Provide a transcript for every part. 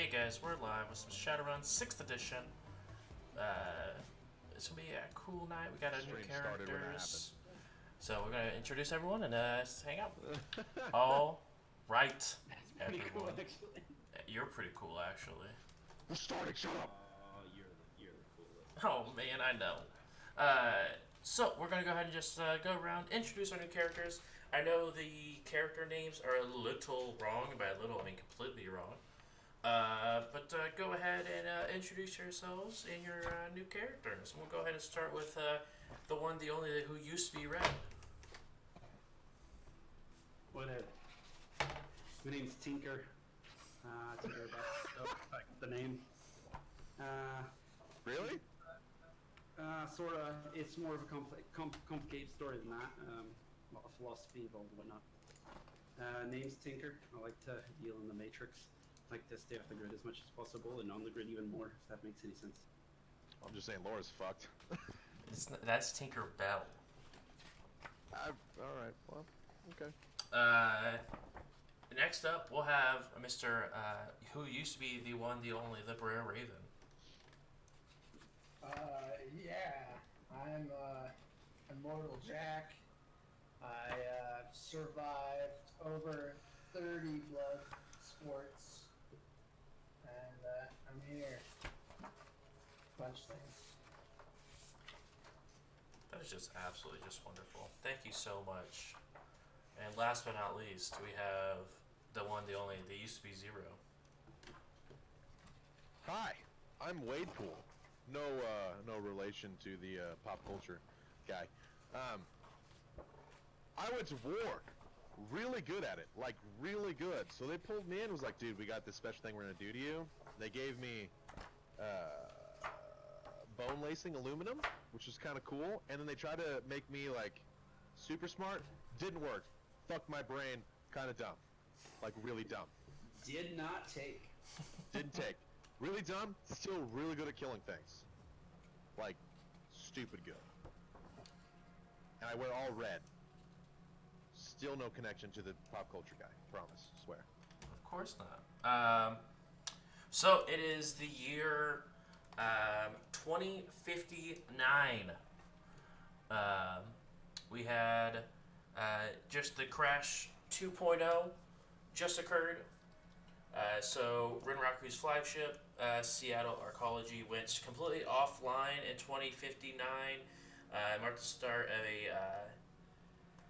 Hey guys, we're live with some Shadowrun 6th edition. It's gonna be a cool night. We got our new Stream started when that characters. So we're gonna introduce everyone and hang out. All right, Pretty cool, everyone. actually. You're pretty cool, actually. We're starting, shut up! You're the coolest. Oh man, I know. So we're gonna go ahead and just go around, introduce our new characters. I know the character names are a little wrong, and by a little I mean completely wrong. But go ahead and introduce yourselves and your new characters. And we'll go ahead and start with the one, the only, who used to be Red. Whatever. My name's Tinker. Tinker, that's the name. Really? Sorta, it's more of a complicated story than that. A lot of philosophy involved and whatnot. Name's Tinker. I like to deal in the Matrix. I like to stay off the grid as much as possible and on the grid even more, if that makes any sense. I'm just saying Laura's fucked. That's Tinker Bell. Alright, well, okay. Next up, we'll have Mr. Who used to be the one, the only, the Brer Raven. Yeah, I'm Immortal Jack. I survived over 30 blood sports, and I'm here. Bunch things. That is just absolutely just wonderful. Thank you so much. And last but not least, we have the one, the only, the used to be Zero. Hi, I'm Wade Pool. No relation to the pop culture guy. I went to war. Really good at it. Like, really good. So they pulled me in, was like, dude, we got this special thing we're gonna do to you. They gave me, bone lacing aluminum, which is kind of cool. And then they tried to make me, like, super smart. Didn't work. Fucked my brain. Kind of dumb. Like, really dumb. Did not take. Didn't take. Really dumb, still really good at killing things. Like, stupid good. And I wear all red. Still no connection to the pop culture guy. Promise. Swear. Of course not. So it is the year 2059. We had just the Crash 2.0 just occurred. So Rinraku's flagship, Seattle Arcology, went completely offline in 2059. Marked the start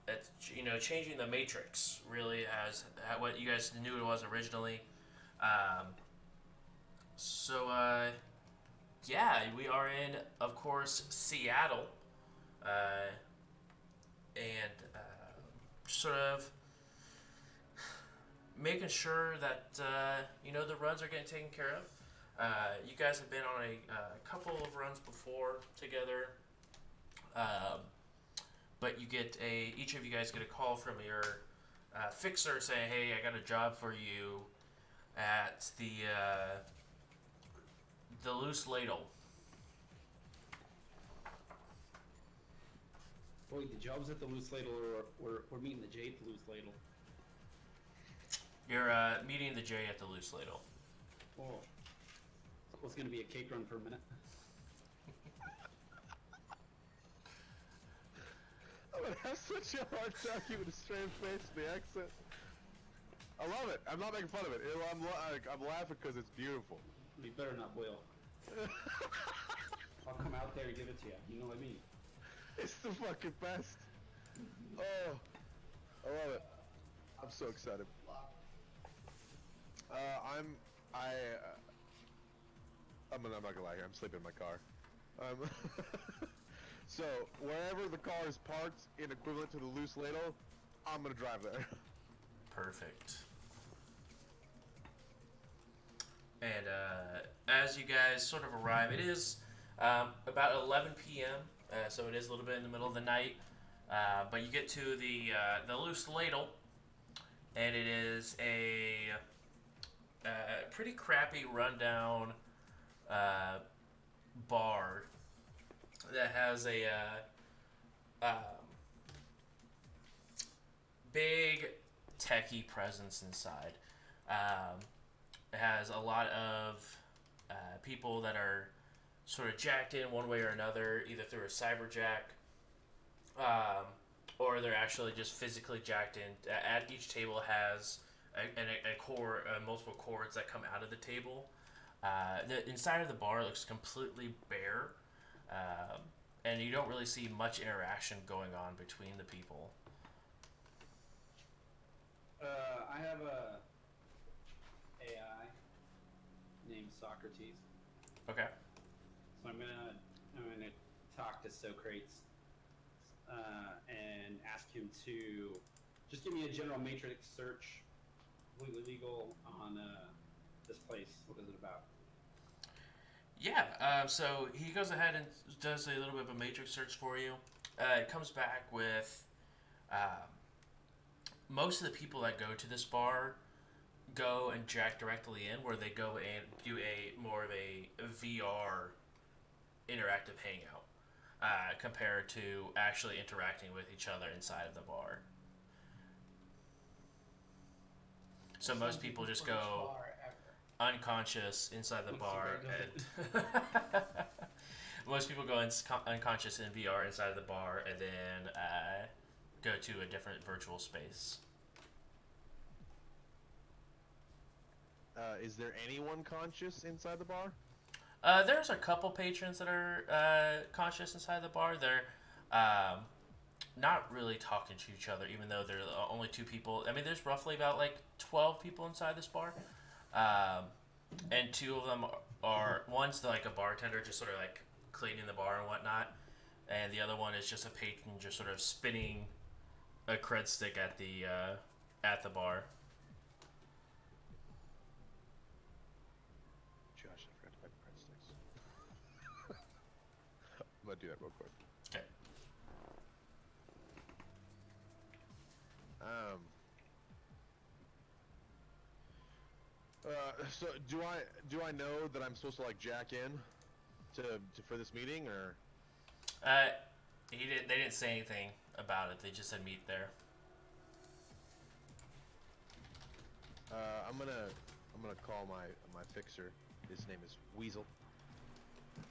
of changing the Matrix. Really, as what you guys knew it was originally. Yeah, we are in, of course, Seattle, and sort of making sure that the runs are getting taken care of. You guys have been on a couple of runs before together, but you get each of you guys get a call from your fixer saying, "Hey, I got a job for you at the Loose Ladle." Boy, the job's at the Loose Ladle, or we're meeting the J at the Loose Ladle. You're meeting the J at the Loose Ladle. Oh. So it's gonna be a cake run for a minute. I'm gonna have such a hard time keeping a straight face with the accent. I love it. I'm not making fun of it. I'm laughing because it's beautiful. You better not boil. I'll come out there and give it to you. You know what I mean? It's the fucking best. Oh, I love it. I'm so excited. I'm not gonna lie here. I'm sleeping in my car. So wherever the car is parked in equivalent to the Loose Ladle, I'm gonna drive there. Perfect. And as you guys sort of arrive, it is about 11 p.m., so it is a little bit in the middle of the night. But you get to the Loose Ladle, and it is a pretty crappy, rundown bar that has a big techie presence inside. It has a lot of people that are sort of jacked in one way or another, either through a cyberjack, or they're actually just physically jacked in. At each table has a core, multiple cords that come out of the table. The inside of the bar looks completely bare, and you don't really see much interaction going on between the people. I have a AI named Socrates, Okay. so I'm gonna talk to Socrates and ask him to just give me a general matrix search, completely legal, on this place. What is it about? Yeah, so he goes ahead and does a little bit of a matrix search for you. It comes back with most of the people that go to this bar go and jack directly in, where they go and do a more of a VR interactive hangout compared to actually interacting with each other inside of the bar. So most people just go unconscious inside the Once bar, the and most people go unconscious in VR inside of the bar, and then go to a different virtual space. Is there anyone conscious inside the bar? There's a couple patrons that are conscious inside the bar. They're not really talking to each other, even though there are only two people. I mean, there's roughly about like 12 people inside this bar. And two of them are, one's like a bartender just sort of like cleaning the bar and whatnot, and the other one is just a patron just sort of spinning a cred stick at the bar. Josh, I forgot to buy the breadsticks. I'm gonna do that real quick. Okay. So do I know that I'm supposed to like jack in to for this meeting, or? They didn't say anything about it. They just said meet there. I'm gonna call my fixer. His name is Weasel.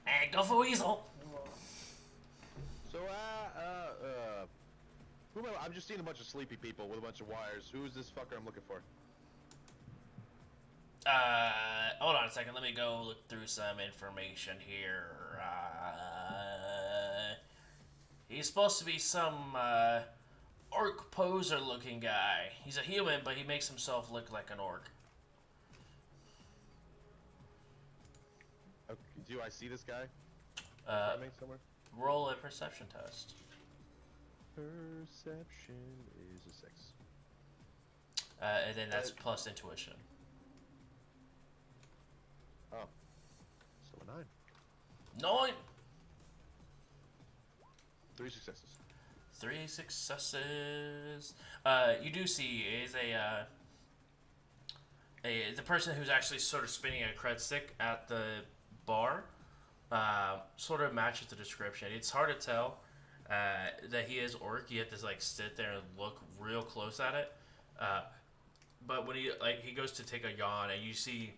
Hey, go for Weasel. So who am I? I'm just seeing a bunch of sleepy people with a bunch of wires. Who is this fucker I'm looking for? Hold on a second. Let me go look through some information here. He's supposed to be some orc poser looking guy. He's a human, but he makes himself look like an orc. Okay, do I see this guy? Somewhere? Roll a perception test. Perception is a 6. And then that's plus intuition. Oh, so a 9. 9. 3 successes. 3 successes. You do see is the person who's actually sort of spinning a cred stick at the bar. Sort of matches the description. It's hard to tell that he is orc. You have to like sit there and look real close at it. But when he goes to take a yawn, and you see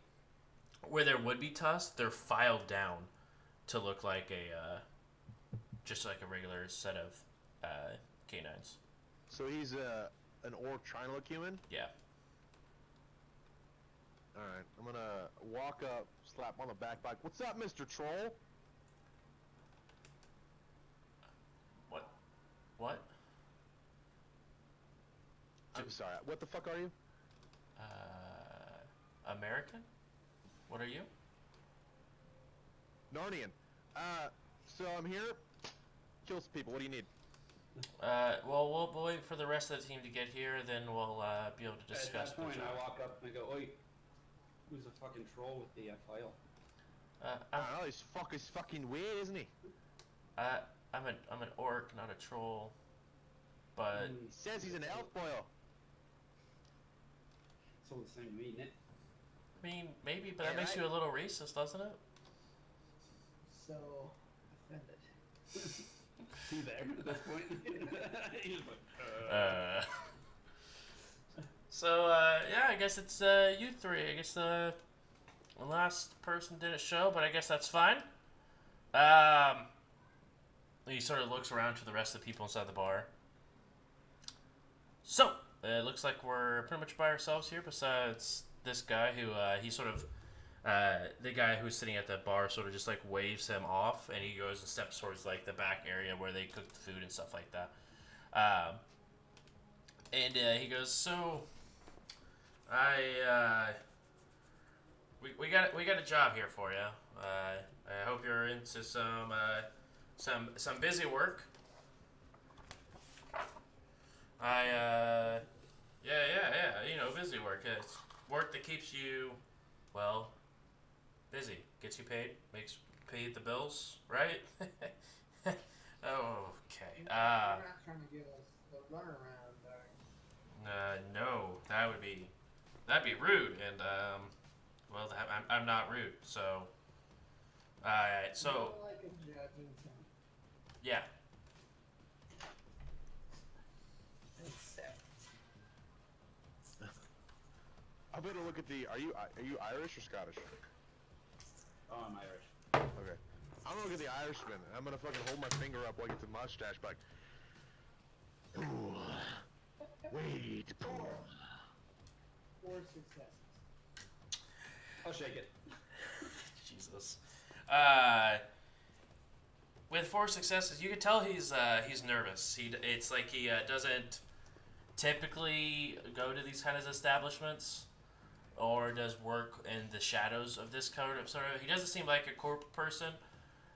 where there would be tusks, they're filed down to look like just like a regular set of canines. So he's an orc trying to look human? Yeah. Alright, I'm gonna walk up, slap on the back bike. What's up, Mr. Troll? What? I'm sorry, what the fuck are you? American? What are you? Narnian. So I'm here. Kill some people, what do you need? Well, we'll wait for the rest of the team to get here, then we'll be able to discuss At that point, the job. I walk up and I go, "Oi, who's the fucking troll with the file?" I don't know, he's fucking weird, isn't he? I'm an orc, not a troll. But He says he's an elf boil. It's all the same to me, isn't it? I mean, maybe, but that Yeah, makes right. you a little racist, doesn't it? So offended. See there at this point. He's like, So yeah, I guess it's you three. I guess The last person didn't show, but I guess that's fine. He sort of looks around to the rest of the people inside the bar. So, it looks like we're pretty much by ourselves here, besides this guy who, he sort of, the guy who's sitting at the bar sort of just, like, waves him off, and he goes and steps towards, like, the back area where they cook the food and stuff like that. And he goes, so, we got a job here for you. I hope you're into some busy work. Yeah, busy work. It's work that keeps you, well, busy. Gets you paid, pay the bills, right? Okay. You're not trying to give us the runaround, are you? No, that'd be rude, and well, I'm not rude, so. Alright, so More like a judging thing. yeah. Except. I'm gonna look at the. Are you Irish or Scottish? Oh, I'm Irish. Okay. I'm gonna look at the Irishman, and I'm gonna fucking hold my finger up like it's a mustache, but like, ooh, wait, Paul. 4 successes. I'll shake it. Jesus. With 4 successes, you can tell he's nervous. It's like he doesn't typically go to these kind of establishments or does work in the shadows of this kind of sort of. He doesn't seem like a corporate person,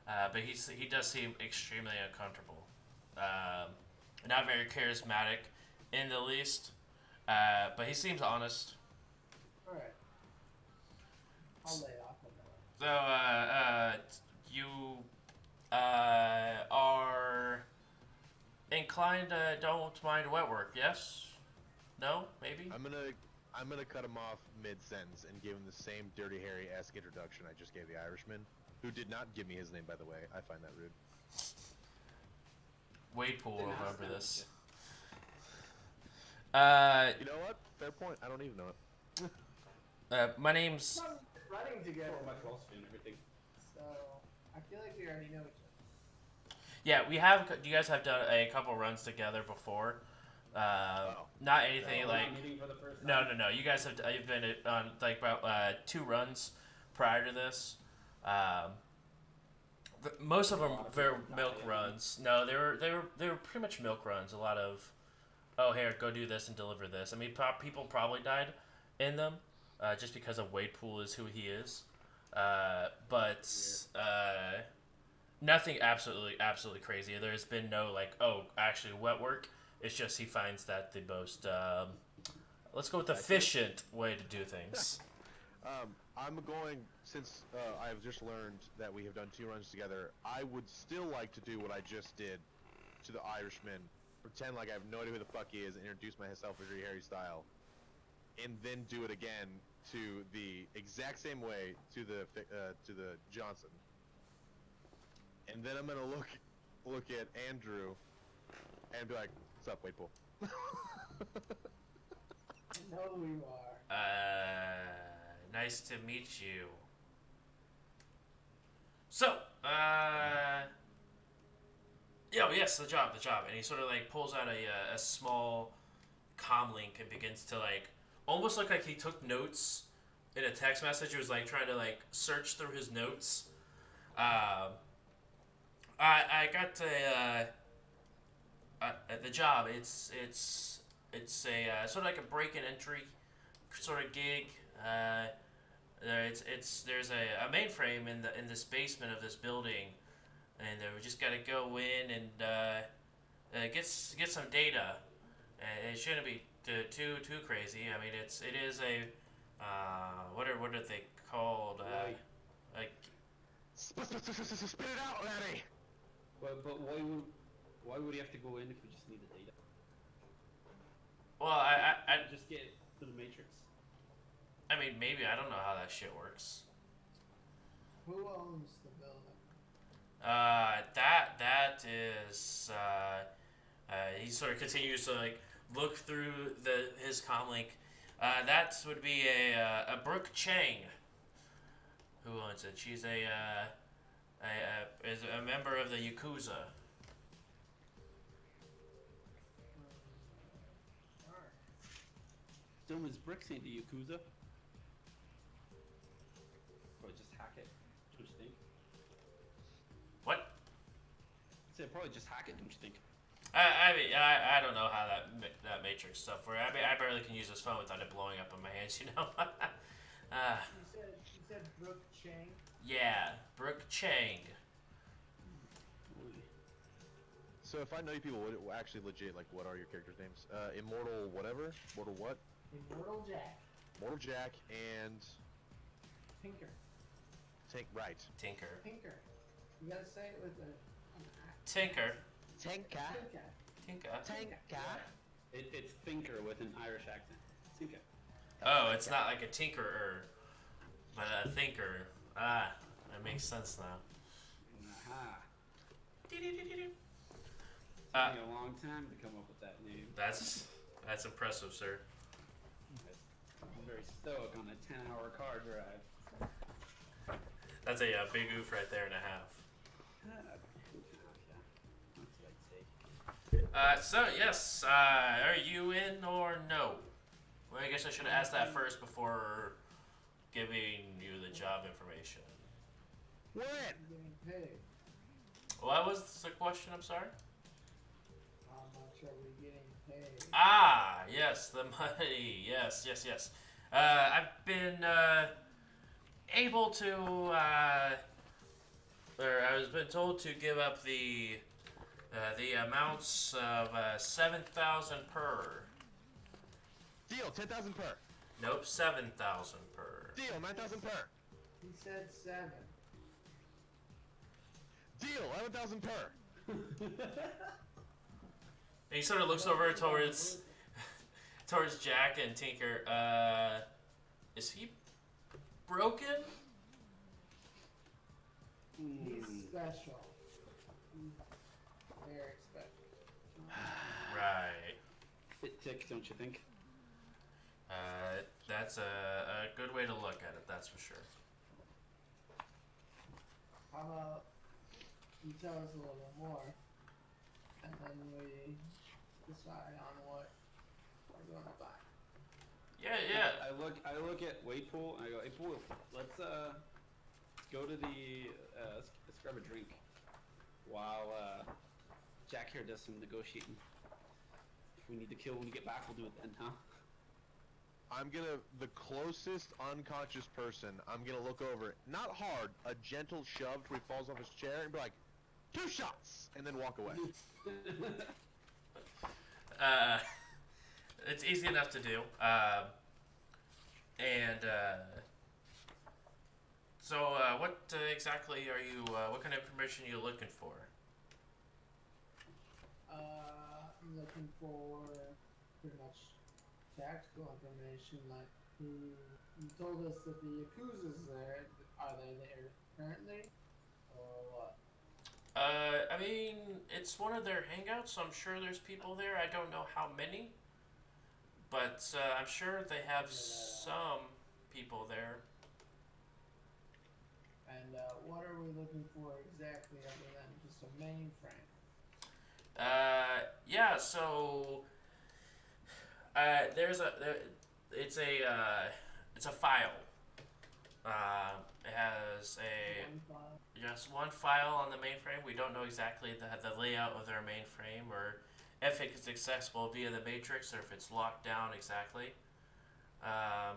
but he does seem extremely uncomfortable. Not very charismatic in the least, but he seems honest. Alright. I'll lay off on that. So, you are inclined to don't mind wet work, yes? No? Maybe? I'm gonna cut him off mid-sentence and give him the same Dirty Harry-esque introduction I just gave the Irishman, who did not give me his name, by the way. I find that rude. Wade Pool will Didn't ask remember him. this. You know what? Fair point. I don't even know it. My name's... Running together. For my philosophy and everything. So, I feel like we already know each other. Yeah, we have... You guys have done a couple runs together before. Not anything So, like... we're meeting for the first No. time. You guys have you've been on like about 2 runs prior to this. Most of them were milk runs. No, they were pretty much milk runs. A lot of, oh here, go do this and deliver this. I mean, people probably died in them, just because of Wade Pool is who he is. But nothing absolutely crazy. There's been no like, oh, actually wet work. It's just he finds that the most, let's go with efficient way to do things. I'm going, since I've just learned that we have done 2 runs together, I would still like to do what I just did to the Irishman, pretend like I have no idea who the fuck he is, and introduce myself as Harry style, and then do it again to the exact same way to the Johnson. And then I'm gonna look at Andrew and be like, "What's up, Wade Pool?" I know who you are. Nice to meet you. So, yes, the job, and he sort of like pulls out a small comm link and begins to like almost look like he took notes in a text message. He was like trying to like search through his notes. I got the job. It's a sort of like a break and entry sort of gig. There's a mainframe in this basement of this building, and we just got to go in and get some data. It shouldn't be too crazy. I mean, it is a what are they called? Like Spit it out, laddie! But why would you have to go in if we just need the data? well, I Just get to the matrix. I mean maybe I don't know how that shit works. Who owns the building? That is he sort of continues to like look through his comm link. That would be a Brooke Chang. Who owns it? She's is a member of the Yakuza. Alright. Dumb as bricks ain't the Yakuza. Probably just hack it. Don't you think? What? I said probably just hack it. Don't you think? I mean, I don't know how that Matrix stuff works. I mean, I barely can use this phone without it blowing up in my hands, you know? You said Brooke Chang? Yeah, Brooke Chang. So if I know you people, what actually legit, like, what are your characters' names? Immortal whatever? Mortal what? Immortal Jack. Mortal Jack and... Tinker. Tank, right. Tinker. Tinker. You gotta say it with an Tinker. Tanka. Tinker. Tinker. It's Thinker with an Irish accent. Tinker. Oh, it's not like a tinkerer, but a thinker. Ah, that makes sense now. Aha. Took Uh, me a long time to come up with that name. That's impressive, sir. I'm very stoic on a 10-hour car drive. That's a big oof right there and a half. That's what I'd say. So yes, are you in or no? Well, I guess I should have asked that first before giving you the job information. When? Getting paid. What was the question? I'm sorry. How much are we getting paid? Ah, yes, the money. Yes. I've been able to, or I was been told to give up the amounts of 7,000 per. Deal, 10,000 per. Nope, 7,000 per. Deal, 9,000 per. He said 7. Deal, 11,000 per. And he sort of looks over towards Jack and Tinker. Is he broken? He's special. He's very special. Right. Bit tick, don't you think? That's a good way to look at it. That's for sure. How about you tell us a little bit more, and then we decide on what we're going to buy. Yeah. I look at Waitpool and I go, hey Pool, let's go to the let's grab a drink while Jack here does some negotiating. If we need to kill when we get back, we'll do it then, huh? I'm gonna, the closest unconscious person, I'm gonna look over, not hard, a gentle shove to where he falls off his chair and be like, 2 shots! And then walk away. It's easy enough to do. So what exactly are you? What kind of information are you looking for? I'm looking for pretty much tactical information, like who you told us that the Yakuza's there. Are they there currently, or what? I mean, it's one of their hangouts, so I'm sure there's people there. I don't know how many, but I'm sure they have some people there. And what are we looking for exactly, other than just a mainframe? Yeah. So, it's a file. It has One file? just one file on the mainframe. We don't know exactly the layout of their mainframe, or if it's accessible via the matrix, or if it's locked down exactly. Yeah,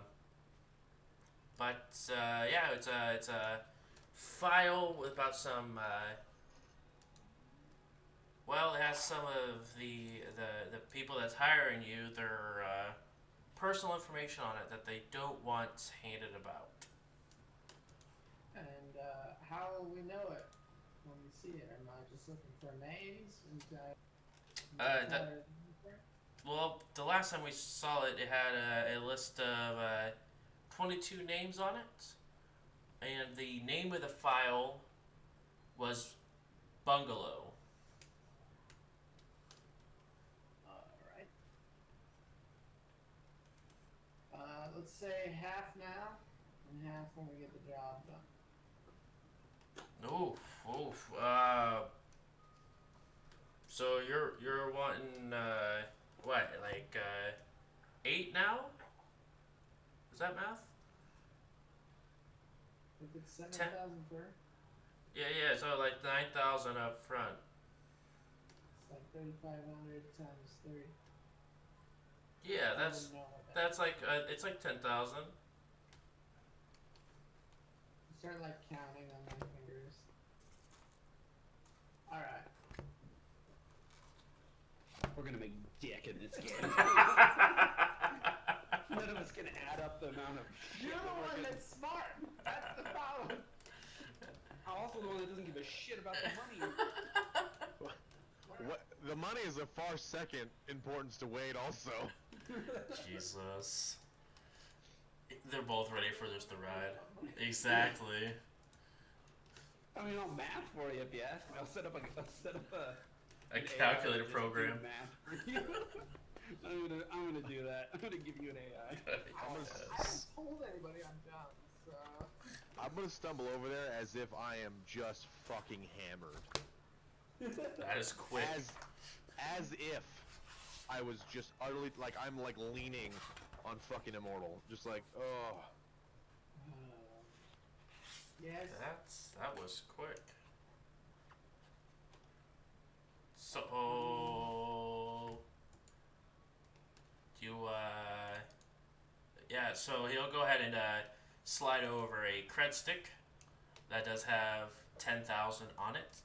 it's a file with about some. Well, it has some of the people that's hiring you, their personal information on it that they don't want handed about. And how will we know it when we see it? Am I just looking for names? Well, the last time we saw it, it had a list of 22 names on it, and the name of the file was Bungalow. Alright. Let's say half now, and half when we get the job done. Oof, oof. So you're wanting what, like 8 now? Is that math? If it's 10. 7,000 per, Yeah, so like 9,000 up front. it's like 3,500 times 3. Yeah, I that's wouldn't know what that that's like it's like 10,000. Start like counting on my fingers. Alright. We're gonna make dick in this game. None of us can add up the amount of shit. You're the we're one getting. that's smart! That's the problem! I'm also the one that doesn't give a shit about the money. What the money is of far second importance to Wade. Also, Jesus. They're both ready for this to ride. Exactly. I mean, I'll math for you if you ask me. I'll set up a A an AI calculator to just do program. math for you. I'm gonna do that. I'm gonna give you an AI. I haven't told anybody I'm done, so... I'm gonna stumble over there as if I am just fucking hammered. That is quick. As if I was just utterly like I'm like leaning on fucking immortal, just like Yes. That was quick. So you yeah, so he'll go ahead and slide over a cred stick that does have 10,000 on it.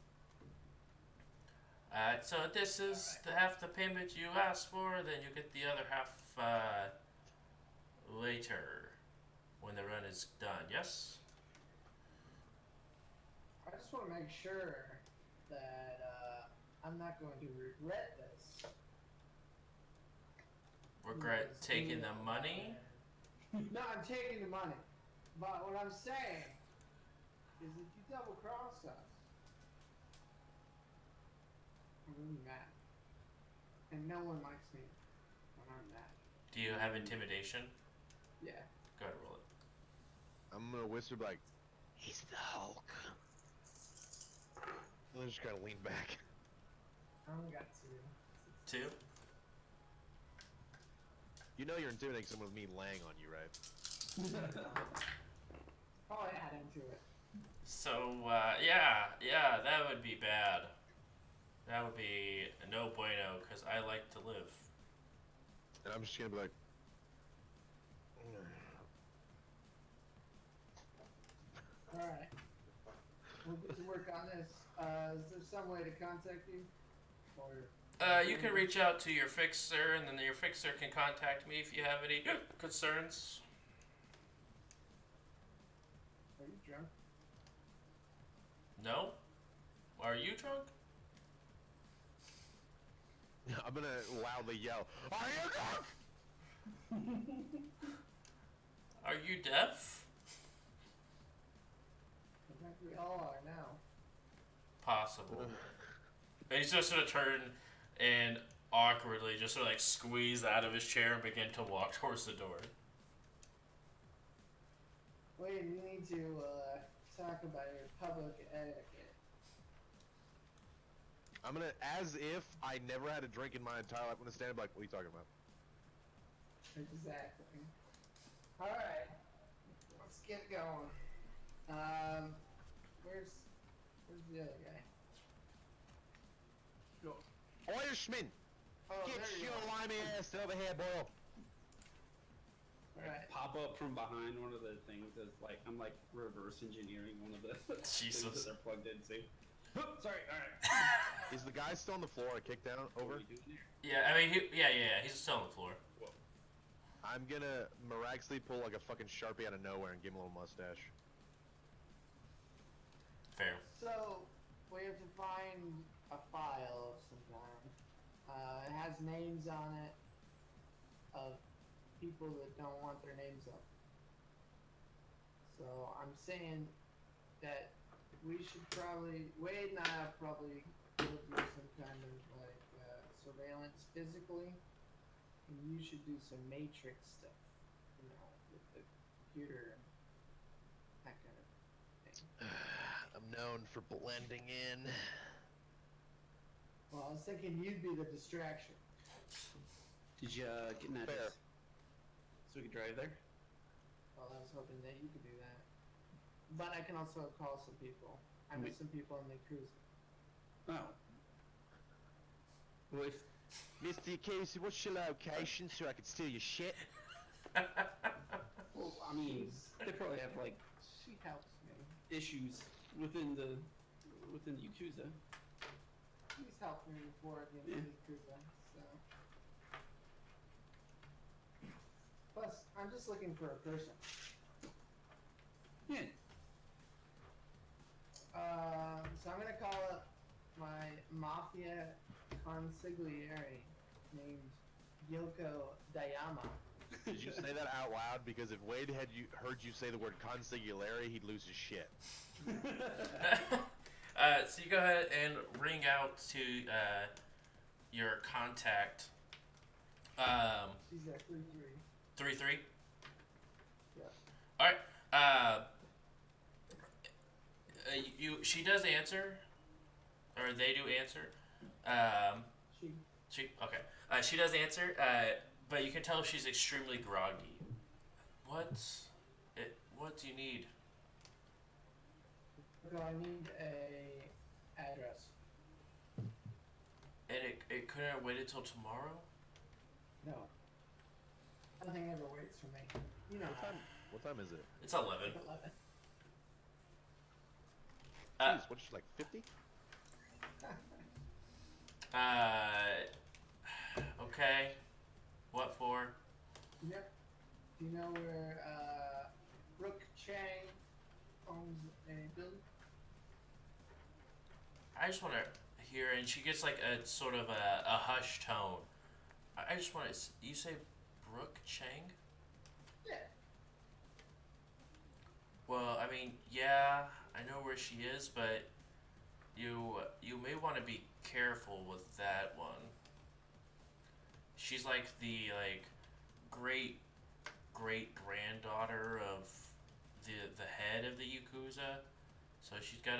So this is the half the payment you asked for, then you get the other half later when the run is done. Yes? I just want to make sure that I'm not going to regret this. Regret Because taking we the are- money? No, I'm taking the money. But what I'm saying is if you double cross us, I'm really mad. And no one likes me when I'm mad. Do you have intimidation? Yeah. Go ahead and roll it. I'm gonna whisper like, "He's the Hulk." And then just kind of lean back. I only got 2. 2? You know you're intimidating someone with me laying on you, right? Probably adding to it. So, yeah, that would be bad. That would be no bueno, because I like to live. And I'm just gonna be like, Alright. We'll get to work on this. Is there some way to contact you? Or You can reach out to your fixer, and then your fixer can contact me if you have any concerns. are you drunk? No? Are you drunk? I'm gonna loudly yell, "Are you drunk?" Are you deaf? I think we all are now. Possible. And he's just gonna turn and awkwardly just sort of like squeeze out of his chair and begin to walk towards the door. Wait, we need to talk about your public etiquette. I'm gonna, as if I never had a drink in my entire life, I'm gonna stand up like, "What are you talking about?" Exactly. Alright. Let's get going. Where's the other guy? Irishman, Oh, get there you your are. limey ass over here, boy. Alright. Pop up from behind one of the things as like I'm like reverse engineering one of the things Jesus. that they're plugged into. Sorry. All right. Is the guy still on the floor I kicked down What over? are you doing there? Yeah, I mean, he's still on the floor. I'm gonna miraculously pull like a fucking Sharpie out of nowhere and give him a little mustache. Fair. So, we have to find a file of some kind. It has names on it of people that don't want their names up. So, I'm saying that we should probably, Wade and I will probably go do some kind of like surveillance physically. And you should do some matrix stuff, you know, with the computer and that kind of thing. I'm known for blending in. Well, I was thinking you'd be the distraction. Did you get an Fair. address? So we could drive there? Well, I was hoping that you could do that. But I can also call some people. I know Wait. some people in the cruise. Oh. Well, if Mr. Yakuza, what's your location so I can steal your shit? well, I mean, they probably have like She helps me. issues within the Yakuza. He's helped me before against Yeah. the cruiser, so. Plus, I'm just looking for a person. Yeah. So I'm gonna call up my mafia consigliere named Yoko Dayama. Did you say that out loud? Because if Wade had heard you say the word consigliere, he'd lose his shit. So you go ahead and ring out to your contact. She's at 3-3. 3-3. Yeah. All right. She does answer, or they do answer. She Okay. She does answer, but you can tell she's extremely groggy. What do you need? So I need a address. And it couldn't have waited till tomorrow? No. Nothing ever waits for me. You know how. What time is it? It's 11. 11. Jeez, what is she, like 50? Okay. What for? Yep. Do you know where Brooke Chang owns a building? I just want to hear, and she gets like a sort of a hushed tone. I just want to. You say Brooke Chang? Yeah. Well, I mean, yeah, I know where she is, but you may want to be careful with that one. She's like the great granddaughter of the head of the Yakuza, so she's got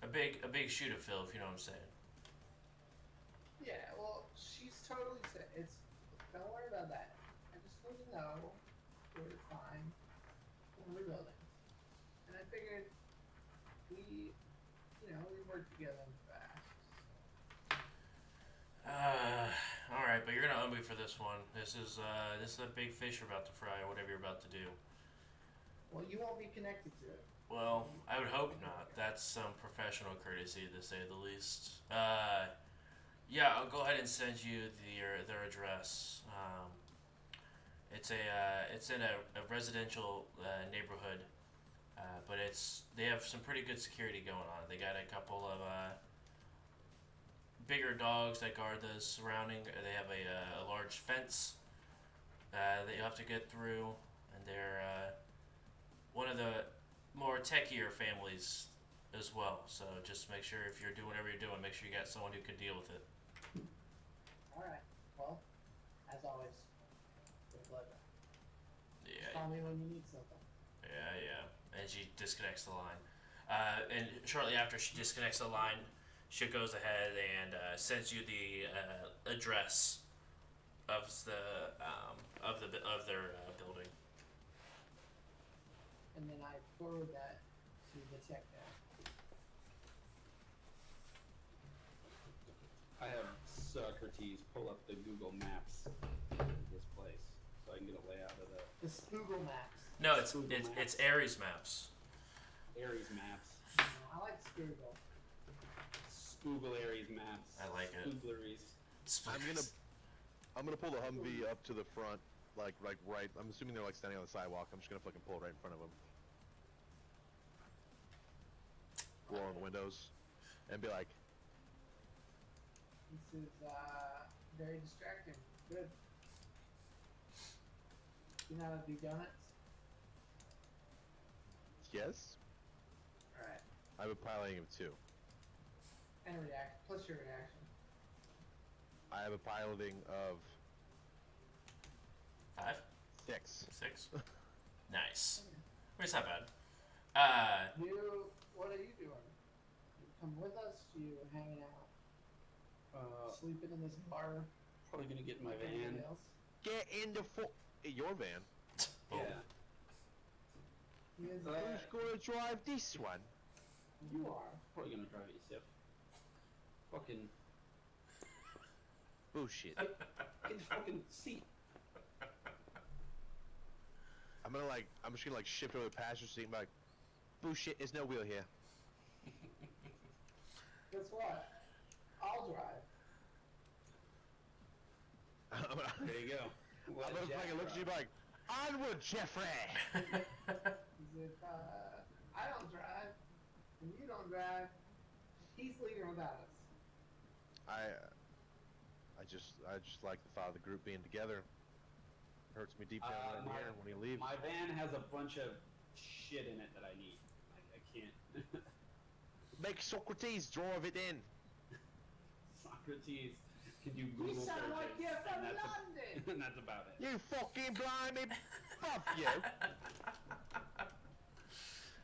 a big shoe to fill, if you know what I'm saying. Yeah, well, she's totally it's don't worry about that. I just need to know where to find one of the buildings. And I figured we work together in the past. All right, but you're gonna owe me for this one. This is a big fish you're about to fry, or whatever you're about to do. Well, you won't be connected to it. Well, I would hope not. That's some professional courtesy, to say the least. Yeah, I'll go ahead and send you their address. It's in a residential neighborhood, but they have some pretty good security going on. They got a couple of bigger dogs that guard the surrounding. They have a large fence that you have to get through, and they're one of the more techier families as well. So just make sure if you're doing whatever you're doing, make sure you got someone who can deal with it. All right. Well, as always, it's a pleasure. Yeah, Call me when you need something. yeah. And she disconnects the line. And shortly after she disconnects the line, she goes ahead and sends you the address of their building. And then I forward that to the tech guy. I have Socrates pull up the Google Maps of this place so I can get a layout of The Spoogle Maps. No, it's Google it's Maps. Ares Maps. the Aries maps. I like Spoogle. Spoogle Aries maps. I like it. Spoogleries. I'm gonna pull the Humvee up to the front, like right. I'm assuming they're like standing on the sidewalk. I'm just gonna fucking pull it right in front of them. Roll on the windows, and be like, This is very distracting. Good. You know how to do donuts? yes, Alright. I have a piloting of 2. And react. Plus your reaction. I have a piloting of 5, 6. 6. Nice. It's not bad. What are you doing? You come with us? You hanging out? Sleeping in this bar? Probably gonna get in my like van. everybody else? Get in the your van. Boom. Yeah. He is, Who's gonna drive this one? you are. Probably gonna drive it yourself. Fucking Bullshit. get the fucking seat. I'm just gonna like shift over the passenger seat and be like, bullshit, there's no wheel here. Guess what? I'll drive. There you go. I'm gonna fucking look at you and be like, onward, Jeffrey! As if I don't drive, and you don't drive, he's leaving without us. I just like the thought of the group being together. Hurts me deep down right my- here when he leaves. My van has a bunch of shit in it that I need. I can't. Make Socrates drive it in. Socrates can do You Google sound searches, like you're from and that's London! and that's about it. You fucking blimey, fuck you.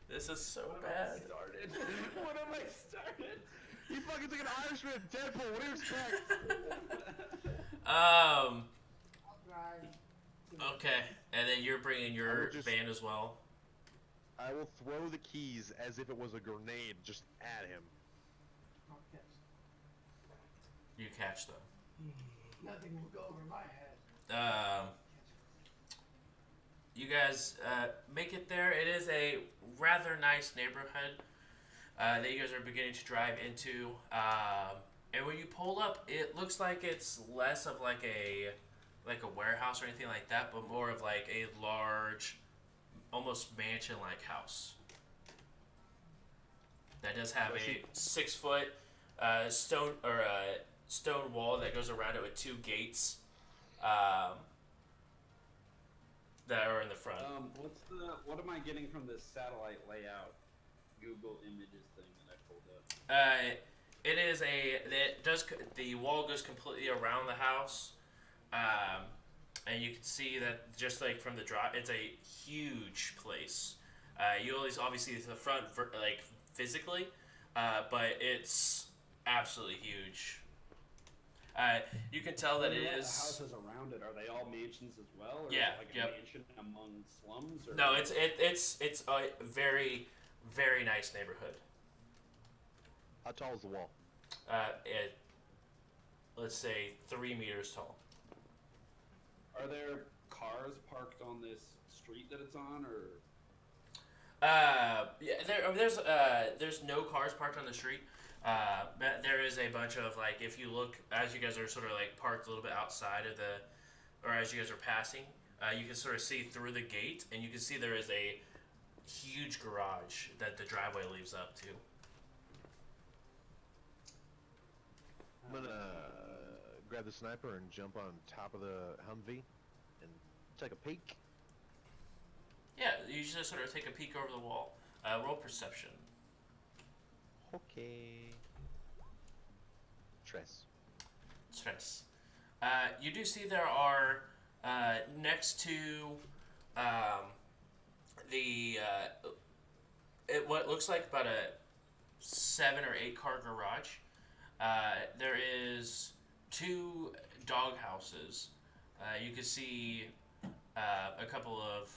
This is so What have I bad. started? What have I started? You fucking took an Irishman at Deadpool. What do you expect? I'll drive. to- Okay, and then you're bringing I your will just- van as well. I will throw the keys as if it was a grenade just at him. I'll catch. You catch them. Nothing will go over my head. You guys make it there. It is a rather nice neighborhood that you guys are beginning to drive into. And when you pull up, it looks like it's less of like a warehouse or anything like that, but more of like a large, almost mansion-like house. That does have a 6-foot stone wall that goes around it with 2 gates that are in the front. What am I getting from this satellite layout Google Images thing that I pulled up? The wall goes completely around the house, and you can see that just like from the drive, it's a huge place. You always obviously see the front like physically, but it's absolutely huge. You can tell that it The is. houses around it, are they all mansions as well? Or Yeah, is it like yep. a mansion among slums? Or No, it's a very, very nice neighborhood. How tall is the wall? Let's say 3 meters tall. Are there cars parked on this street that it's on, or? Yeah, there's no cars parked on the street. But there is a bunch of like, if you look as you guys are sort of like parked a little bit outside of or as you guys are passing, you can sort of see through the gate, and you can see there is a huge garage that the driveway leads up to. I'm gonna grab the sniper and jump on top of the Humvee and take a peek. Yeah, you just sort of take a peek over the wall. Roll perception. Okay. Tress. Stress. You do see there are next to what looks like about a 7 or 8 car garage. There is 2 dog houses. You can see a couple of.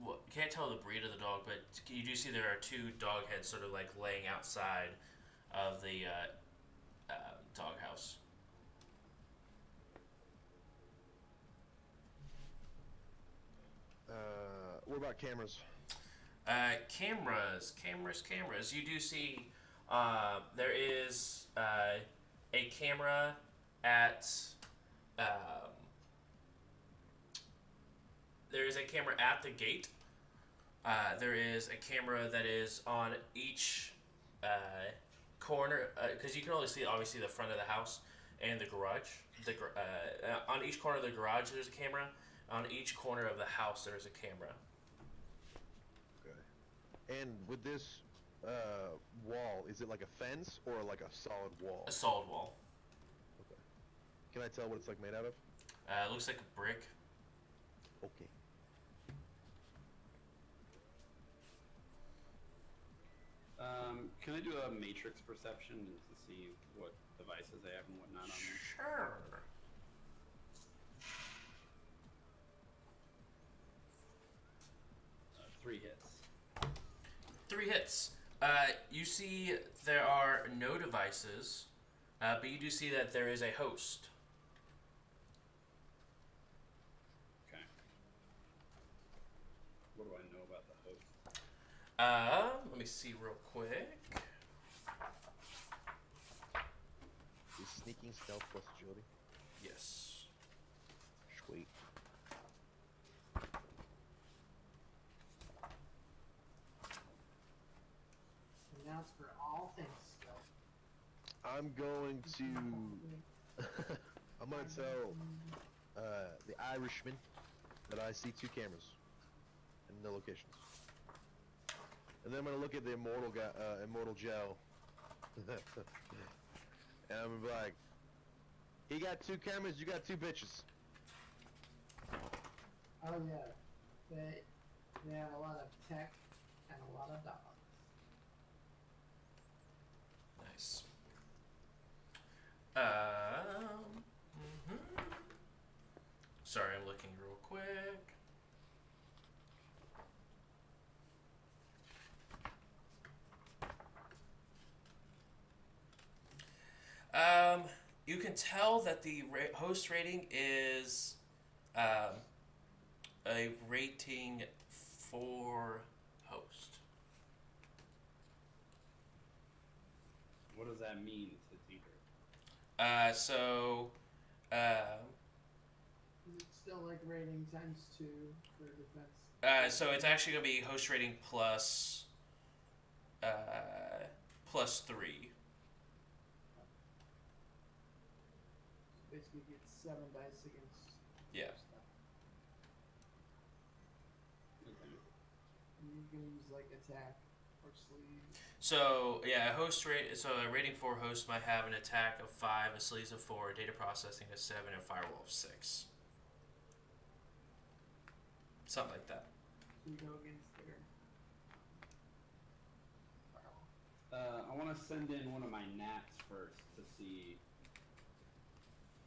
Well, can't tell the breed of the dog, but you do see there are 2 dog heads sort of like laying outside of the doghouse. What about cameras? Cameras. You do see there is a camera at there is a camera at the gate. There is a camera that is on each corner, because you can only see obviously the front of the house and the garage. On each corner of the garage there's a camera. On each corner of the house there's a camera. Okay. And with this wall, is it like a fence or like a solid wall? A solid wall. Okay. Can I tell what it's like made out of? It looks like a brick. Okay. Can I do a matrix perception to see what devices they have and whatnot on them? Sure. 3 hits. 3 hits. You see there are no devices, but you do see that there is a host. Okay. What do I know about the host? Let me see real quick. Is sneaking, stealth plus agility? Yes. Sweet. And now it's for all things stealth. I'm going to. I'm gonna tell the Irishman that I see 2 cameras in no locations, and then I'm gonna look at the immortal guy, Immortal Joe, and I'm gonna be like, "He got 2 cameras, you got 2 bitches." Oh yeah, they have a lot of tech and a lot of dogs. Nice. Sorry, I'm looking real quick. You can tell that the host rating is a rating 4 host. What does that mean to Tinker? Is it still like rating times 2 for defense? So it's actually gonna be host rating plus plus 3. Basically, get 7 dice against. Yeah. Stuff. Okay. And you can use like attack or sleeve. So yeah, a rating 4 host might have an attack of 5, a sleaze of 4, data processing of 7, and firewall of 6. Something like that. So you go against their. I want to send in one of my gnats first to see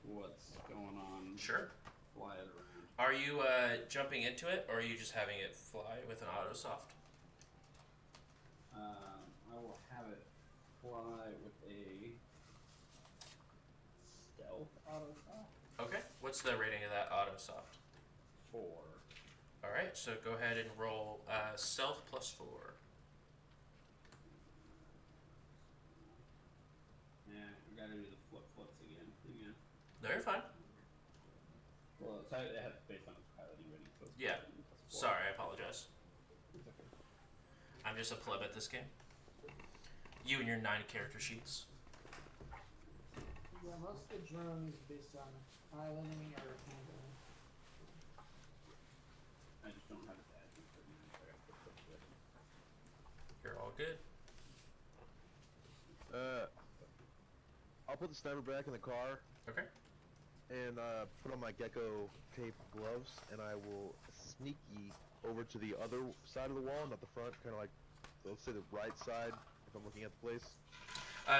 what's going on. Sure. Fly it around. Are you jumping into it, or are you just having it fly with an autosoft? I will have it fly with a stealth autosoft. Okay. What's the rating of that autosoft? 4. All right. So go ahead and roll stealth plus 4. Yeah, I gotta do the flips again. No, you're fine. Well, it has based on its piloting rating, so it's Yeah. piloting plus 4. Sorry, I apologize. It's okay. I'm just a pleb at this game. You and your 9 character sheets. Yeah, most of the drone is based on piloting or handling. I just don't have its admin for me, so I gotta put flips with it. You're all good. I'll put the sniper back in the car Okay. and put on my gecko tape gloves, and I will sneaky over to the other side of the wall, not the front, kind of like, let's say the right side, if I'm looking at the place.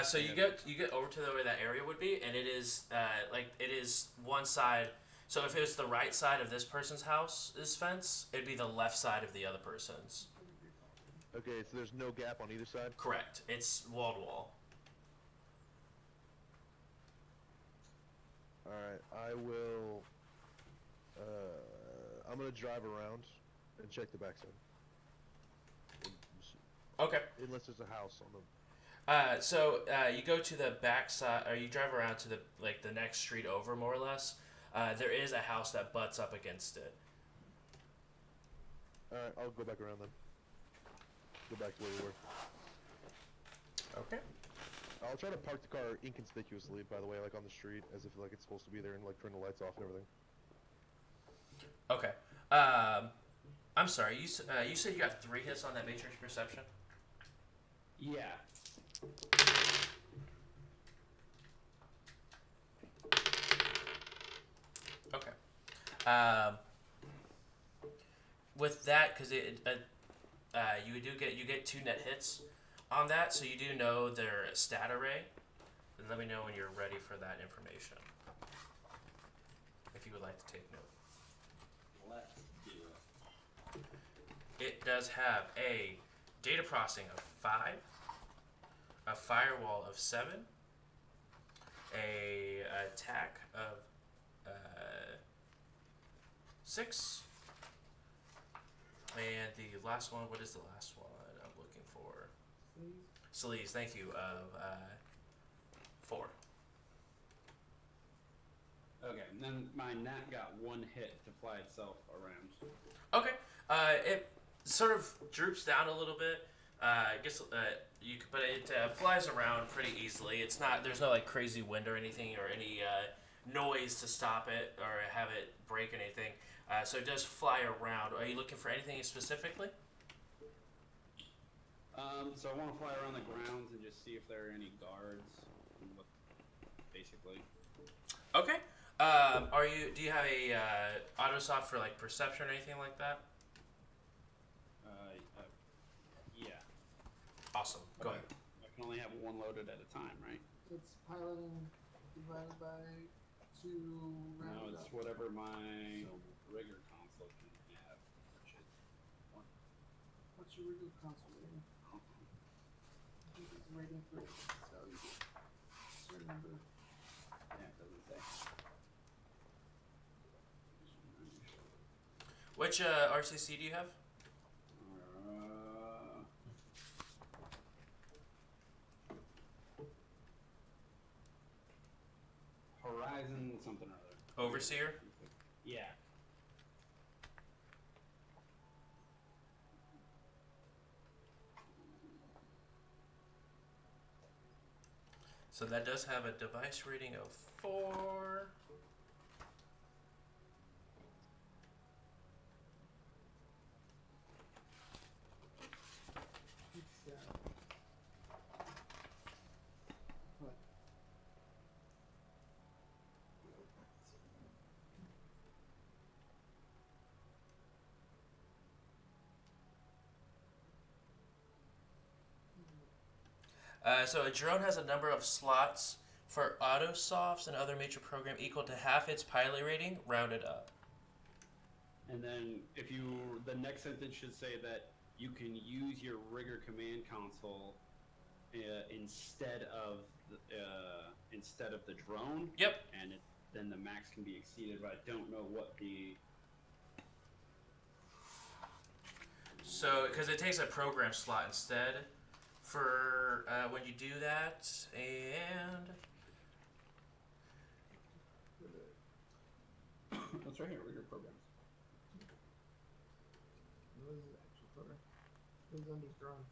So you get over to where that area would be, and it is it is one side. So if it was the right side of this person's house, this fence, it'd be the left side of the other person's. Okay, so there's no gap on either side? Correct. It's wall to wall. Alright, I will... I'm gonna drive around and check the backside. Okay. Unless there's a house on the... You go to the back side, or you drive around to the next street over, more or less. There is a house that butts up against it. Alright, I'll go back around then. Go back to where we were. Okay. I'll try to park the car inconspicuously, by the way, like on the street, as if like it's supposed to be there, and like turn the lights off and everything. Okay. I'm sorry. You said you got 3 hits on that matrix perception. Yeah. Okay. With that, because you get 2 net hits. on that, so you do know their stat array. Then let me know when you're ready for that information. If you would like to take note. Let's do it. It does have a data processing of 5, a firewall of 7, a attack of 6, and the last one. What is the last one I'm looking for? Sleaze. Thank you. Of 4. Okay, and then my gnat got 1 hit to fly itself around. Okay. It sort of droops down a little bit. I guess but it flies around pretty easily. It's not. There's no like crazy wind or anything or any noise to stop it or have it break anything. So it does fly around. Are you looking for anything specifically? So I want to fly around the grounds and just see if there are any guards. And look, basically. Okay. Do you have a autosop for like perception or anything like that? Yeah. Awesome. Go ahead. I can only have 1 loaded at a time, right? It's piloting divided by 2 No, rounded it's up. whatever my rigger console can have. Which is one. What's your regular console rating? I think it's rating 3. So you just remember. Yeah, it doesn't say. Which RCC do you have? Horizon something or other. Overseer? Yeah. So that does have a device rating of 4. It's what? So a drone has a number of slots for autosofts and other major program equal to half its pilot rating, rounded up. And then the next sentence should say that you can use your rigger command console instead of the drone. Yep. And then the max can be exceeded, but I don't know what the. So, because it takes a program slot instead for when you do that, and What's right here? Rigger programs. What is the actual program? It's under drone.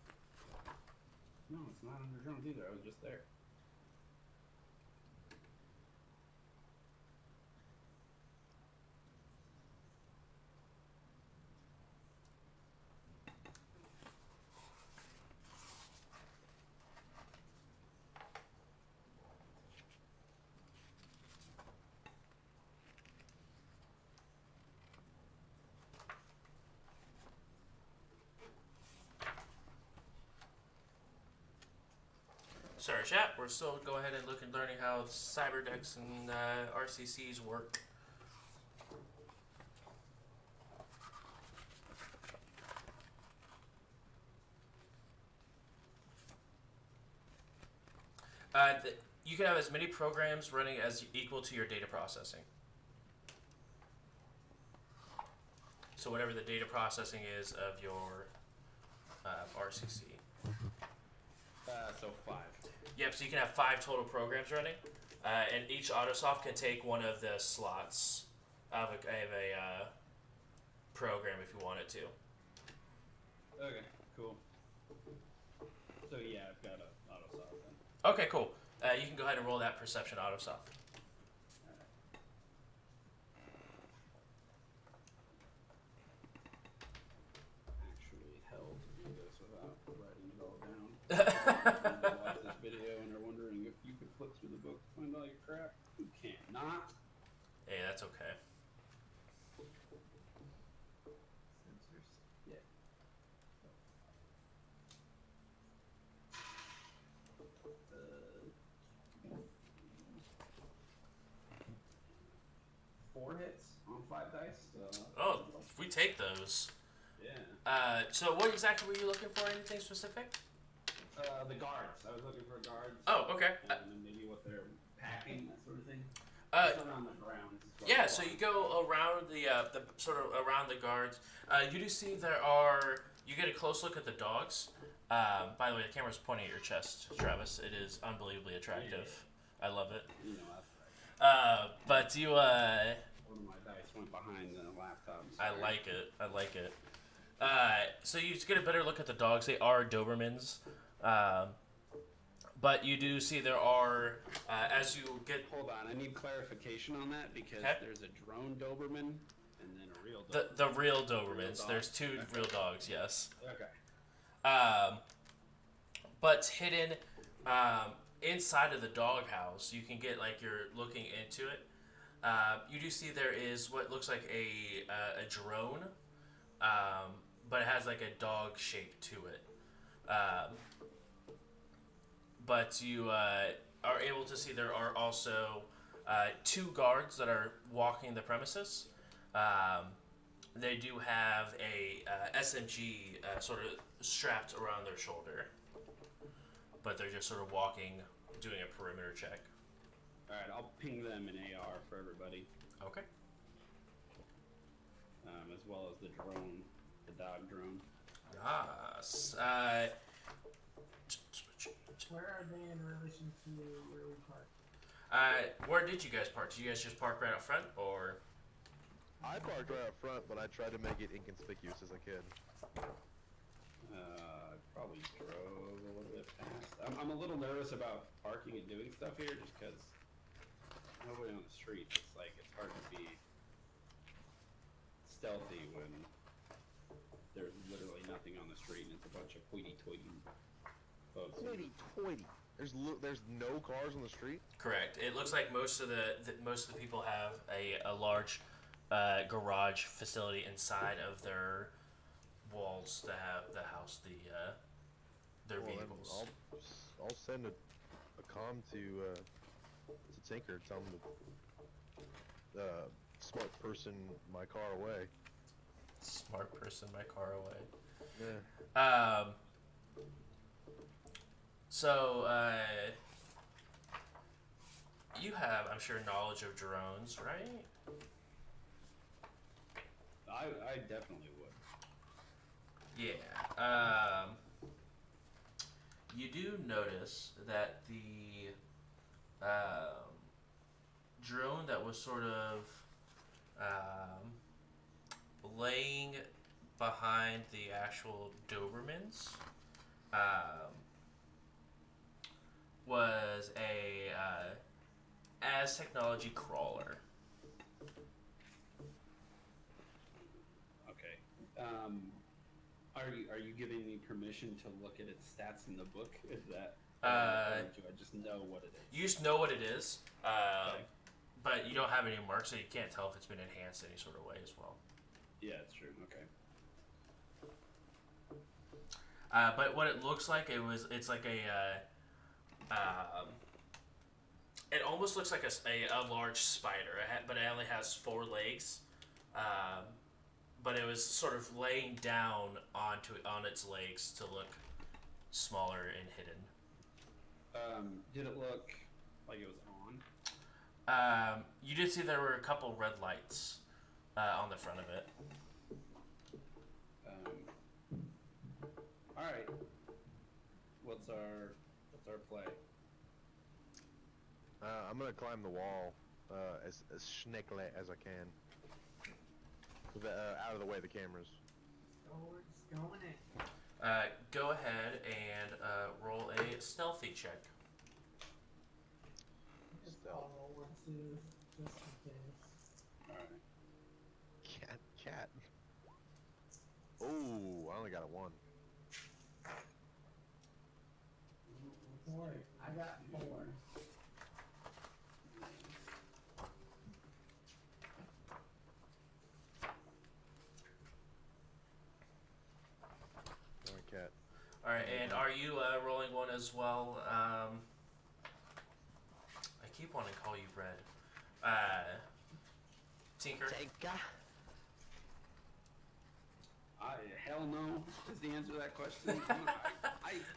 No, it's not under drones either. I was just there. sorry, chat. We're still go ahead and learning how CyberDecks and RCCs work. You can have as many programs running as equal to your data processing. So whatever the data processing is of your RCC. So 5. Yep, so you can have 5 total programs running, and each autosoft can take one of the slots of a program if you want it to. Okay, cool. So yeah, I've got a autosop then. Okay, cool. You can go ahead and roll that perception autosoft. Actually hell to do this without writing it all down. You watch this video and are wondering if you could flip through the book to find all your crap. You cannot. Hey, that's okay. Sensors. Yeah. 5 dice. So Oh, we take those. yeah. So what exactly were you looking for? Anything specific? The guards. I was looking for guards. Oh, okay. And then maybe what they're packing, that sort of thing. Just around the grounds. is what Yeah, I so want. you go around the sort of around the guards. You do see there are. You get a close look at the dogs. By the way, the camera's pointing at your chest, Travis. It is unbelievably attractive. I love it. You know, that's right. But you. One of my dice went behind the laptop. I like it. I like it. So you just get a better look at the dogs. They are Dobermans. But you do see there are, as you get Hold on, I need clarification on that because Okay. there's a drone Doberman and then a real Doberman. the real Dobermans. dog. There's two Okay. real dogs, yes. Okay. But hidden inside of the doghouse, you can get like you're looking into it. You do see there is what looks like a drone, but it has like a dog shape to it. But you are able to see there are also 2 guards that are walking the premises. They do have a SMG sort of strapped around their shoulder, but they're just sort of walking, doing a perimeter check. Alright, I'll ping them in AR for everybody, Okay. as well as the drone, the dog drone. Yes. Where are they in relation to where we parked? Where did you guys park? Did you guys just park right out front, or? I parked right up front, but I tried to make it inconspicuous as I could. Probably drove a little bit past. I'm a little nervous about parking and doing stuff here just because nobody on the street. It's like, it's hard to be stealthy when there's literally nothing on the street and it's a bunch of hoity-toity folks. Hoity-toity. There's no cars on the street? Correct. It looks like most of the people have a large garage facility inside of their walls to have the house their Well, then vehicles. I'll send a comm to Tinker, tell him to smart person my car away. Smart person, my car away. Yeah. So you have, I'm sure, knowledge of drones, right? I definitely would. Yeah. You do notice that the drone that was sort of laying behind the actual Dobermans was a as technology crawler. Okay. Are you giving me permission to look at its stats in the book? Is that? Or do I just know what it is? You just know what it is, Okay. but you don't have any marks, so you can't tell if it's been enhanced any sort of way as well. Yeah, it's true. Okay. But what it looks like, it's like it almost looks like a large spider, but it only has 4 legs. But it was sort of laying down on its legs to look smaller and hidden. Did it look like it was on? You did see there were a couple red lights on the front of it. All right. What's our play? I'm gonna climb the wall as schnickly as I can. With out of the way of the cameras. Oh, it's going in. Go ahead and roll a stealthy check. Just Stealth. follow one, two, just in case. All right. Cat. Oh, I only got a 1. Don't worry, I got 4. Alright, cat. All right, and are you rolling one as well? I keep wanting to call you Red. Tinker? Tinker. Hell no is the answer to that question.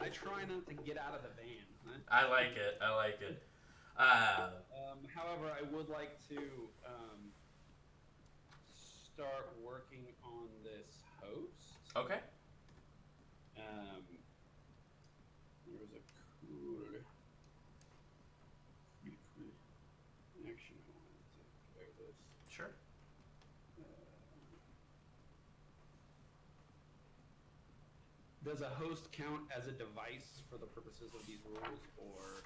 I try not to get out of the van. Huh? I like it. I like it. However, I would like to start working on this host. Okay. There was a cool action I wanted to play this. Sure. Does a host count as a device for the purposes of these rules, or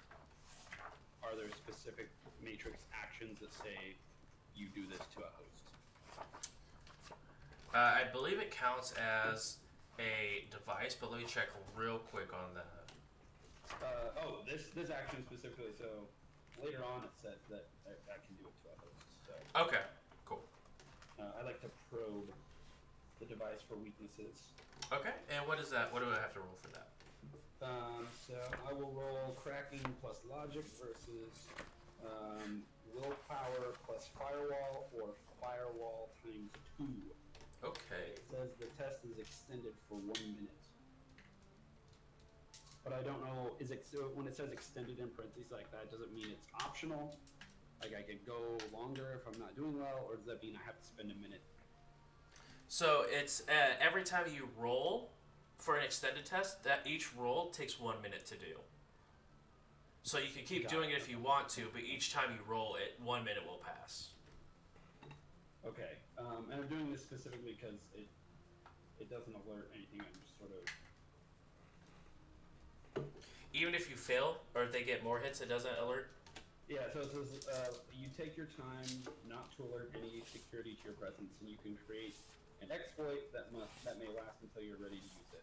are there specific matrix actions that say you do this to a host? I believe it counts as a device, but let me check real quick on that. This action specifically. So later on, it says that I can do it to a host. So Okay, cool. I like to probe the device for weaknesses. Okay, and what is that? What do I have to roll for that? So I will roll cracking plus logic versus willpower plus firewall, or firewall times 2. Okay. It says the test is extended for 1 minute. But I don't know, so when it says extended in parentheses like that, does it mean it's optional? Like I could go longer if I'm not doing well, or does that mean I have to spend a minute? So it's every time you roll for an extended test, that each roll takes 1 minute to do. So you can keep doing it if you want to, but each time you roll it, 1 minute will pass. Okay, and I'm doing this specifically because it doesn't alert anything. I'm just sort of... Even if you fail, or if they get more hits, it doesn't alert? Yeah, so it says you take your time not to alert any security to your presence, and you can create an exploit that may last until you're ready to use it.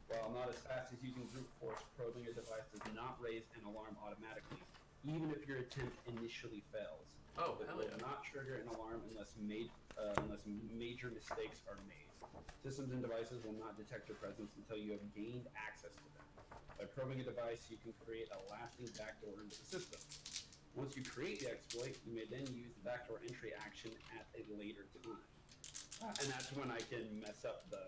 While not as fast as using brute force, probing a device does not raise an alarm automatically, even if your attempt initially fails. Oh, It hell will yeah. not trigger an alarm unless major mistakes are made. Systems and devices will not detect your presence until you have gained access to them. By probing a device, you can create a lasting backdoor into the system. Once you create the exploit, you may then use the backdoor entry action at a later time. And that's when I can mess up the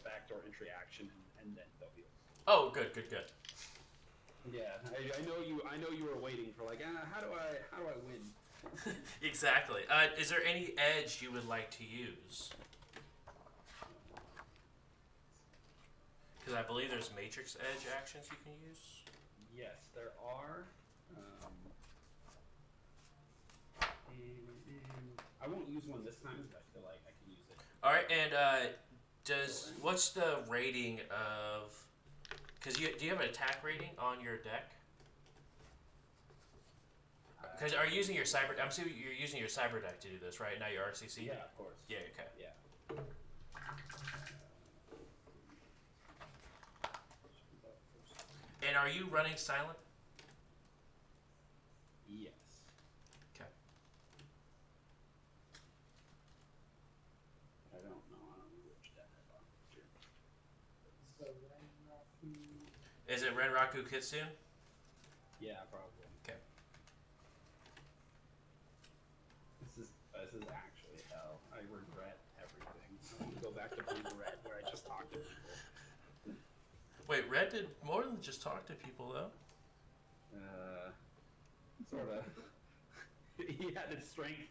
backdoor entry action, and then they'll be over. Oh, good. Yeah, I know you were waiting for like, how do I win? Exactly. Is there any edge you would like to use? Because I believe there's matrix edge actions you can use. Yes, there are. And I won't use one this time, but I feel like I can use it. All right, and what's the rating of? Because do you have an attack rating on your deck? Because are you using your cyber? I'm assuming you're using your cyber deck to do this, right? Not your RCC. Yeah, of course. Yeah. Okay. Yeah. And are you running silent? Yes. Okay. I don't know which deck I bought here. So Renraku. Is it Renraku Kitsune? Yeah, probably. Okay. This is actually hell. I regret everything. I'm gonna go back to Blue Red, where I just talked to people. Wait, Red did more than just talk to people, though. Sort of. He had its strength.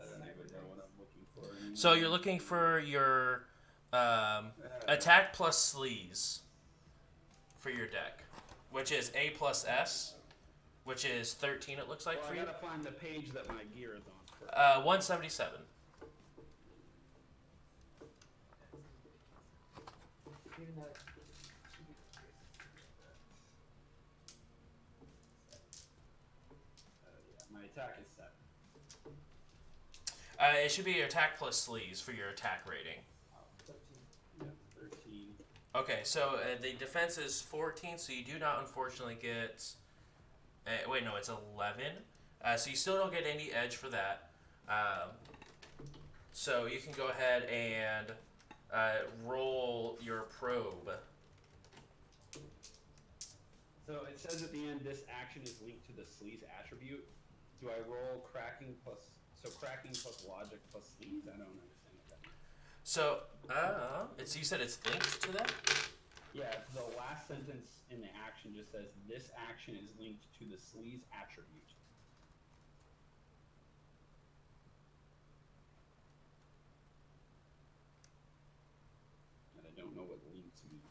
I don't even know what I'm looking for anymore. So you're looking for your attack plus sleaze for your deck, which is A plus S, which is 13. It looks like Well, for I you. gotta find the page that my gear is on first. 177. Even though Yeah, my attack is 7. It should be your attack plus sleaze for your attack rating. 13. Yeah, 13. Okay, so the defense is 14, so you do not unfortunately get. Wait, no, it's 11. So you still don't get any edge for that. So you can go ahead and roll your probe. So it says at the end, this action is linked to the sleaze attribute. Do I roll cracking plus? So cracking plus logic plus sleaze? I don't understand what that means. So, you said it's linked to that? Yeah, the last sentence in the action just says this action is linked to the sleaze attribute. And I don't know what linked means.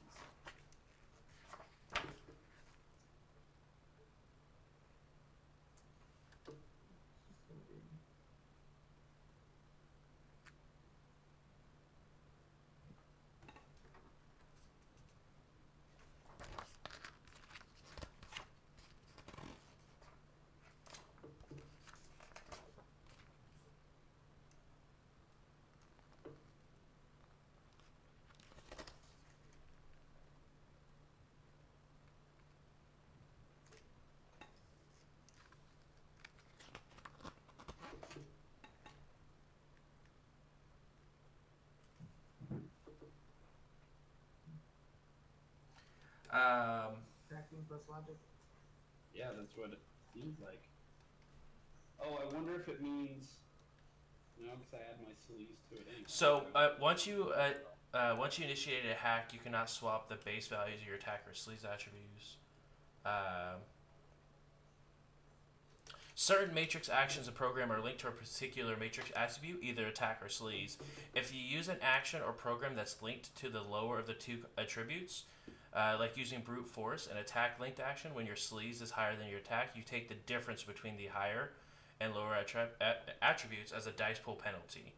Cracking plus logic. Yeah, that's what it seems like. Oh, I wonder if it means. No, because I add my sleaze to it anyway. So, once you initiate a hack, you cannot swap the base values of your attack or sleaze attributes. Certain matrix actions in program are linked to a particular matrix attribute, either attack or sleaze. If you use an action or program that's linked to the lower of the two attributes, like using brute force, an attack linked action, when your sleaze is higher than your attack, you take the difference between the higher and lower attributes as a dice pool penalty.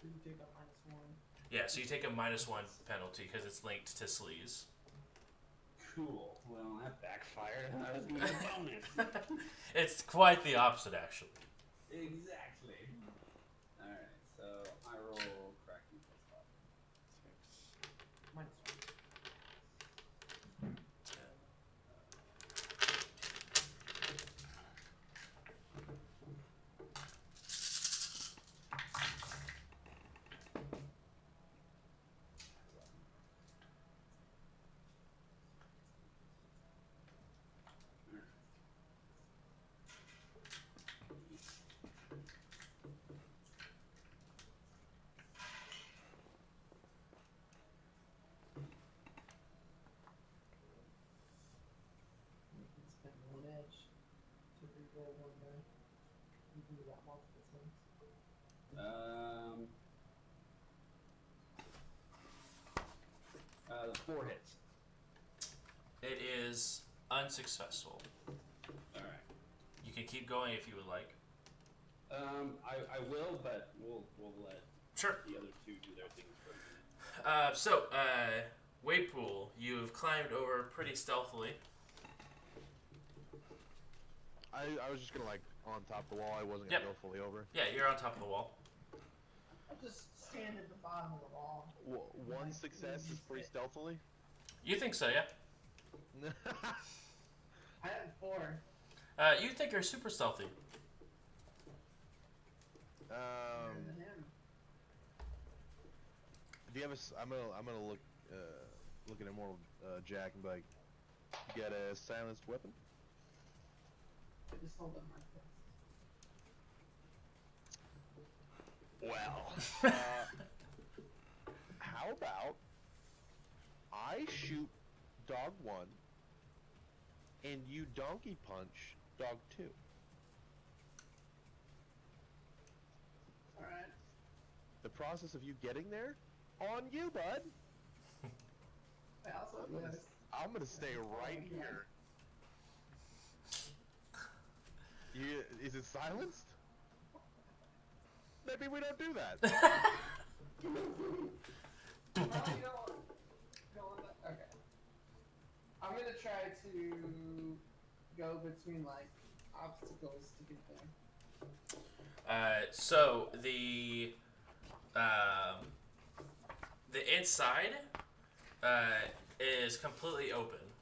You take a -1. Yeah, so you take a -1 penalty because it's linked to sleaze. Cool. Well, that backfired. I was going to bonus. It's quite the opposite, actually. Exactly. Alright, so I roll cracking plus logic. -1. You can spend 1 edge to reroll 1 die. You can do that multiple times. The 4 hits. It is unsuccessful. Alright. You can keep going if you would like. I will, but we'll let Sure. the other two do their things for a minute. Wadepool, you've climbed over pretty stealthily. I was just gonna like on top of the wall. I wasn't gonna go fully over. Yeah, you're on top of the wall. I'll just stand at the bottom of the wall. One success is pretty stealthily. You think so, yeah? I had 4. You think you're super stealthy. Better than him. Do you have a? I'm gonna look at Immortal Jack and be like, you got a silenced weapon? I just hold up my fist. Well, how about I shoot dog 1 and you donkey punch dog 2? Alright. The process of you getting there, on you, bud. I also missed. I'm gonna stay right here. Is it silenced? Maybe we don't do that. Oh, you know what? Okay. I'm gonna try to go between like obstacles to get there. So the inside is completely open.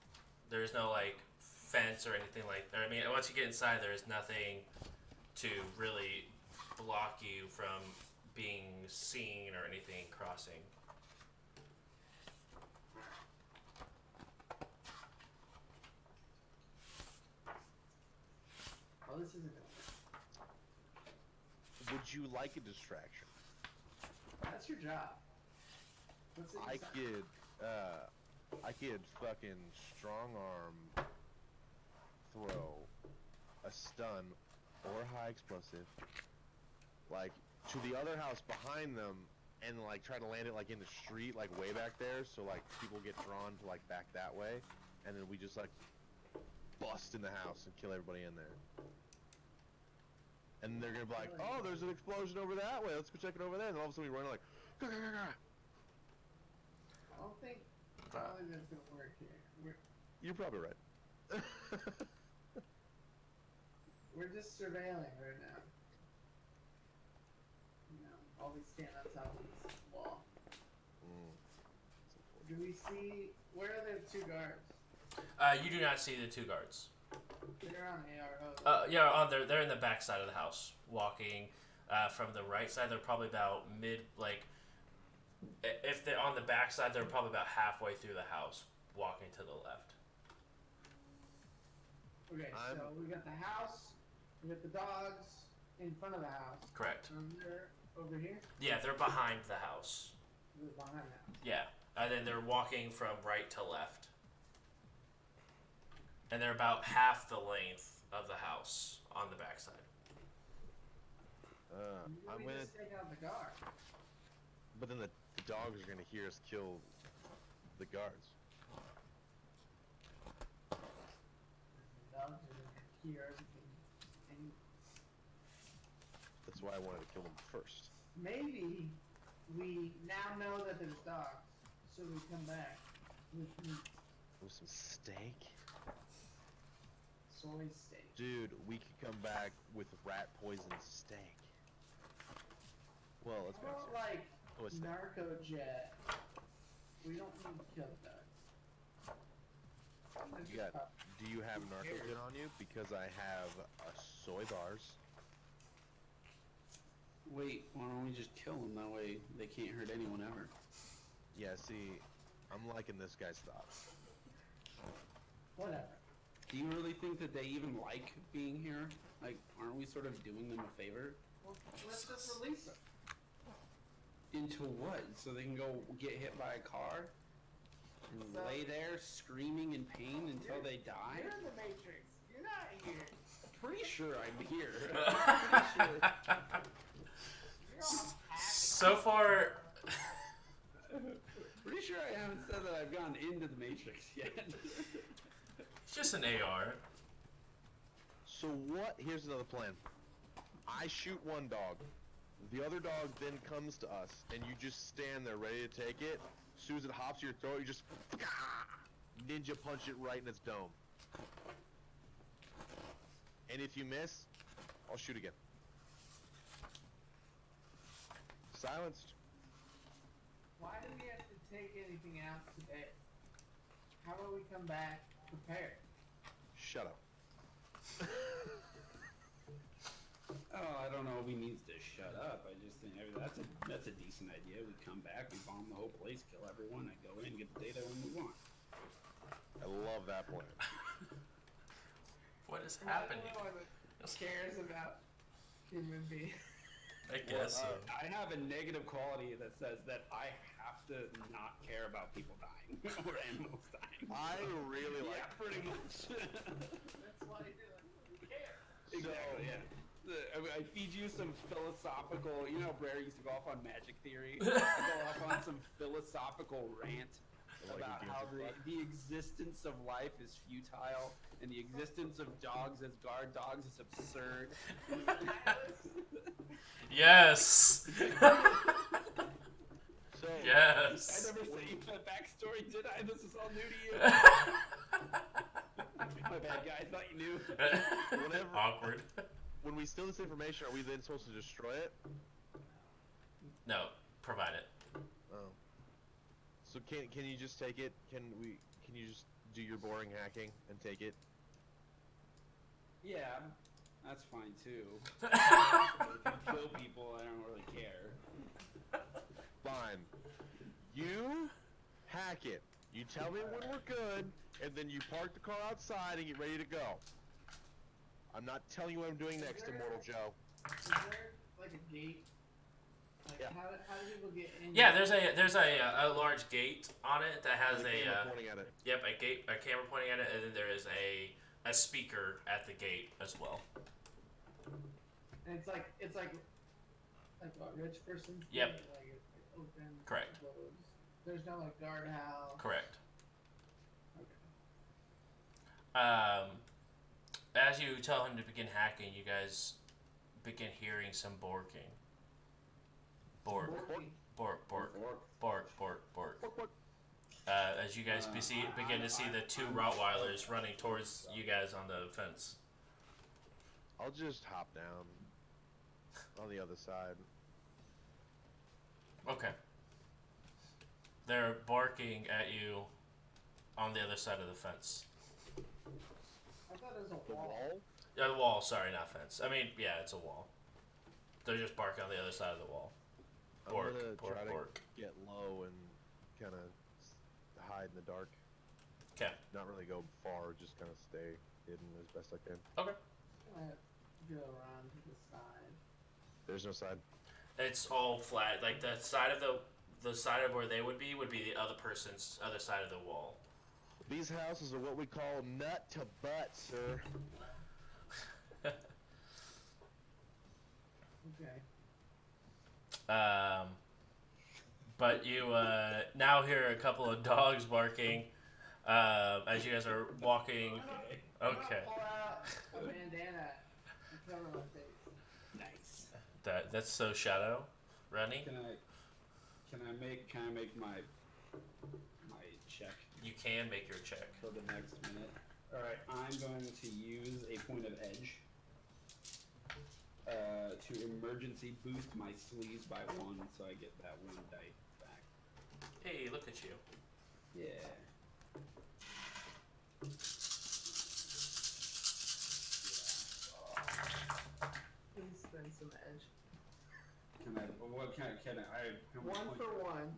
There's no like fence or anything like that. I mean, once you get inside, there is nothing to really block you from being seen or anything crossing. Oh, this isn't gonna work. Would you like a distraction? That's your job. What's it I could fucking strong arm throw a stun or high explosive, like, to the other house behind them, and like try to land it like in the street, like way back there, so like people get drawn to like back that way, and then we just like bust in the house and kill everybody in there. And they're gonna be like, oh, there's an explosion over that way, let's go check it over there, and all of a sudden we run like, "Gah, gah, gah, gah." I don't think that's gonna work here. You're probably right. We're just surveilling right now. You know, always stand on top of this wall. Do we see where are the two guards? You do not see the two guards. They're on ARO. Yeah, they're in the back side of the house, walking from the right side. They're probably about if they're on the back side, they're probably about halfway through the house, walking to the left. Okay, so we got the house, we got the dogs in front of the house. Correct. They're over here. Yeah, they're behind the house. They're behind the house. Yeah, and then they're walking from right to left. And they're about half the length of the house on the backside. I'm We gonna. just take out the guard. But then the dogs are gonna hear us kill the guards. The dogs are gonna hear everything. And That's why I wanted to kill them first. maybe we now know that there's dogs, so we come back with meat, With some steak? soy steak. Dude, we could come back with rat poison steak. Well, let's be How honest about here. like Oh, it's steak. Narco Jet? We don't need to kill the dogs. You got, do you have narco cares? kit on you? Because I have soy bars. Wait, why don't we just kill them? That way they can't hurt anyone ever. Yeah, see, I'm liking this guy's thoughts. Whatever. Do you really think that they even like being here? Like, aren't we sort of doing them a favor? Well, let's just release them. Into what? So they can go get hit by a car? And So- lay there screaming in pain until they die? You're in the Matrix. You're not here. Pretty sure I'm here. You're all happy. So far, Pretty sure I haven't said that I've gone into the Matrix yet. it's just an AR. So what? Here's another plan. I shoot one dog. The other dog then comes to us, and you just stand there ready to take it. As soon as it hops to your throat, you just ninja punch it right in its dome. And if you miss, I'll shoot again. Silenced. Why do we have to take anything out today? How about we come back prepared? Shut up. Oh, I don't know if he needs to shut up. I just think that's a decent idea. We come back, we bomb the whole place, kill everyone, I go in, get the data, and move on. I love that plan. What is happening? Everyone cares about human beings. I guess so. I have a negative quality that says that I have to not care about people dying or animals dying. I really like. Yeah, pretty much. That's why you care. Exactly. Yeah. I feed you some philosophical. You know, Brer used to go off on magic theory. I go off on some philosophical rant Like about he how gives a fuck. the existence of life is futile and the existence of dogs as guard dogs is absurd. Yes. So I Yes. never said you the backstory, did I? This is all new to you. My bad, guy. I thought you knew. Whenever- Awkward. when we steal this information, are we then supposed to destroy it? No, provide it. Oh. So can you just take it? Can you just do your boring hacking and take it? Yeah, that's fine too. If you kill people, I don't really care. Fine. You hack it. You tell me when we're good, and then you park the car outside and get ready to go. I'm not telling you what I'm doing next, Immortal Joe. Is there like a gate? Like Yeah. how do people get in? Yeah, there's a large gate on it that has The camera pointing at it. yep, a camera pointing at it, and then there is a speaker at the gate as well. And it's like what rich person. Yep. Like it's like open. Correct. Closed. There's no like guardhouse. Correct. Okay. As you tell him to begin hacking, you guys begin hearing some borking. Bork, Borky. bork, bork, bork, bork, bork. Bork, bork. As you guys begin to see the two Rottweilers running towards you guys on the fence. I'll just hop down on the other side. Okay. They're barking at you on the other side of the fence. I thought it was a The wall. wall? Wall, sorry, not fence. I mean, yeah, it's a wall. They're just barking on the other side of the wall. I'm Bork, gonna bork, try bork. to get low and kind of hide in the dark. Okay. Not really go far, just kind of stay hidden as best I can. Okay. Go around to the side. There's no side. It's all flat. Like the side of the side of where they would be the other person's other side of the wall. These houses are what we call nut to butt, sir. Okay. But you now hear a couple of dogs barking as you guys are walking. Okay. Pull out a bandana and cover my face. Nice. That's so Shadow, Rennie. Can I make my check You can make your check. for the next minute? All right, I'm going to use a point of edge to emergency boost my sleeves by 1, so I get that 1 die back. Hey, look at you. Yeah. Please spend some edge. Can I? What can I? How much One points for do I- one.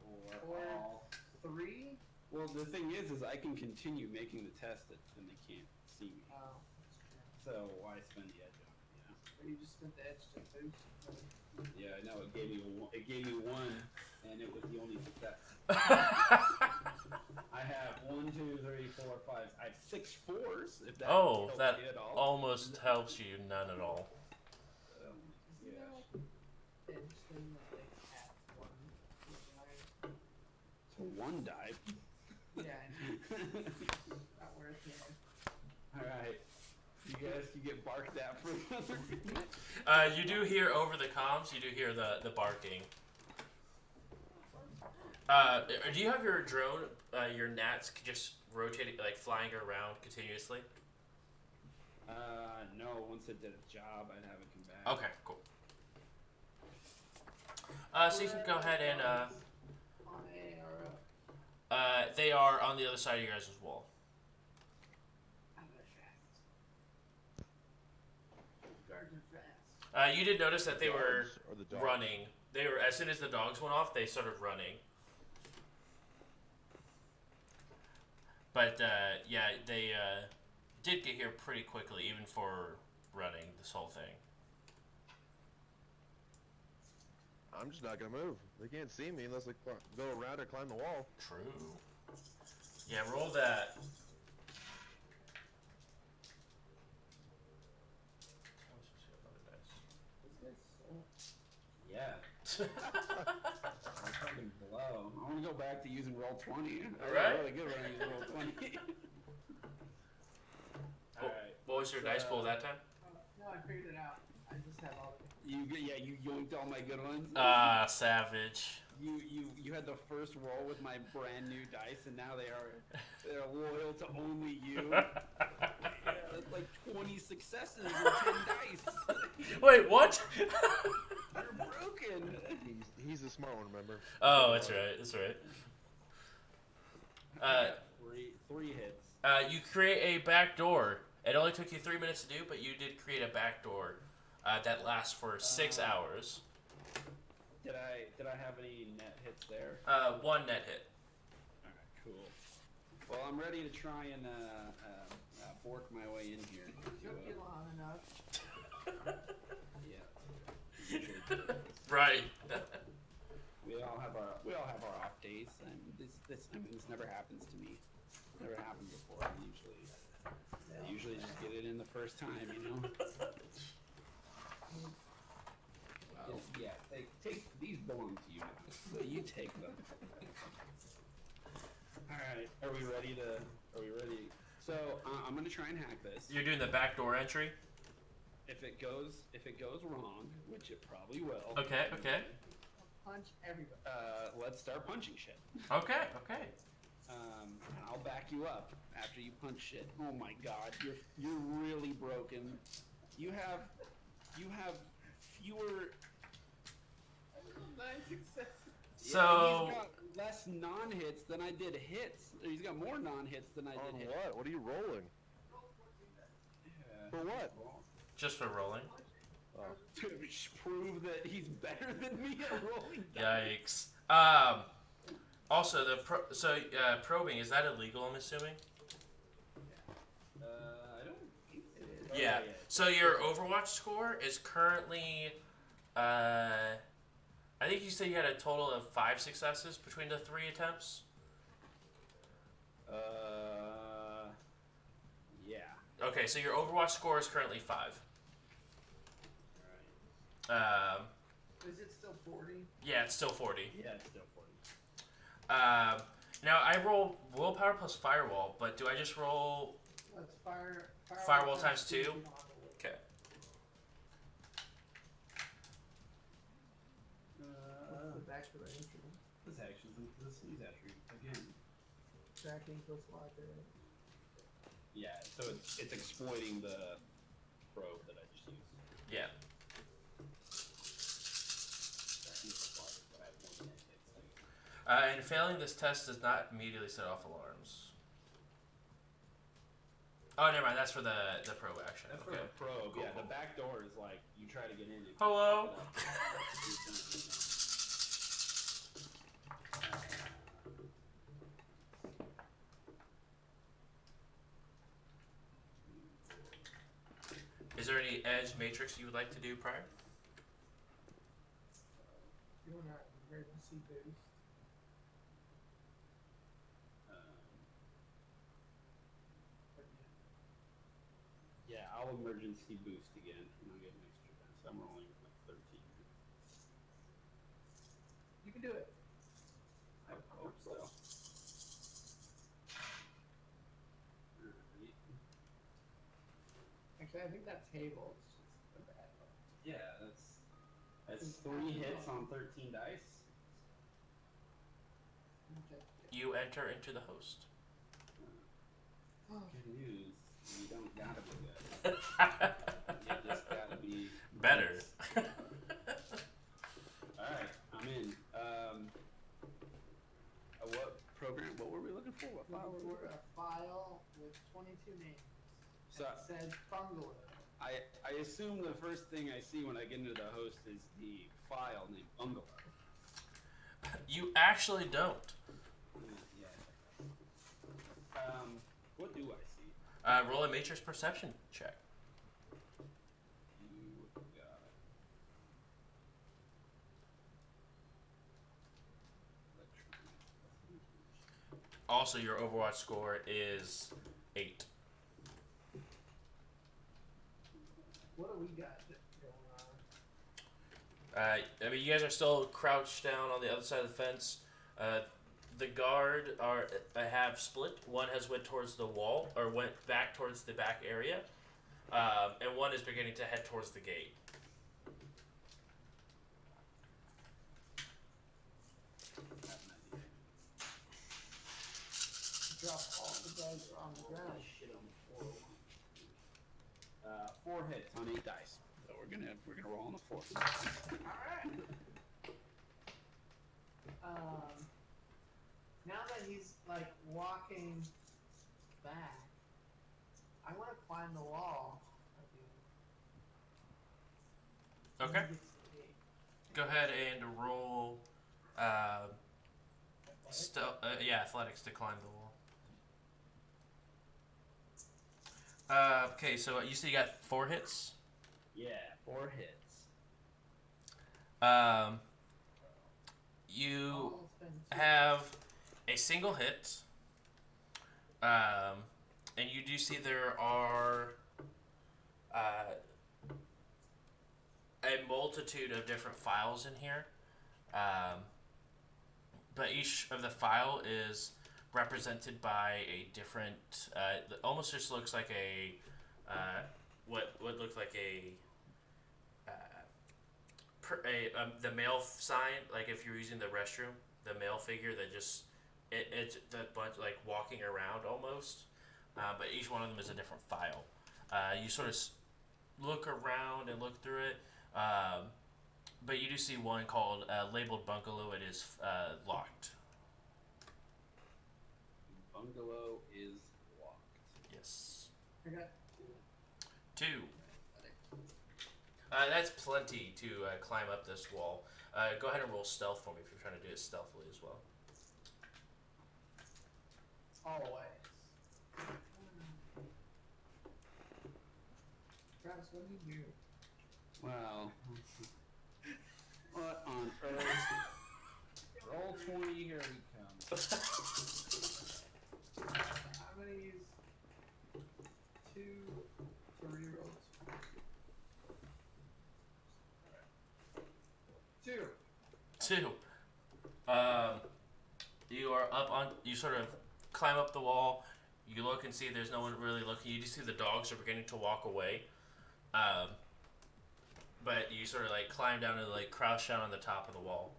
Or Or all? 3. Well, the thing is I can continue making the test, and they can't see me. Oh, that's true. So why spend the edge on it? But you just spent the edge to boost. Yeah, I know. It gave me one, and it was the only success. I have 1, 2, 3, 4, 5. I have 6 4s. If that Oh, helps that you at all. almost helps you none at all. Isn't Yeah. there like edge thing that like adds 1 to the So 1 die. die? Yeah, I know. Not worth it. All right. You guys can get barked at for another minute. You do hear over the comms. You do hear the barking. Do you have your drone, your gnats just rotating, like flying around continuously? No. Once it did its job, I'd have it come back. Okay, cool. So you can go ahead and On A or up. they are on the other side of you guys' wall. I'm fast. Guards are fast. You did notice that they were Dogs or the dogs? running. They were, as soon as the dogs went off, they started running. But yeah, they did get here pretty quickly, even for running this whole thing. I'm just not gonna move. They can't see me unless I go around or climb the wall. True. Yeah, roll that. Yeah. Fucking blow. I want to go back to using Roll20. I got Alright. really good when I use Roll20. Alright. What was your dice pool that time? No, I figured it out. I just have all the. You yoinked all my good ones. Ah, savage. You had the first roll with my brand new dice, and now they're loyal to only you. That's like 20 successes with 10 dice. Wait, what? You're broken. He's a smart one, remember? Oh, that's right. That's right. Three hits. You create a back door. It only took you 3 minutes to do, but you did create a back door that lasts for 6 hours. Did I have any net hits there? 1 net hit. Alright, cool. Well, I'm ready to try and bork my way in here. Took you long enough. Yeah. Right. We all have our off days, and this never happens to me. Never happened before. I usually just get it in the first time, you know. Yeah, take these belong to you now. So you take them. All right, are we ready? So I'm gonna try and hack this. You're doing the backdoor entry. If it goes wrong, which it probably will. Okay. Punch everybody. Let's start punching shit. Okay. And I'll back you up after you punch shit. Oh my god, you're really broken. You have fewer 9 successes. So Yeah, he's got less non-hits than I did hits. He's got more non-hits than I did On hits. what? What are you rolling? Yeah. For what? just for rolling. Oh. To prove that he's better than me at rolling dice. Yikes. Also, probing, is that illegal? I'm assuming. I don't think it is. Yeah. So your Overwatch score is currently, I think you said you had a total of 5 successes between the 3 attempts. Yeah. Okay, so your Overwatch score is currently 5. Alright. Is it still 40? Yeah, it's still 40. Yeah, it's still 40. Now I roll willpower plus firewall, but do I just roll? Let's Firewall times 2? Okay. What's the back to the entry? This action's into the sneeze attribute again. Tracking plus locker. Yeah, so it's exploiting the probe that I just used. Yeah. And failing this test does not immediately set off alarms. Oh, never mind. That's for the probe action. That's Okay. for the probe. Cool, Yeah, cool. the back door is like you try to get in. It Hello. Is there any edge matrix you would like to do prior? You want an emergency boost? Yeah, I'll emergency boost again, and I'll get an extra dice. I'm rolling like 13. You can do it. I hope so. Alright. Actually, I think that table is just a bad one. Yeah, that's 3 hits on 13 dice. Okay. You enter into the host. Oh, Good news. You don't gotta be good. You just gotta be Better. Alright, I'm in. What program? What were we looking for? What file were we for a file with 22 names. So It says bungalow. I assume the first thing I see when I get into the host is the file named bungalow. You actually don't. Yeah. What do I see? Roll a matrix perception check. You got it. Also, your Overwatch score is 8. What do we got going on? I mean, you guys are still crouched down on the other side of the fence. The guard have split. One has went towards the wall, or went back towards the back area, and one is beginning to head towards the gate. Drop all the dice on the ground. Shit on the floor. 4 hits on 8 dice. So we're gonna roll on the 4. Alright. Now that he's like walking back, I want to climb the wall. Okay. Go ahead and roll. Athletics to climb the wall. Okay, so you said you got 4 hits. Yeah, 4 hits. You I'll spend two. have a single hit, and you do see there are a multitude of different files in here, but each of the file is represented by a different. Almost just looks like a what looked like the male sign, like if you're using the restroom, the male figure that just it's that bunch like walking around almost, but each one of them is a different file. You sort of look around and look through it, but you do see one called labeled bungalow. It is locked. Bungalow is locked. Yes. I got two. 2. That's plenty to climb up this wall. Go ahead and roll stealth for me if you're trying to do it stealthily as well. Always. Travis, what do you do? Well, what on earth? Roll 20, here we come. I'm gonna use 2 to reroll. 2. 2. You are up on. You sort of climb up the wall. You look and see there's no one really looking. You just see the dogs are beginning to walk away. But you sort of like climb down and like crouch down on the top of the wall.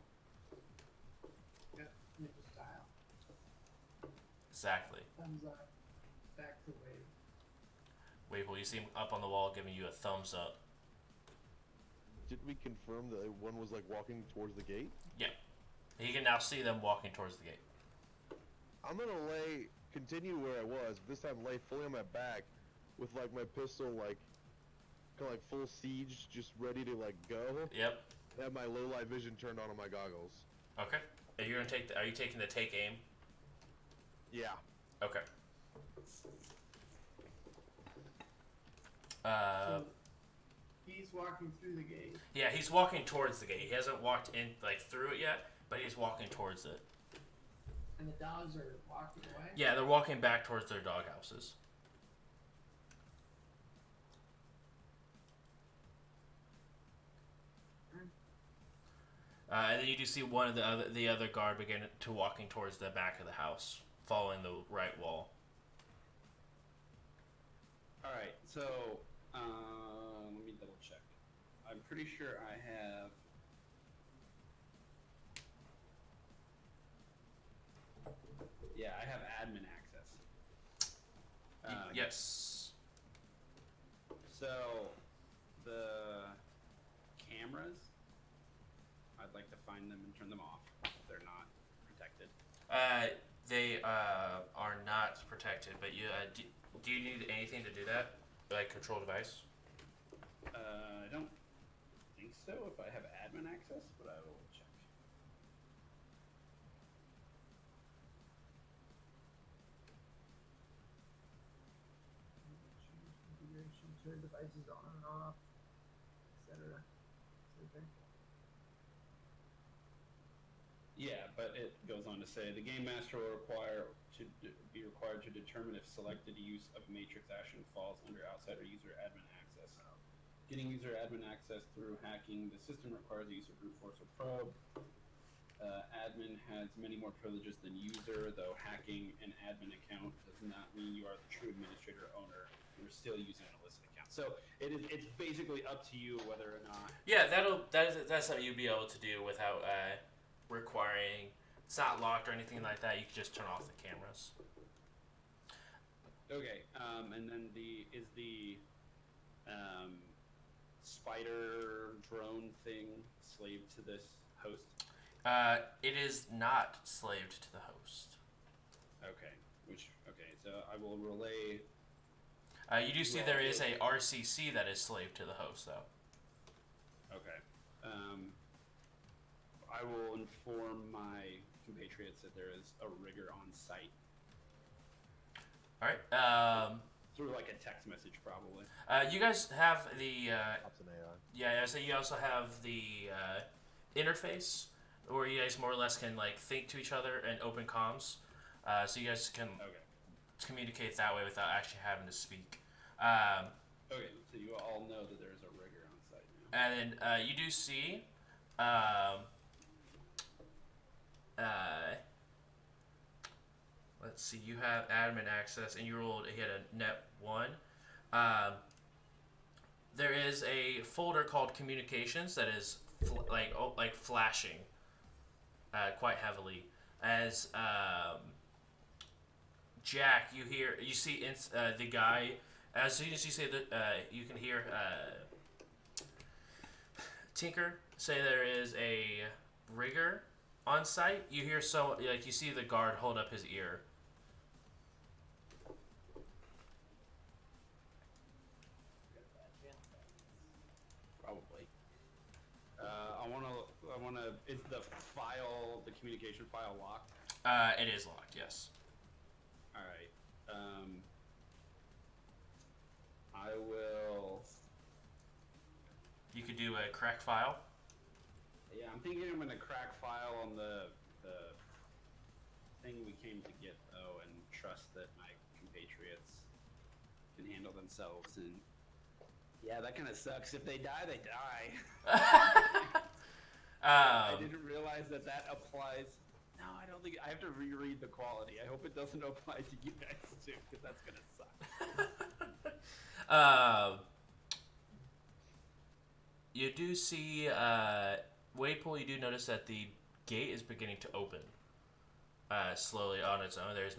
Yep, ninja style. Exactly. Thumbs up. Back to wave. Wait, will you see him up on the wall giving you a thumbs up? Did we confirm that one was like walking towards the gate? Yeah. He can now see them walking towards the gate. I'm gonna continue where I was, but this time lay fully on my back, with like my pistol like, kind of like full siege, just ready to like go. Yep. Have my low light vision turned on my goggles. Okay. Are you gonna take? Are you taking the take aim? Yeah. Okay. So he's walking through the gate. Yeah, he's walking towards the gate. He hasn't walked in like through it yet, but he's walking towards it. And the dogs are walking away? Yeah, they're walking back towards their dog houses. And then you do see one of the other guard begin to walking towards the back of the house, following the right wall. Alright, so, let me double check. I'm pretty sure I have... Yeah, I have admin access. Yes. So, the cameras, I'd like to find them and turn them off if they're not protected. They are not protected, but you do you need anything to do that? Like control device? I don't think so if I have admin access, but I will check. Configuration, turn devices on and off, etc. Same thing. Yeah, but it goes on to say the game master will be required to determine if selected use of matrix action falls under outsider user admin access. Getting user admin access through hacking the system requires the use of brute force or probe. Admin has many more privileges than user, though hacking an admin account does not mean you are the true administrator or owner. You're still using an illicit account. So it's basically up to you whether or not. Yeah, that's something you'd be able to do without requiring. It's not locked or anything like that. You can just turn off the cameras. Okay, and then the spider drone thing slave to this host? It is not slaved to the host. Okay, so I will relay. You do see there is a RCC that is slaved to the host, though. Okay, I will inform my compatriots that there is a rigger on site. All right. Through like a text message, probably. You guys have the Ops and AI. yeah. So you also have the interface where you guys more or less can like think to each other and open comms, so you guys can communicate that way without actually having to speak. Okay, so you all know that there's a rigger on site now. And then you do see, let's see, you have admin access, and you rolled. He had a net 1. There is a folder called communications that is like flashing quite heavily as Jack, you see the guy. As soon as you say that, you can hear Tinker say there is a rigger on site. You hear you see the guard hold up his ear. Probably. I wanna. Is the communication file locked? It is locked. Yes. All right. I will. You could do a crack file. Yeah, I'm thinking I'm gonna crack file on the thing we came to get though, and trust that my compatriots can handle themselves. And yeah, that kind of sucks. If they die, they die. I didn't realize that applies. No, I don't think I have to reread the quality. I hope it doesn't apply to you guys too, because that's gonna suck. You do see Waypool. You do notice that the gate is beginning to open slowly on its own. There's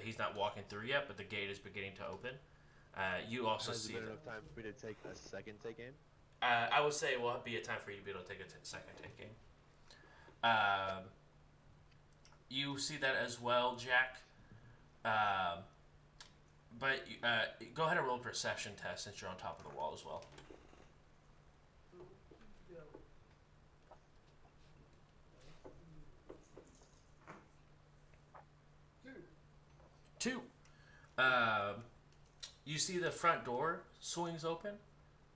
he's not walking through yet, but the gate is beginning to open. You also Has see. there been enough time for me to take a second take aim? I would say it will be a time for you to be able to take a second take aim. You see that as well, Jack. But go ahead and roll a perception test since you're on top of the wall as well. Two. You see the front door swings open,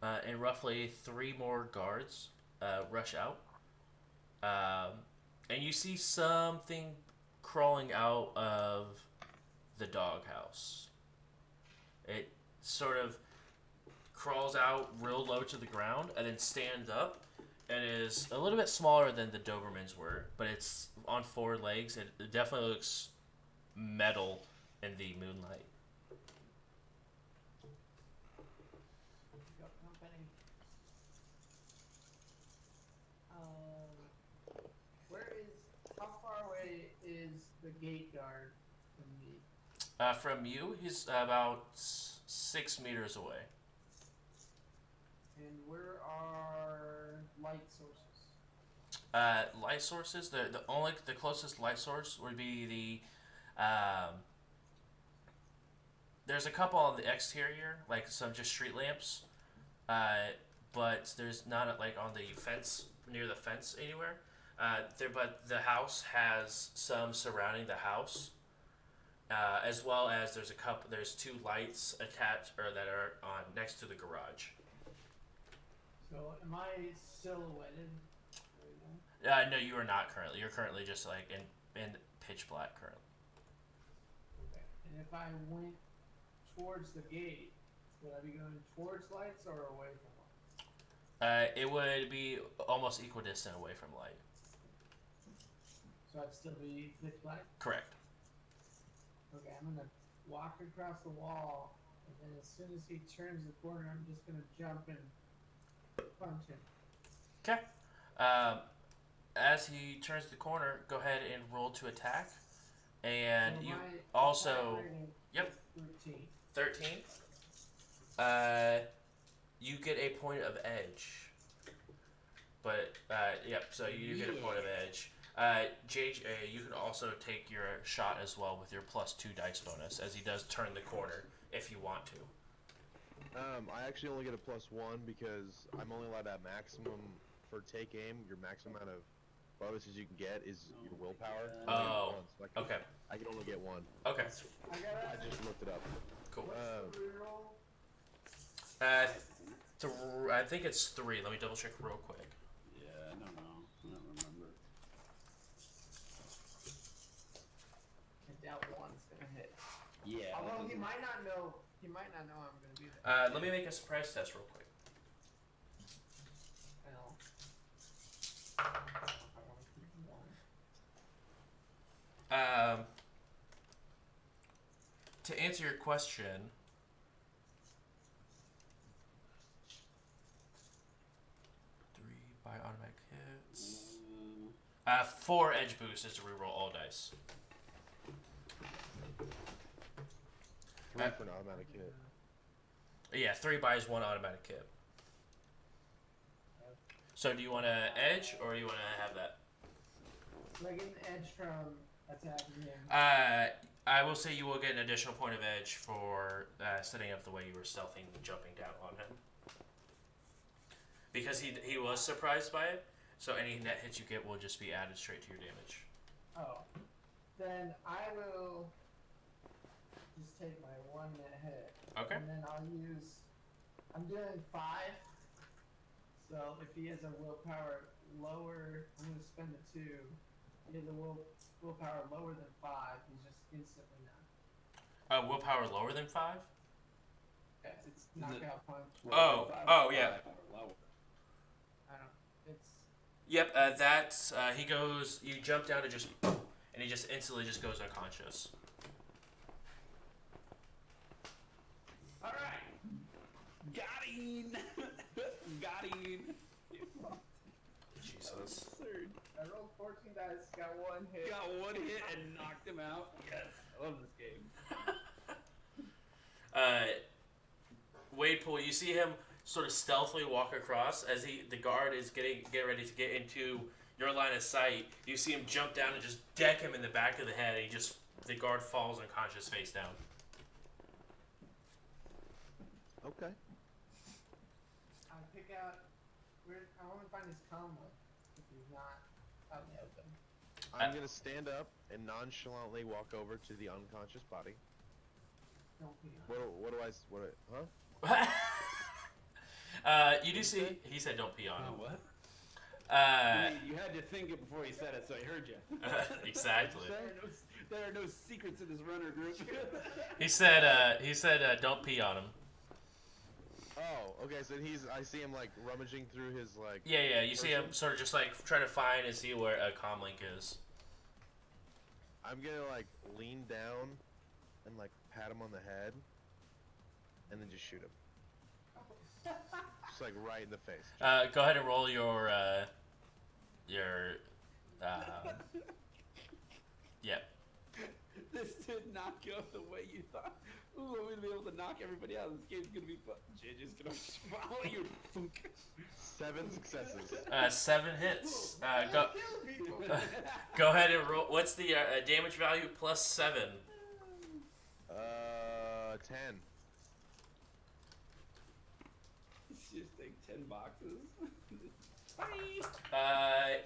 and roughly 3 more guards rush out. And you see something crawling out of the doghouse. It sort of crawls out real low to the ground and then stands up and is a little bit smaller than the Dobermans were, but it's on 4 legs. It definitely looks metal in the moonlight. Got company. How far away is the gate guard from me? From you, he's about 6 meters away. And where are light sources? Light sources. The closest light source would be the. There's a couple on the exterior, like some just street lamps, but there's not on the fence near the fence anywhere. But the house has some surrounding the house, as well as there's 2 lights attached or that are on next to the garage. So am I silhouetted right now? No, you are not currently. You're currently just in pitch black currently. Okay. And if I went towards the gate, would I be going towards lights or away from lights? It would be almost equidistant away from light. So I'd still be pitch black? Correct. Okay, I'm gonna walk across the wall, and then as soon as he turns the corner, I'm just gonna jump and punch him. Okay. As he turns the corner, go ahead and roll to attack. And So you my also attack rating yep. is 13. You get a point of edge. But yep, so you get a point of edge. JJ, you can also take your shot as well with your +2 dice bonus, as he does turn the corner if you want to. I actually only get a +1 because I'm only allowed to have maximum for take aim. Your maximum amount of bonuses you can get is your willpower. Oh, okay. I can only get 1. Okay, I just looked it up. cool. What's the reroll? I think it's 3. Let me double check real quick. Yeah, I don't know. Yeah. Although he might not know. He might not know I'm gonna be there. Let me make a surprise test real quick. I know. I want to keep him warm. To answer your question, three by automatic hits. 4 edge boost is to reroll all dice. 3 for an automatic hit. Yeah, 3 buys 1 automatic hit. So do you want to edge or do you want to have that? Like an edge from attacking him. I will say you will get an additional point of edge for setting up the way you were stealthing and jumping down on him. Because he was surprised by it, so any net hits you get will just be added straight to your damage. Oh. Then I will just take my 1 net hit. Okay. And then I'll use. I'm doing 5. So if he has a willpower lower, I'm going to spend a 2. If he has a willpower lower than 5, he's just instantly knocked. Willpower lower than 5? Yeah, it's knockout punch. Oh, yeah. I don't. It's. Yep, that's, he goes, you jump down and just, and he just instantly just goes unconscious. Alright. Got him. Got him. Jesus. Absurd. I rolled 14 dice, got 1 hit. Got 1 hit and knocked him out. Yes. I love this game. Wade Pool, you see him sort of stealthily walk across as the guard is getting ready to get into your line of sight. You see him jump down and just deck him in the back of the head, and the guard falls unconscious face down. Okay. I pick out. I want to find his combo if he's not out in the open. I'm gonna stand up and nonchalantly walk over to the unconscious body. Don't be on. Huh? You do see. He said, "Don't pee on him." What? You had to think it before he said it, so I heard you. Exactly. There are no secrets in this runner group. He said, "Don't pee on him." Oh, okay. So I see him like rummaging through his like. Yeah. You see him sort of just like trying to find and see where a comlink is. I'm gonna like lean down and like pat him on the head, and then just shoot him. Just like right in the face. Go ahead and roll your. Yep. This did not go the way you thought. Ooh, I'm gonna be able to knock everybody out. This game's gonna be fun. JJ's gonna just follow you. 7 successes. 7 hits. Go ahead and roll. What's the damage value plus 7? 10. It's just like 10 boxes.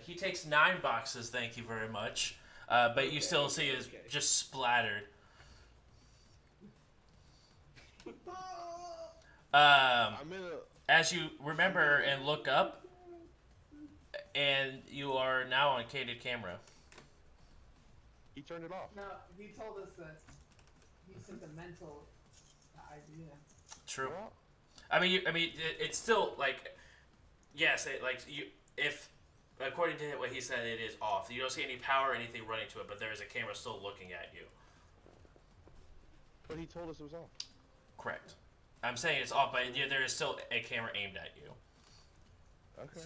He takes 9 boxes. Thank you very much. But you still see is just splattered. I'm gonna. As you remember and look up, and you are now on candid camera. He turned it off. No, he told us that he sent a mental idea. True. Well, I mean, it's still like, yes, if according to what he said, it is off. You don't see any power or anything running to it, but there is a camera still looking at you. but he told us it was off. Correct. I'm saying it's off, but there is still a camera aimed at you. Okay.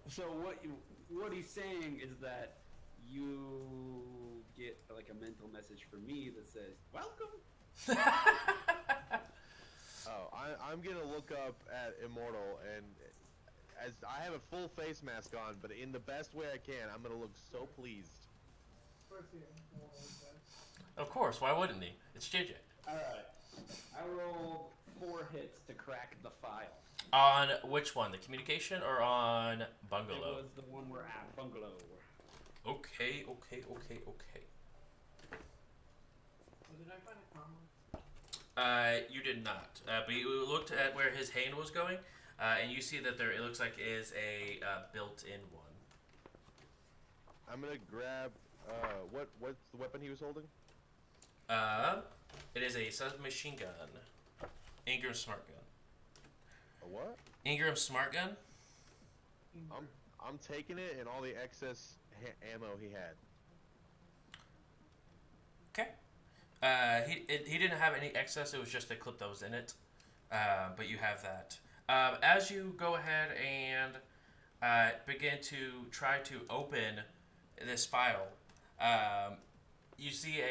So what he's saying is that you get like a mental message from me that says, "Welcome." Oh, I'm gonna look up at Immortal, and as I have a full face mask on, but in the best way I can, I'm gonna look so pleased. Of course he is. Of course, why wouldn't he? It's JJ. All right. I rolled 4 hits to crack the file. On which one? The communication or on It bungalow? was the one we're at, bungalow. Okay. Oh, did I find a combo? You did not. But you looked at where his hand was going, and you see that it looks like is a built-in one. I'm gonna grab. What's the weapon he was holding? It is a submachine gun. Ingram smart gun. A what? Ingram smart gun? I'm taking it and all the excess ammo he had. Okay. He didn't have any excess. It was just the clip that was in it. But you have that. As you go ahead and begin to try to open this file, you see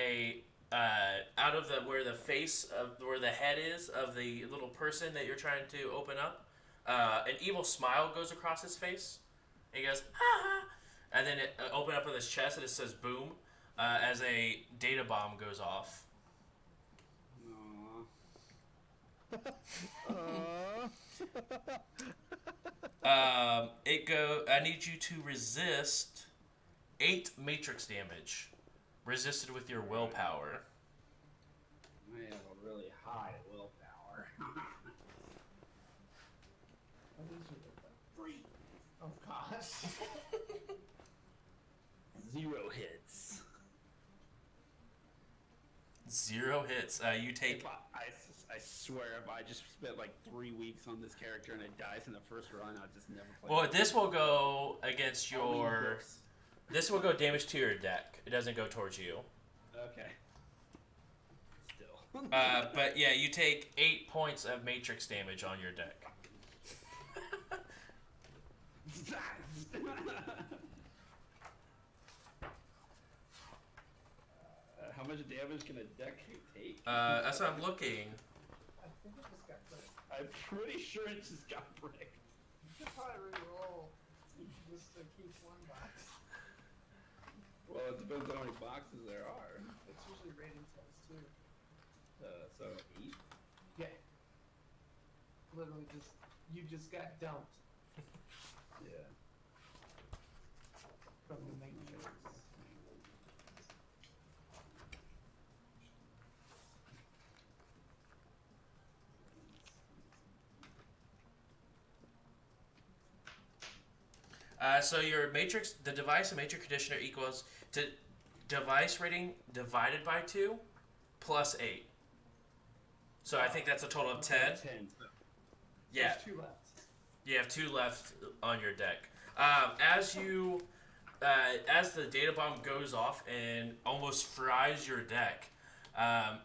out of where the face of where the head is of the little person that you're trying to open up, an evil smile goes across his face. He goes, ha ha, and then it open up on his chest and it says boom, as a data bomb goes off. I need you to resist 8 matrix damage, resisted with your willpower. I have a really high willpower. What is your willpower? 3. Oh gosh. 0 hits. 0 hits. You take. If I swear, if I just spent like 3 weeks on this character and it dies in the first run, I'll just never play. Well, this will go against I'll read your. books. This will go damage to your deck. It doesn't go towards you. Okay. Still. But yeah, you take 8 points of matrix damage on your deck. How much damage can a deck take? That's what I'm looking. I think it just got bricked. I'm pretty sure it just got bricked. You should probably re-roll just to keep one box. Well, it depends on how many boxes there are. It's usually rating times 2. So 8? Yeah. Literally you just got dumped Yeah. from the Matrix. So your matrix, the device and matrix conditioner equals to device rating divided by 2 plus 8. So I think that's a total of 10. 10. Yeah, There's 2 left. you have 2 left on your deck. As the data bomb goes off and almost fries your deck,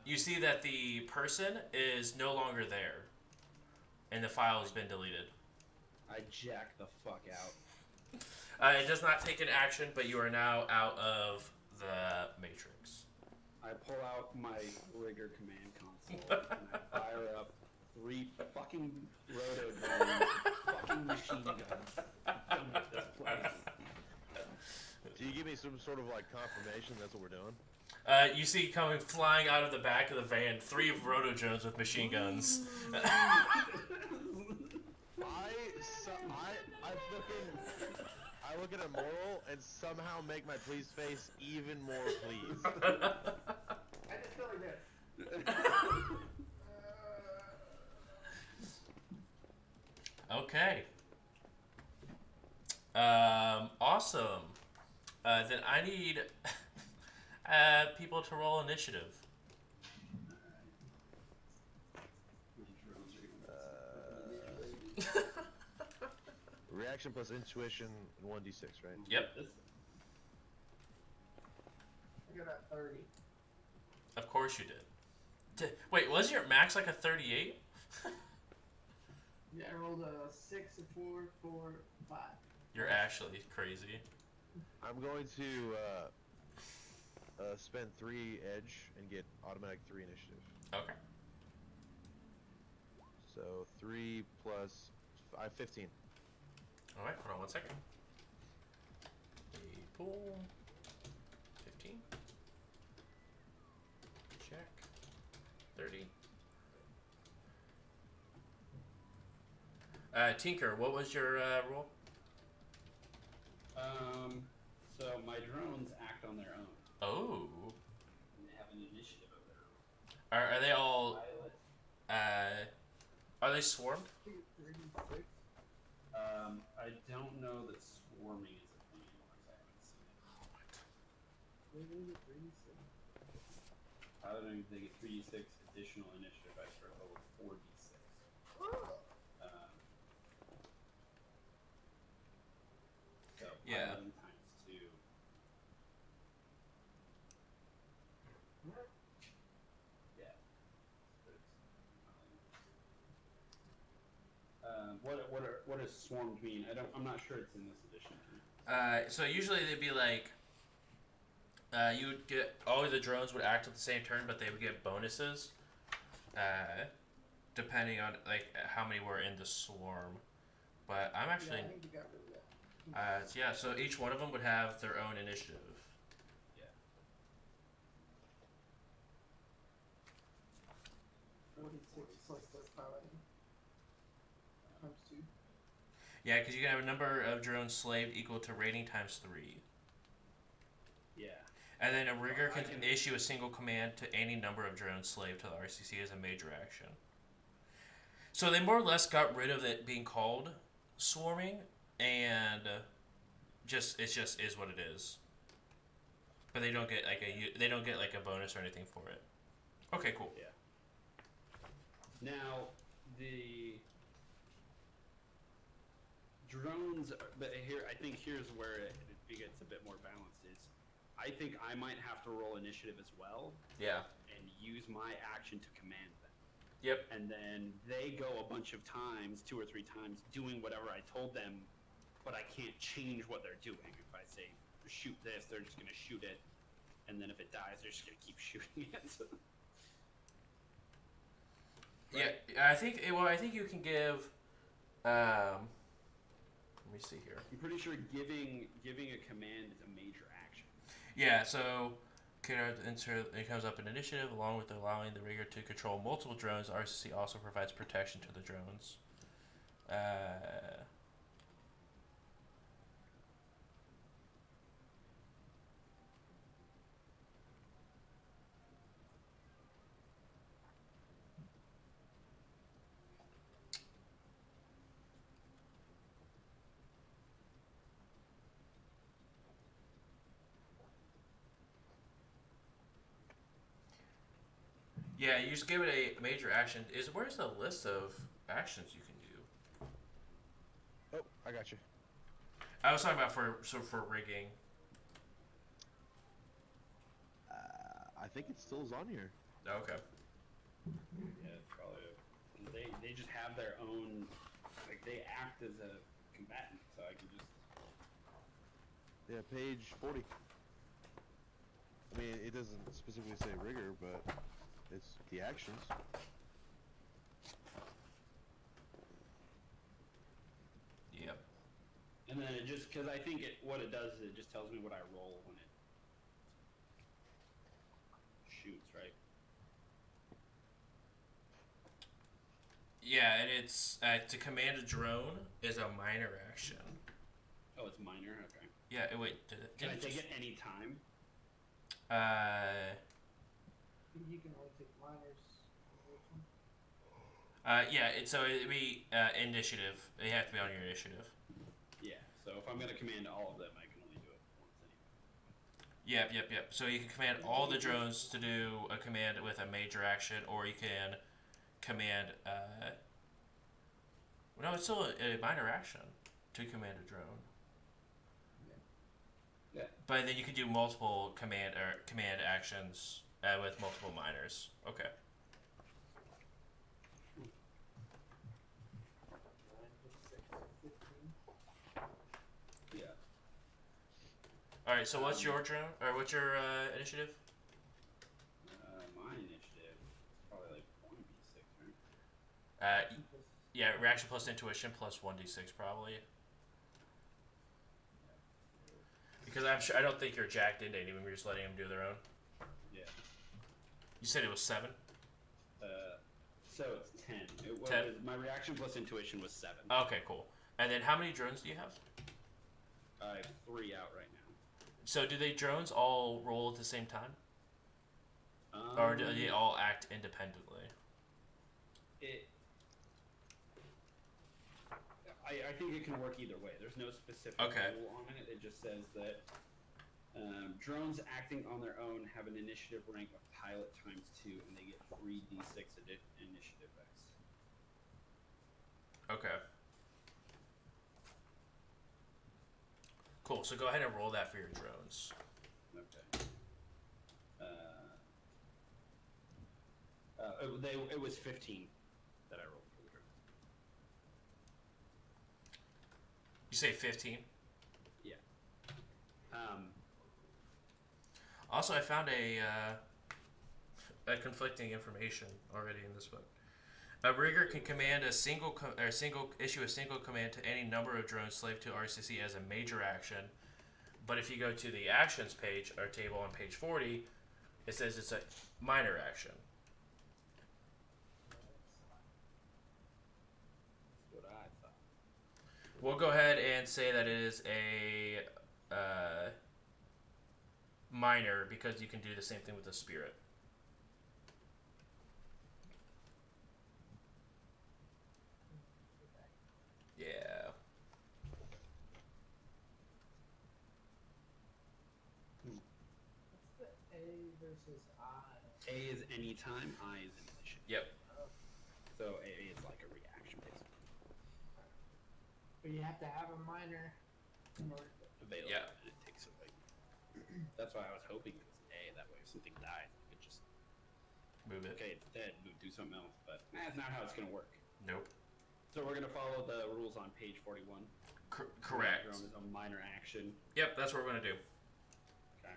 you see that the person is no longer there, and the file has been deleted. I jack the fuck out. It does not take an action, but you are now out of the matrix. I pull out my rigger command console and I fire up 3 fucking roto fucking machine guns. I'm done with this place. Do you give me some sort of like confirmation that's what we're doing? You see coming flying out of the back of the van 3 Roto Jones with machine guns. I look at a moral and somehow make my please face even more please. I just feel like this. Okay. Awesome. Then I need people to roll initiative. Reaction plus intuition and 1d6, right? Yep. I got a 30. Of course you did. Wait, was your max like a 38? Yeah, I rolled a 6, a 4, 4, 5. You're actually crazy. I'm going to spend 3 edge and get automatic 3 initiative. Okay. So 3 plus 5, 15. Alright, hold on one second. Pull. 15. Check. 30. Tinker, what was your roll? So my drones act on their own. Oh. And they have an initiative of their own. Are they all Pilot. are they swarmed? I think it's 36. I don't know that swarming is a thing anymore, 'cause I haven't seen it. Maybe it's 36. Paladin, they get 3d6 additional initiative dice for a total of 4d6. So Yeah. Paladin times 2. Yeah. What does swarmed mean? I'm not sure it's in this edition. So usually they'd be like, you would get all of the drones would act at the same turn, but they would get bonuses, depending on like how many were in the swarm. But I'm actually, Yeah, I think we got rid of that. yeah. So each one of them would have their own initiative. 46 plus this paladin. Times 2. Yeah, because you can have a number of drones slaved equal to rating times 3. Yeah. And then a rigger I can can- issue a single command to any number of drones slaved to the RCC as a major action. So they more or less got rid of it being called swarming, and it just is what it is. But they don't get like a bonus or anything for it. Okay, cool. Yeah. Now the drones, but I think here's where it gets a bit more balanced. Is I think I might have to roll initiative as well Yeah. and use my action to command them. Yep. And then they go a bunch of times, 2 or 3 times, doing whatever I told them, but I can't change what they're doing. If I say shoot this, they're just gonna shoot it, and then if it dies, they're just gonna keep shooting it. Yeah, I think you can give. Let me see here. I'm pretty sure giving a command is a major action. Yeah, so it comes up in initiative along with allowing the rigger to control multiple drones. RCC also provides protection to the drones. Yeah, you just give it a major action. Where's the list of actions you can do? Oh, I got you. I was talking about for rigging. I think it still is on here. Okay. Yeah, it's probably they just have their own, like they act as a combatant, so I can just. Yeah, page 40. I mean, it doesn't specifically say rigger, but it's the actions. Yep. And then it just, because I think what it does is it just tells me what I roll when it shoots, right? Yeah, and it's to command a drone is a minor action. Oh, it's minor. Okay. Yeah. Wait. Can I take it any time? I think you can only take minors. Yeah. It'd be initiative. They have to be on your initiative. Yeah. So if I'm gonna command all of them, I can only do it once anyway. Yep. So you can command all the drones to do a command with a major action, or you can command. No, it's still a minor action to command a drone. Yeah. But then you can do multiple command actions with multiple minors. Okay. 9 plus 6, 15. Yeah. All right. So what's your drone or what's your initiative? My initiative is probably like 1d6, right? Yeah, reaction plus intuition plus 1d6 probably. Because I don't think you're jacked into anyone. We're just letting them do their own. Yeah. You said it was 7. So it's 10. 10? My reaction plus intuition was 7. Okay, cool. And then how many drones do you have? I have 3 out right now. So do they drones all roll at the same time, or do they all act independently? I think it can work either way. There's no specific Okay. rule on it. It just says that Drones acting on their own have an initiative rank of pilot ×2, and they get 3d6 initiative dice. Okay. Cool. So go ahead and roll that for your drones. Okay. It was 15 that I rolled for the drones. You say 15? Yeah. Also, I found a conflicting information already in this book. A rigger can command issue a single command to any number of drones slave to RCC as a major action, but if you go to the actions page or table on page 40, it says it's a minor action. That's what I thought. We'll go ahead and say that it is a minor because you can do the same thing with the spirit. Yeah. What's the A versus I? A is anytime, I is initiative. Yep. So A is like a reaction, basically. But you have to have a minor in order to. Available, Yeah. and it takes away. That's why I was hoping it was an A. That way, if something dies, I could just Move it. okay, it's dead. Do something else. But that's not how it's gonna work. Nope. So we're gonna follow the rules on page 41. Correct. Drone is a minor action. Yep, that's what we're gonna do. Okay.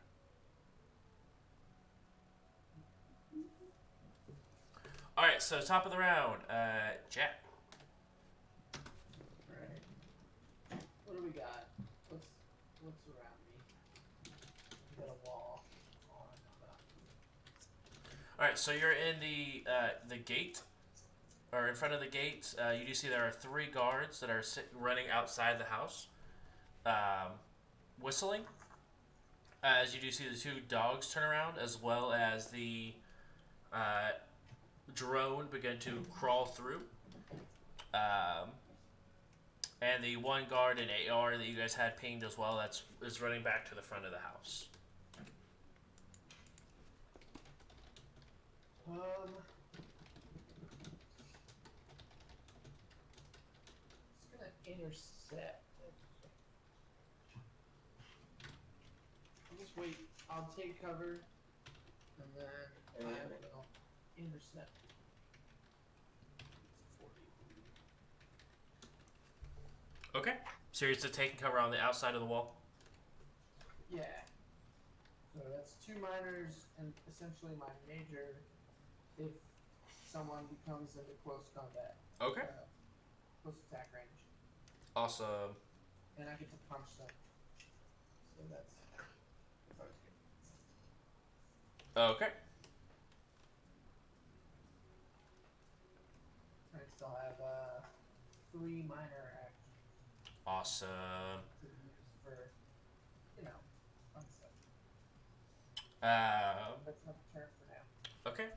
All right, so top of the round, Jack. Alright. What do we got? What's around me? We got a wall on. All right, so you're in the gate, or in front of the gate. You do see there are 3 guards that are running outside the house, whistling. As you do see the 2 dogs turn around, as well as the drone begin to crawl through. And the 1 guard in AR that you guys had pinged as well, is running back to the front of the house. It's gonna intercept. I'll just wait. I'll take cover, and then I will intercept. 40. Okay. So you're just taking cover on the outside of the wall? Yeah. So that's 2 minors and essentially my major if someone becomes into close combat. Okay. Close attack range. Awesome. And I get to punch them. So that's always good. Okay. I still have 3 minor actions Awesome. to use for, fun stuff. That's not the turn for now. Okay.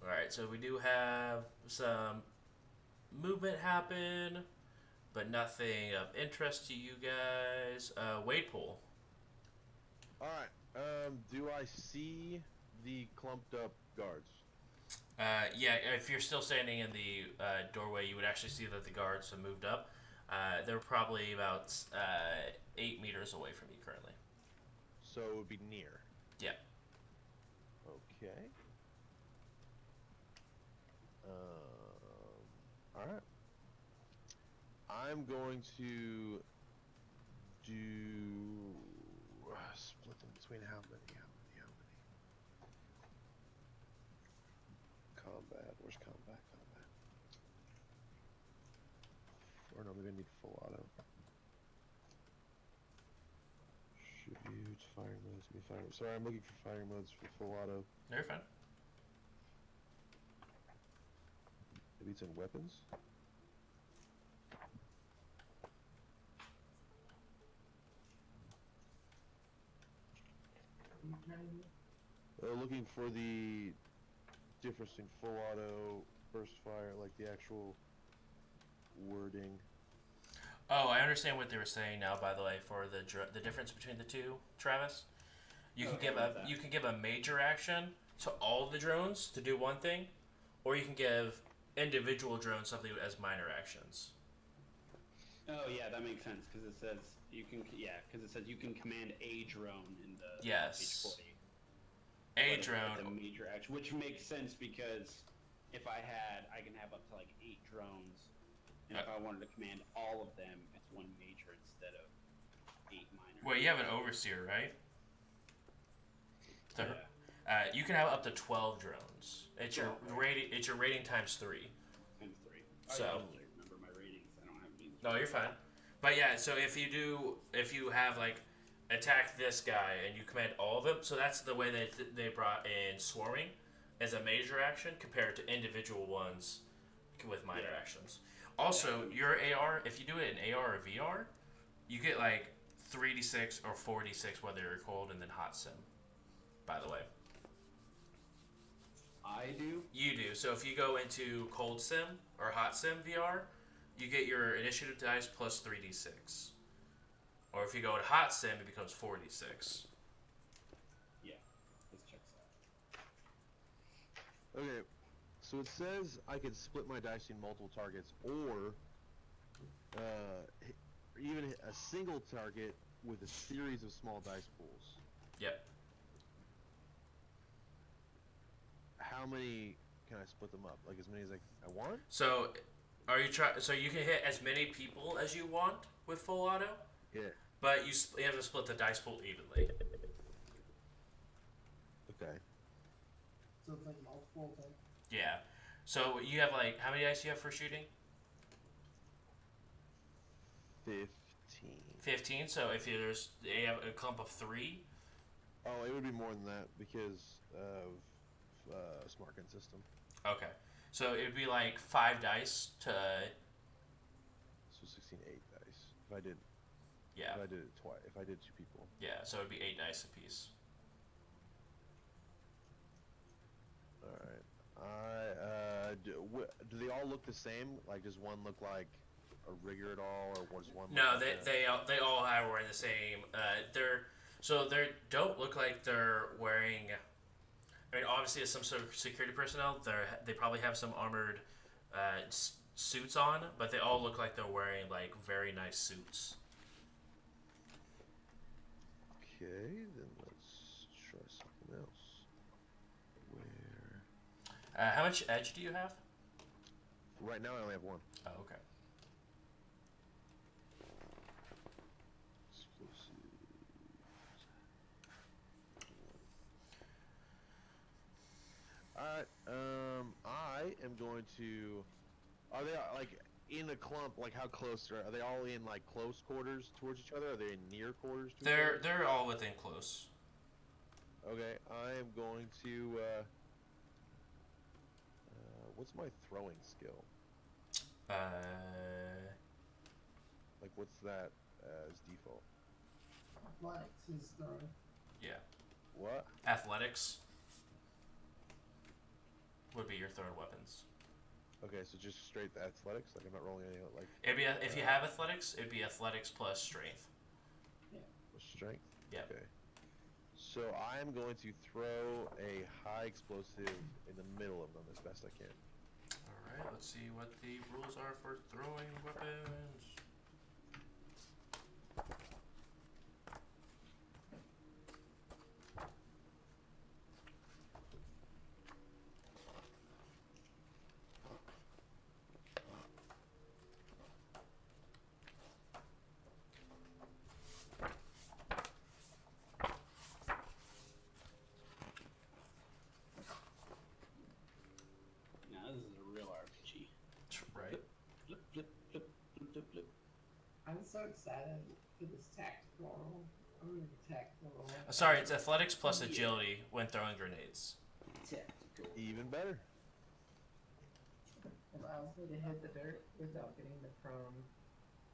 Alright, so we do have some movement happen, but nothing of interest to you guys. Wade pool. Alright, do I see the clumped up guards? Yeah, if you're still standing in the doorway, you would actually see that the guards have moved up. They're probably about 8 meters away from you currently. So it would be near. Yeah. Okay. Alright. I'm going to do... split them between how many? Combat. Where's combat? Or no, maybe I need full auto. Tributes, fire modes, give me fire. Sorry, I'm looking for fire modes for full auto. No, you're fine. Maybe it's in weapons? You trying to do? Looking for the difference in full auto, burst fire, like the actual wording. Oh, I understand what they were saying now. By the way, for the difference between the two, Travis, you can Okay, give what's a that? you can give a major action to all the drones to do one thing, or you can give individual drones something as minor actions. Oh yeah, that makes sense because it says you can. Yeah, because it says you can command a drone in the Yes. page 40. A But drone. it's a major action, which makes sense because if I can have up to like 8 drones, and if I wanted to command all of them, it's one major instead of 8 minor. Well, you have an overseer, right? So, Yeah. you can have up to 12 drones. It's your Oh, okay. rating. It's your rating times 3. Times 3. So- I usually remember my ratings. I don't have any. No, you're fine. But yeah, so if you have like attack this guy and you command all of them, so that's the way that they brought in swarming as a major action compared to individual ones with minor Yeah. actions. Also, your AR, if you do it in AR or VR, you get like 3d6 or 4d6 whether you're cold and then hot sim. By the way, I do. you do. So if you go into cold sim or hot sim VR, you get your initiative dice plus 3d6. Or if you go to hot sim, it becomes 4d6. Yeah. This checks out. Okay, so it says I could split my dice in multiple targets, or even hit a single target with a series of small dice pools. Yep. How many can I split them up? Like as many as I want? So, are you try? So you can hit as many people as you want with full auto, Yeah. but you have to split the dice pool evenly. Okay. So it's like multiple things. Yeah. So you have like how many dice do you have for shooting? 15. 15. So if there's you have a clump of 3. Oh, it would be more than that because of smart gun system. Okay. So it would be like 5 dice to So 16, 8 dice. If I did, yeah if I did it twice, if I did 2 people. yeah. So it'd be 8 dice apiece. All right. Do they all look the same? Like, does one look like a rigger at all, or does one? No, look like they all are wearing the same. They don't look like they're wearing. I mean, obviously, as some sort of security personnel, they probably have some armored suits on, but they all look like they're wearing like very nice suits. Okay, then let's try something else. Where? How much edge do you have? Right now, I only have 1. Oh, okay. Explosives. Alright, I am going to... Are they, like, in a clump, like, how close are they all in, like, close quarters towards each other? Are they in near quarters to each other? They're all within close. Okay, I am going to, what's my throwing skill? Like, what's that as default? Athletics is throwing. Yeah. What? Athletics would be your third weapons. Okay, so just straight the athletics? Like, I'm not rolling any, like, It'd be if you have athletics, it'd be athletics plus strength. strength? Yep. Okay. So I am going to throw a high explosive in the middle of them as best I can. All right. Let's see what the rules are for throwing weapons. Now this is a real RPG. Right. Flip, flip, flip, flip, flip, flip. I'm so excited for this tactical roll. I'm gonna be tactical roll. Sorry, it's athletics plus agility when throwing grenades. Tactical. Even better. Allows me to hit the dirt without getting the prone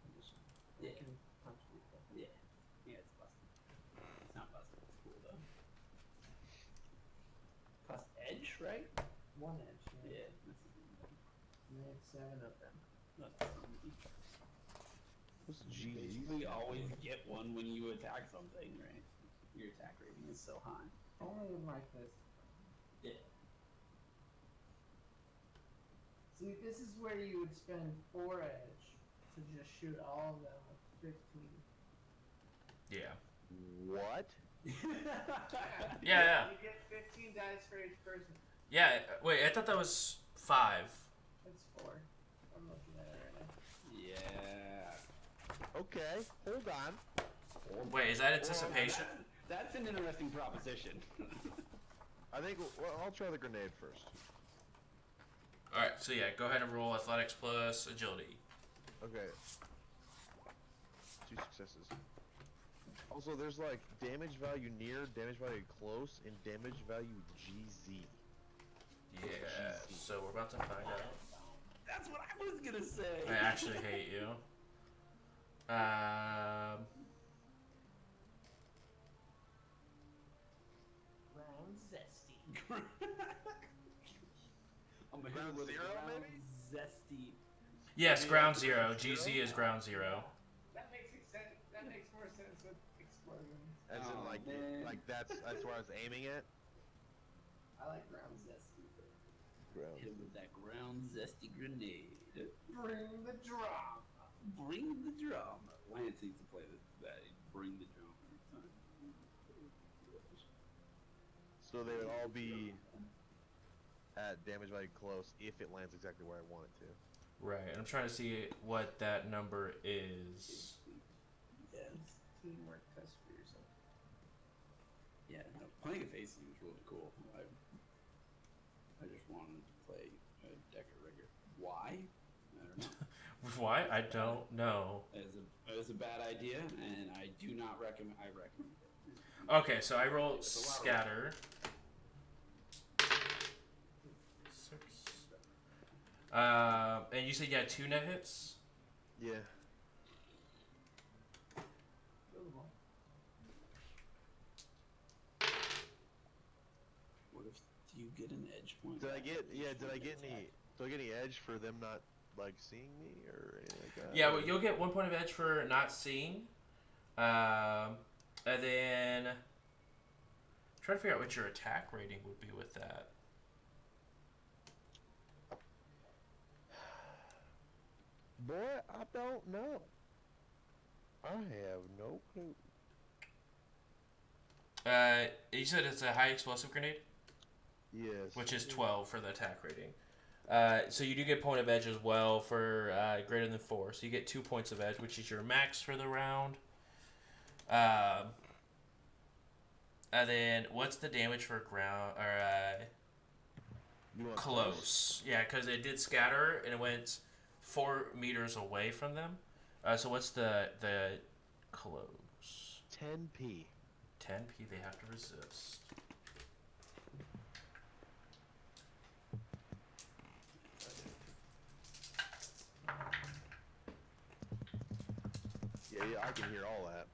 condition. Yeah. I can punch people. Yeah. Yeah, it's busted. It's not busted. It's cool though. Plus edge, right? 1 edge. Yeah. This is And they have 7 of them. that's What's You GZ? basically always get one when you attack something, right? Your attack rating is so high. Only like this. Yeah. See, this is where you would spend 4 edge to just shoot all of them with 15. Yeah. What? Yeah. You get 15 dice for each person. Yeah. Wait, I thought that was 5. That's 4. I'm looking at it right now. Yeah. Okay, hold on. Wait, is that anticipation? That's an interesting proposition. I think I'll try the grenade first. All right. So yeah, go ahead and roll athletics plus agility. Okay. 2 successes. Also, there's like damage value near, damage value close, and damage value GZ. Yeah. So we're about to find out. That's what I was gonna say. I actually hate you. Ground zesty. I'm a Ground with zero, ground maybe? Zesty. Yes, Maybe ground like zero. ground GZ zero? is ground zero. That makes sense. That makes more sense with explosions. As in Oh, like, man. like that's where I was aiming at. I like ground zesty. Ground. Hit him with that ground zesty grenade. Bring the drama. Bring the drama. Lance needs to play that. Bring the drama every time. So they would all be at damage value close if it lands exactly where I want it to. Right. I'm trying to see what that number is. Yes. Teamwork test for yourself. Yeah, no, playing a face seems really cool. I just wanted to play a Decker Rigger. Why? I don't know. Why? I don't know. It's a bad idea, and I do not recommend. I recommend it. Okay, so I roll It's a lot of scatter. 6. And you said you had 2 net hits? Yeah. What if you get an edge point? Did I get any edge for them not like seeing me or anything like that? Yeah, well, you'll get 1 point of edge for not seeing. And then try to figure out what your attack rating would be with that. Boy, I don't know. I have no clue. You said it's a high explosive grenade, Yes. which is 12 for the attack rating. So you do get point of edge as well for greater than 4. So you get 2 points of edge, which is your max for the round. And then what's the damage for ground or You want close? Yeah, because it did scatter and it went 4 meters away from them. So what's the close? 10p. 10p. They have to resist. Yeah, I can hear all that.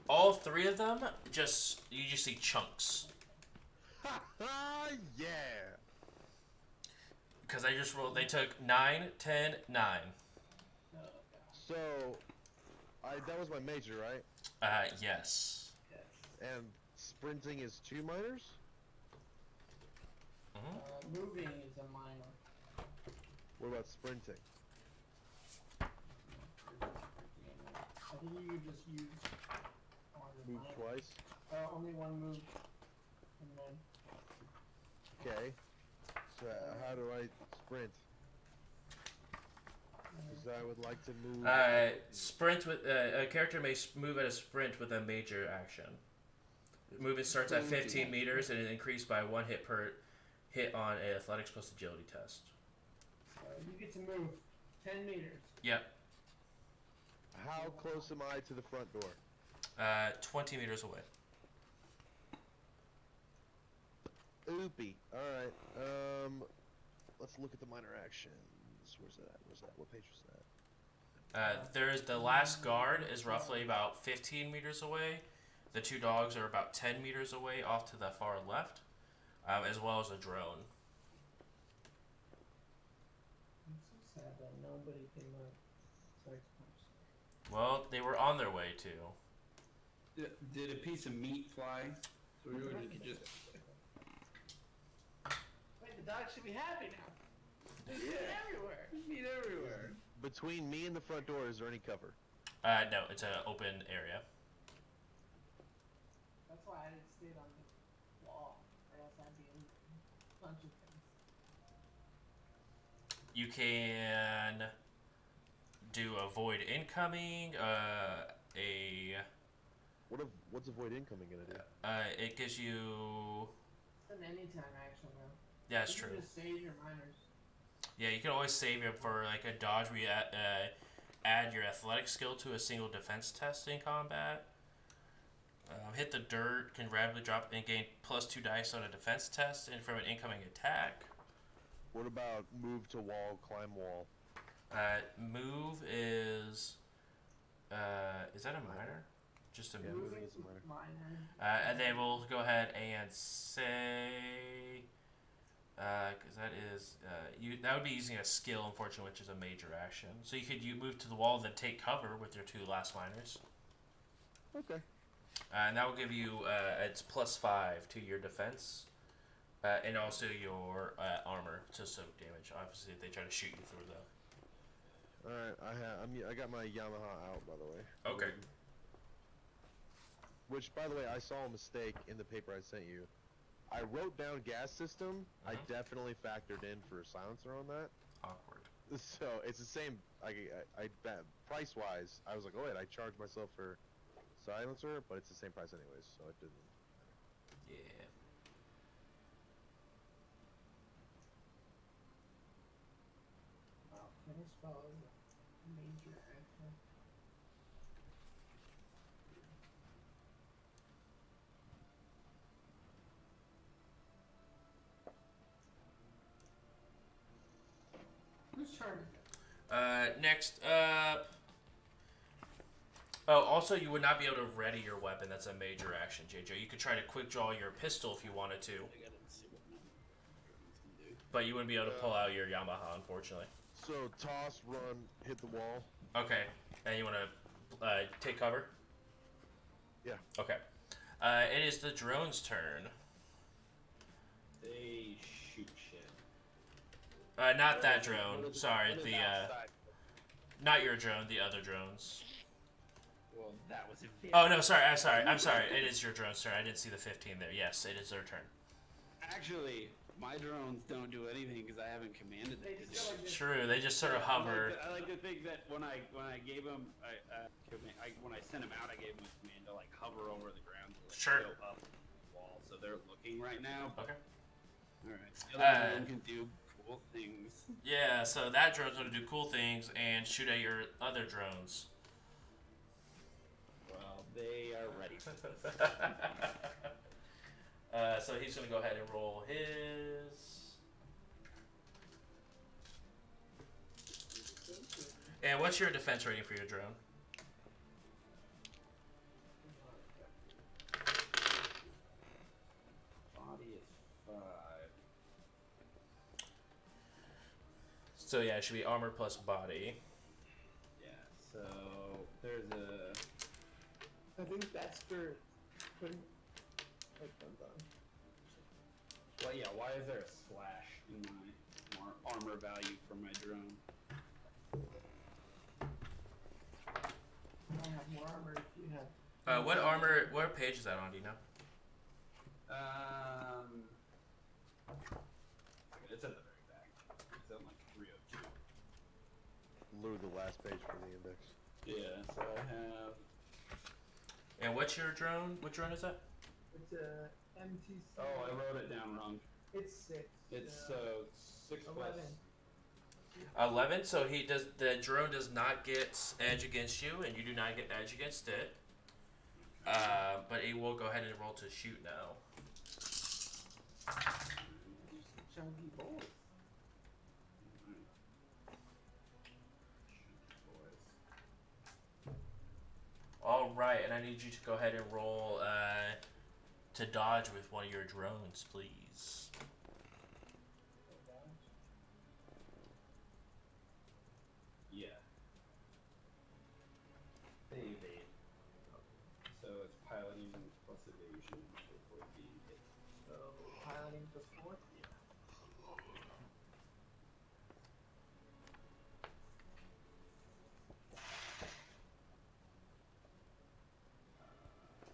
All 3 of them you just see chunks. Yeah. Because I just rolled. They took 9, 10, 9. So, that was my major, right? Yes. And sprinting is 2 minors. Moving is a minor. What about sprinting? I think you could just use Move twice. only 1 move. And then Okay. So how do I sprint? Because I would like to move. Sprint with a character may move at a sprint with a major action. Movement starts at 15 meters and is increased by 1 hit per hit on a athletics plus agility test. you get to move 10 meters. Yep. How close am I to the front door? 20 meters away. Oopie. All right. Let's look at the minor actions. Where's that? What page was that? There's the last guard is roughly about 15 meters away. The 2 dogs are about 10 meters away off to the far left, as well as a drone. sad that nobody came up. Sorry to punch. Well, they were on their way to. Did a piece of meat fly through and you could just... Wait, the dog should be happy now. There's meat everywhere. Meat everywhere. Between me and the front door, is there any cover? No, it's an open area. That's why I didn't stay on the wall, or else I'd be in punching things. You can do avoid incoming. What's avoid incoming gonna do? It gives you. It's an anytime action though. Yeah, that's You true. can just save your minors. Yeah, you can always save it for like a dodge where you add your athletic skill to a single defense test in combat. Hit the dirt, can rapidly drop and gain +2 dice on a defense test and from an incoming attack. What about move to wall, climb wall? Move is that a minor? Just a Yeah, move. moving is a minor. Minor. And then we'll go ahead and say, because that is that would be using a skill, unfortunately, which is a major action. So you could move to the wall, then take cover with your 2 last minors, Okay. and that will give you it's +5 to your defense, and also your armor to soak damage. Obviously, if they try to shoot you through the. All right. I got my Yamaha out, by the way. Okay. Which, by the way, I saw a mistake in the paper I sent you. I wrote down gas system. I definitely factored in for a silencer on that. Awkward. So it's the same. I price wise, I was like, oh wait, I charged myself for silencer, but it's the same price anyways, so it didn't. Yeah. Wow, can I spell is a major action? Whose turn is it? Next up. Oh, also, you would not be able to ready your weapon. That's a major action, JJ. You could try to quick draw your pistol if you wanted to, I gotta see what my drones can do. but you wouldn't be able to pull out your Yamaha, unfortunately. So toss, run, hit the wall. Okay, and you want to take cover? Yeah. Okay. It is the drone's turn. They shoot shit. Not that drone. Sorry, What is the outside? not your drone. The other drones. Well, that was a bit. Oh no, sorry. I'm sorry. It is your drone's turn. I didn't see the 15 there. Yes, it is their turn. Actually, my drones don't do anything because I haven't commanded them They to just do go like this. True. They just sort of hover. I like to think that when I gave them, when I sent them out, I gave them a command to like hover over the ground, to, like, Sure. go up the wall. So they're looking right now. Okay. All right. The other drone can do cool things. Yeah. So that drone's gonna do cool things and shoot at your other drones. Well, they are ready for this. So he's gonna go ahead and roll his. And what's your defense rating for your drone? Body is 5. So yeah, it should be armor plus body. Yeah. So there's a. I think that's for putting headphones on. Well, yeah. Why is there a slash in my armor value for my drone? I have more armor if you have. What armor? What page is that on? Do you know? It's at the very back. It's on like 302. Literally the last page for the index. Yeah. So I have. And what's your drone? What drone is that? It's a MTC. Oh, I wrote it down wrong. It's 6. It's 6 plus. 11. 11. So he does. The drone does not get edge against you, and you do not get edge against it. But it will go ahead and roll to shoot now. Chunky boys. All right, and I need you to go ahead and roll to dodge with one of your drones, please. Constitution before being hit. So piloting +4.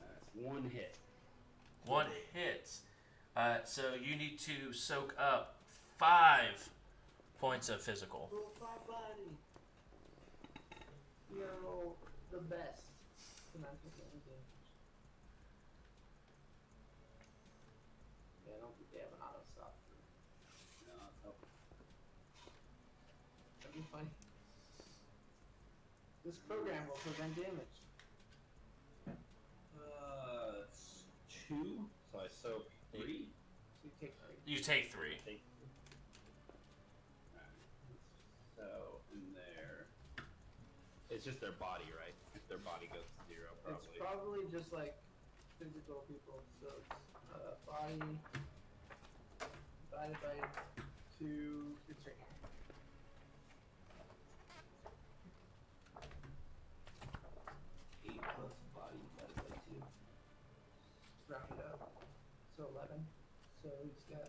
That's one hit. One hit. So you need to soak up 5 points of physical. Roll 5 body. You gotta roll the best to not take any damage. Yeah, I don't think they have an auto stop for No, it's helpful. that'd be funny. This program will prevent damage. It's 2. So I soak 3. So you take 3. You take 3. Take 3. Alright. So in there, it's just their body, right? If their body goes to 0, It's probably. probably just like physical people. So it's body divided by 2. It's right here. 8 plus body divided by 2. Round it up. So 11. So he's got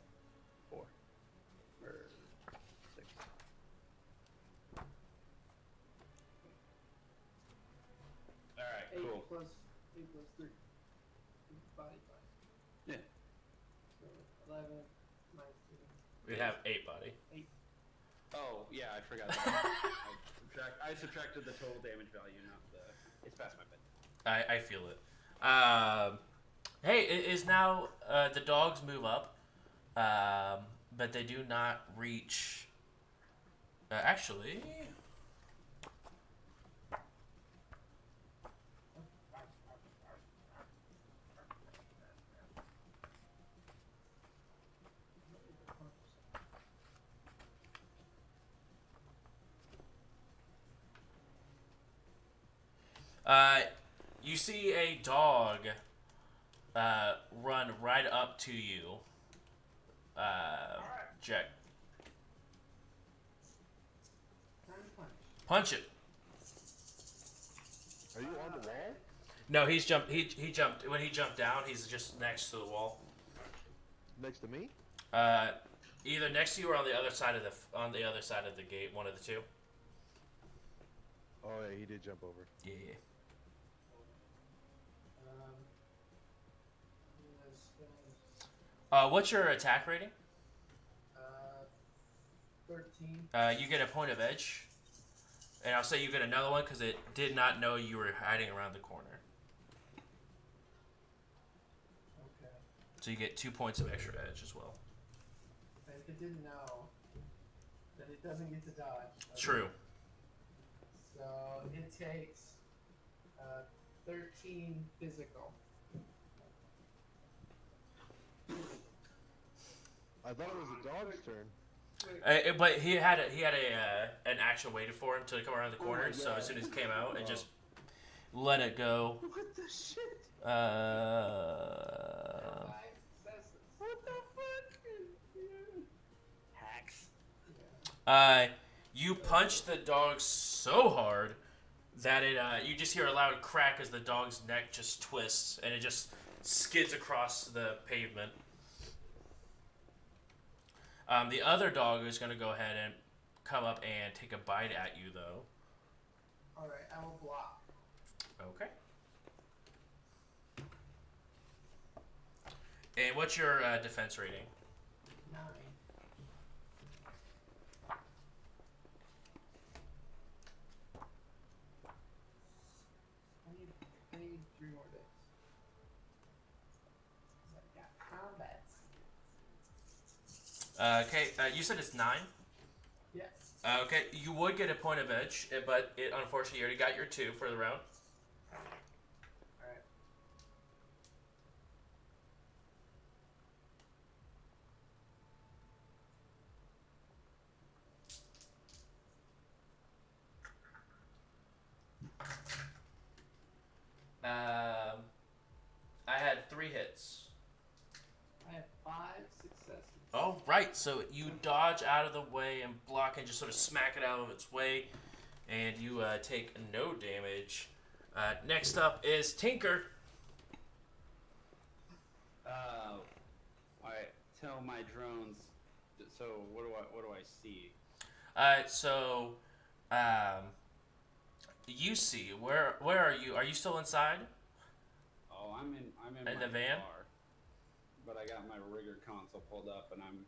4. Or 6. Alright, 8 cool. plus 3. Body part. Yeah. So 11 minus 2. We have 8 body. Oh, yeah, I forgot that. I subtracted the total damage value, not the. It's past my bedtime. I feel it. Hey, it is now the dogs move up, but they do not reach. Actually, you see a dog run right up to you. Jack, Time punch. punch it. Are you on the wall? No, he's jumped. He jumped when he jumped down. He's just next to the wall. Next to me? Either next to you or on the other side of the gate. One of the two. Oh yeah, he did jump over. Yeah. I'm gonna spend What's your attack rating? 13. You get a point of edge, and I'll say you get another one because it did not know you were hiding around the corner. Okay. So you get 2 points of extra edge as well. But if it didn't know, then it doesn't get to dodge. Okay. True. So it takes 13 physical. I thought it was the dog's turn. Wait, But he had an action waited for him to come around the corner. my So God. as soon as he came out, it just let it go. what the shit? 5 successes. What the fuck? Hacks. You punch the dog so hard that it you just hear a loud crack as the dog's neck just twists and it just skids across the pavement. The other dog is going to go ahead and come up and take a bite at you, though. Alright, I will block. Okay. And what's your defense rating? 9. I need 3 more days. 'Cause I've got combats. Okay, you said it's 9? Yes. Okay, you would get a point of edge, but it unfortunately you already got your 2 for the round. Alright. I had 3 hits. I have 5 successes. Oh, right. So you dodge out of the way and block and just sort of smack it out of its way, and you take no damage. Next up is Tinker. Alright, tell my drones. So what do I see? So, you see, where are you? Are you still inside? Oh, I'm in In my the van? car. But I got my rigger console pulled up and I'm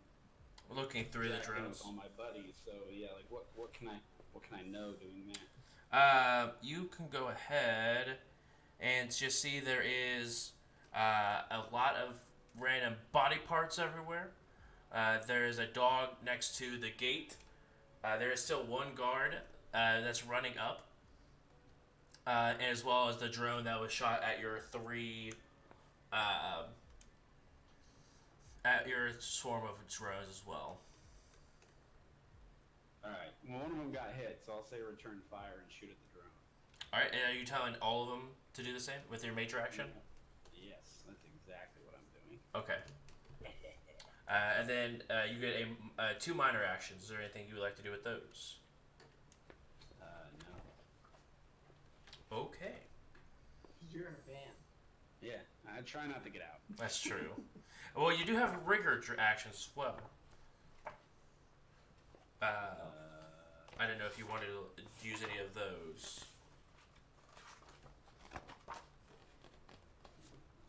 Looking through the jacking drones. with all my buddies. So yeah, like what can I know doing that? You can go ahead and just see there is a lot of random body parts everywhere. There is a dog next to the gate. There is still one guard that's running up, as well as the drone that was shot at your at your swarm of drones as well. Alright. Well, one of them got hit, so I'll say return fire and shoot at the drone. All right, and are you telling all of them to do the same with your major action? Yes, that's exactly what I'm doing. Okay. And then you get a 2 minor actions. Is there anything you would like to do with those? No. Okay, Because you're in a van. Yeah, I try not to get out. that's true. Well, you do have rigor actions as well. I don't know if you wanted to use any of those. You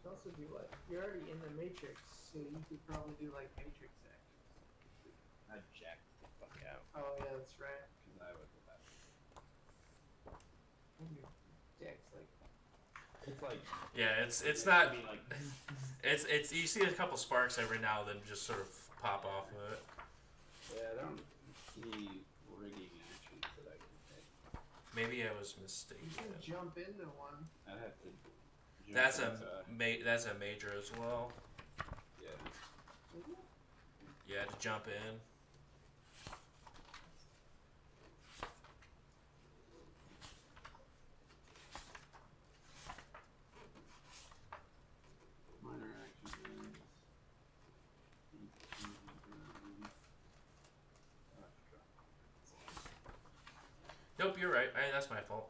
could also do like, you're already in the Matrix, so you could probably do like Matrix actions. I jacked the fuck out Oh yeah, that's right. because I would go back. And your deck's like, It's like Yeah, it's not. be like It's you see a couple sparks every now and then just sort of pop off of it. yeah, I don't see rigging actions that I can take. Maybe I was mistaken. you can jump into one. I'd have to. jump That's into- that's a major as well. Yeah. Isn't it? Yeah, to jump in. Minor actions. Nope, you're right. That's my fault.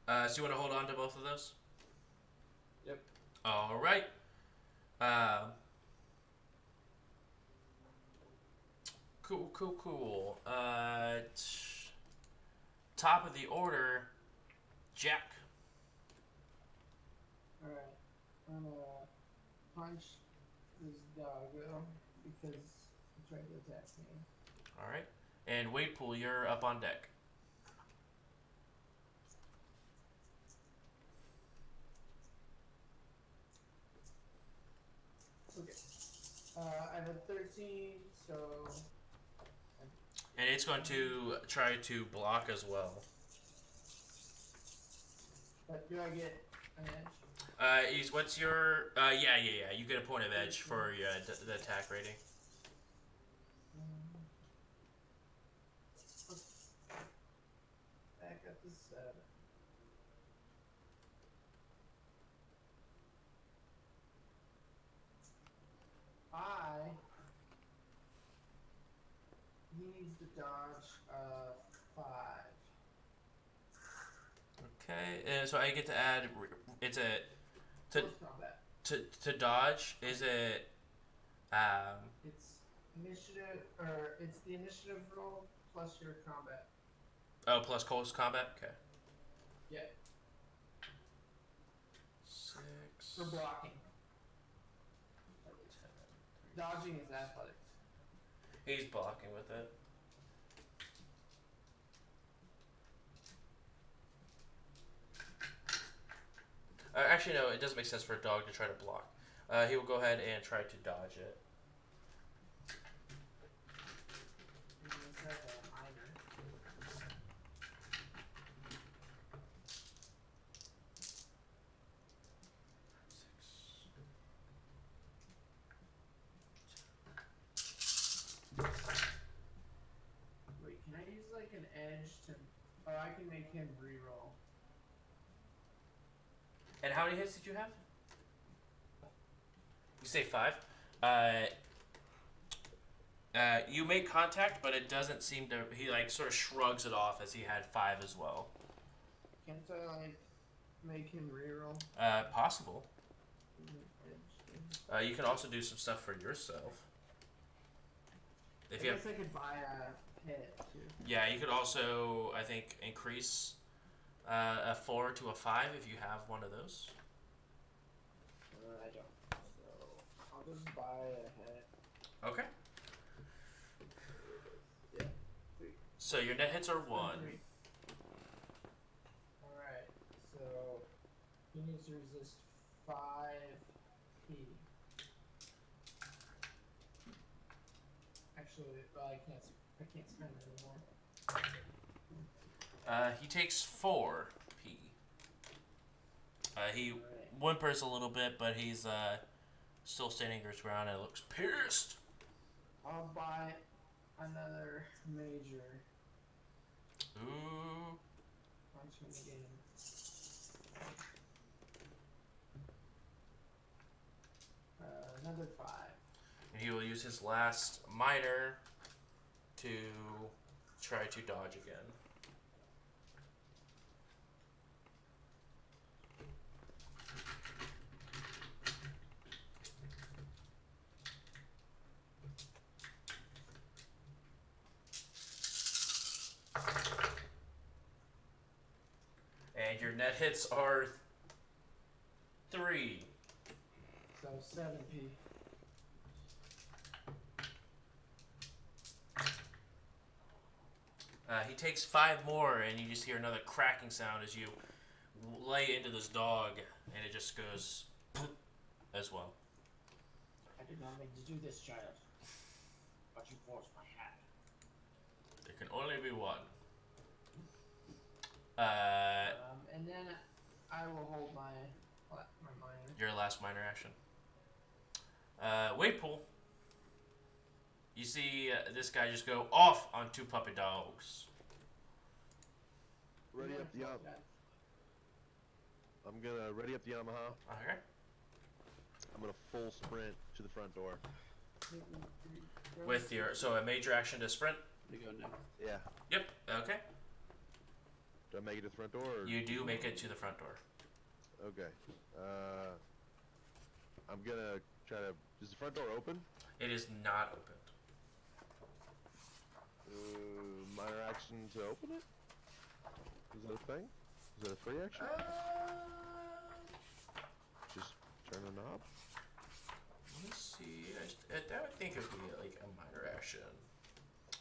So you want to hold on to both of those? Yep. All right. Cool. Top of the order, Jack. Alright. I'm gonna punch this doggo because he tried to attack me. All right. And Wadepool, you're up on deck. Okay. I have a 13, so And it's going to try to block as well. but do I get an edge? What's your? Yeah. You get a point of edge for your the attack rating. Back up to 7. He needs to dodge 5. Okay. And so I get to add. It's a to Close combat. to dodge. Is it? It's initiative, or it's the initiative roll plus your combat. Oh, plus close combat. Okay. Yeah, 6. for blocking. Dodging is athletics. He's blocking with it. Actually, no. It doesn't make sense for a dog to try to block. He will go ahead and try to dodge it. And it's like a minor. Wait, can I use like an edge to, or I can make him reroll. And how many hits did you have? You say 5. You make contact, but it doesn't seem to. He like sort of shrugs it off as he had 5 as well. Can't I like make him reroll? Possible. You can also do some stuff for yourself. If I you guess have, I could buy a hit too. yeah, you could also, I think, increase a 4 to a 5 if you have one of those. I don't. So I'll just buy a hit. Okay. Yeah. 3. So your net hits are 1. Alright, so he needs to resist 5p. Actually, well, I can't spend it anymore. He takes 4p. He Alright. whimpers a little bit, but he's still standing his ground and looks pissed. I'll buy another major. Ooh. Punch him again. Another 5. And he will use his last minor to try to dodge again. And your net hits are 3. So 7p. He takes 5 more, and you just hear another cracking sound as you lay into this dog, and it just goes as well. I did not mean to do this, child. But you forced my hand. There can only be one. And then I will hold my minor. Your last minor action. Wait pool. You see this guy just go off on 2 puppy dogs. Ready up the I'm gonna ready up the Yamaha. Okay. I'm gonna full sprint to the front door. With your a major action to sprint. You go next. Yeah. Yep. Okay. Do I make it to the front door? Or? You do make it to the front door. Okay. I'm gonna try to. Is the front door open? It is not opened. Minor action to open it? Is that a thing? Is that a free action? Just turn a knob? Let me see. I would think it would be like a minor action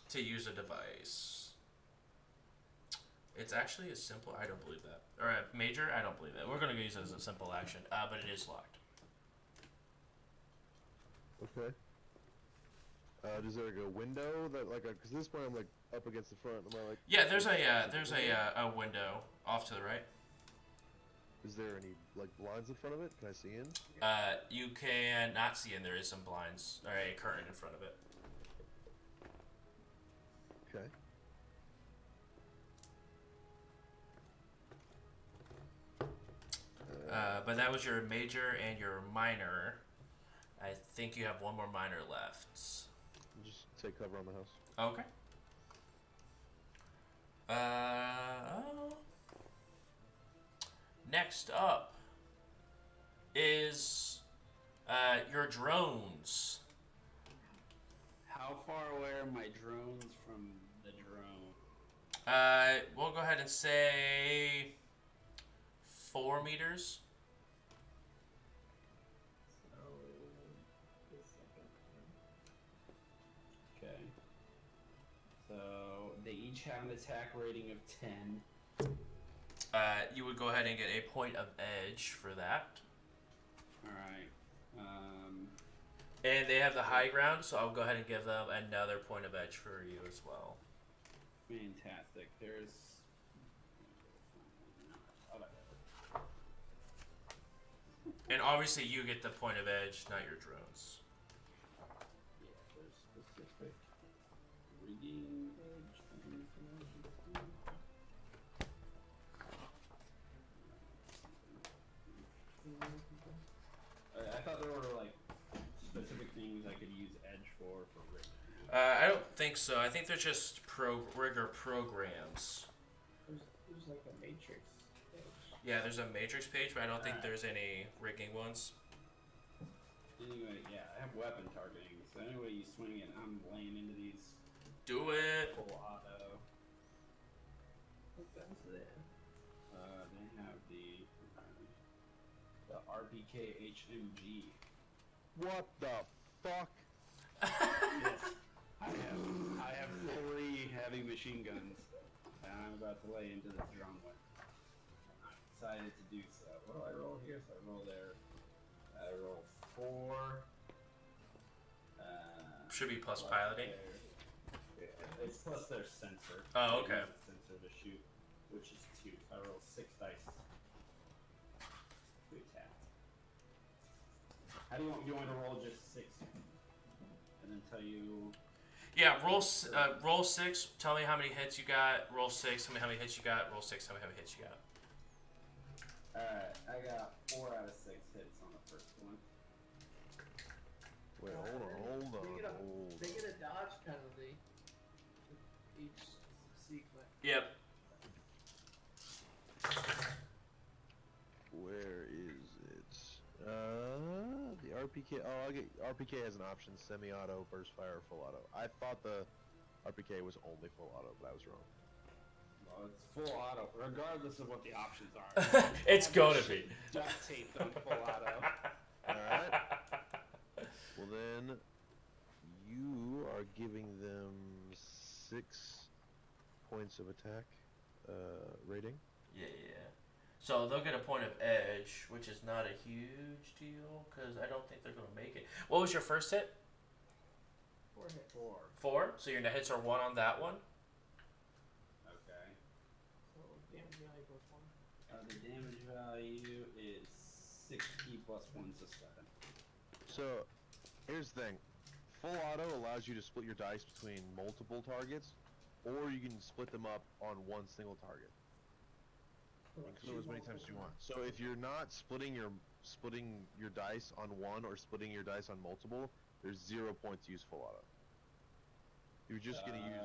to use a device. It's actually a simple. I don't believe that. Or a major. I don't believe that. We're gonna use it as a simple action, but it is locked. Okay. Is there like a window that because this point I'm like up against the front. Am I like? Yeah, there's a window off to the right. Is there any like blinds in front of it? Can I see in? You can not see in. There is some blinds or a curtain in front of it. Okay. But that was your major and your minor. I think you have one more minor left. Just take cover on the house. Okay. Next up is your drones. How far away are my drones from the drone? We'll go ahead and say 4 meters. Okay. So they each have an attack rating of 10. You would go ahead and get a point of edge for that. Alright. And they have the high ground, so I'll go ahead and give them another point of edge for you as well. Fantastic. There's. And obviously you get the point of edge, not your drones. Yeah, there's specific rigging edge things. I thought there were like specific things I could use edge for rigging. I don't think so. I think they're just rigger programs. There's like a matrix edge. Yeah, there's a matrix page, but I don't think there's any rigging ones. Anyway, yeah, I have weapon targeting, so anyway you swing it, I'm laying into these Do it. full auto. What guns do they have? They have the RPK HMG. What the fuck? Yes, I have 3 heavy machine guns, and I'm about to lay into the drum one. I decided to do so. What do I roll here? So I roll there. I roll 4. Should be plus piloting. It's plus their sensor. Oh, They okay. use the sensor to shoot, which is 2. So I roll 6 dice to attack. How do you want? You want me to roll just 6, and then tell you? Yeah, roll 6. Tell me how many hits you got. Roll 6. Tell me how many hits you got. Roll 6. Tell me how many hits you got. Alright, I got 4 out of 6 hits on the first one. Wait, hold on. They get a dodge penalty with each sequence. Yep. Where is it? The RPK. Oh, RPK has an option: semi-auto, burst fire, or full auto. I thought the RPK was only full auto, but I was wrong. Well, it's full auto, regardless of what the options are. It's gonna be. Duct taped on full auto. Alright. Well then, you are giving them 6 points of attack rating. Yeah. So they'll get a point of edge, which is not a huge deal, because I don't think they're going to make it. What was your first hit? 4 hits. 4. 4? So your net hits are 1 on that one? Okay. So damage value plus 1. The damage value is 6p plus 1's a 7. So, here's the thing. Full auto allows you to split your dice between multiple targets, or you can split them up on one single target. You can throw as many times as you want. So if you're not splitting your dice on one or splitting your dice on multiple, there's 0 points to use full auto. You're just gonna use.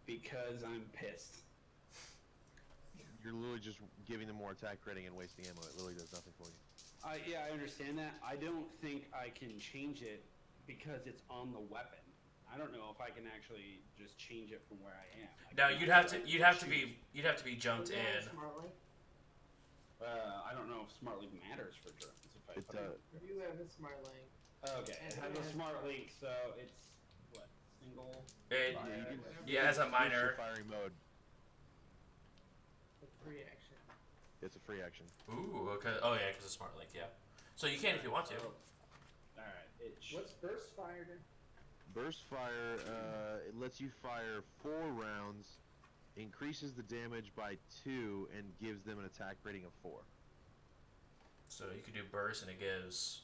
Because I'm pissed. You're literally just giving them more attack rating and wasting ammo. It literally does nothing for you. Yeah, I understand that. I don't think I can change it because it's on the weapon. I don't know if I can actually just change it from where I am. No, you'd have to be jumped Isn't that in. Smart Link? I don't know if Smart Link matters for drones. If I It put it- If you have a Smart Link, Okay, it has a Smart Link, so it's what, single? It, fire? you can- yeah, as a Switch to minor. firing mode. with free action. It's a free action. Ooh, okay. Oh yeah, because it's smart link. Yeah. So you can if you want to. Alright, What's burst fire do? Burst fire, it lets you fire 4 rounds, increases the damage by 2, and gives them an attack rating of 4. So you could do burst, and it gives.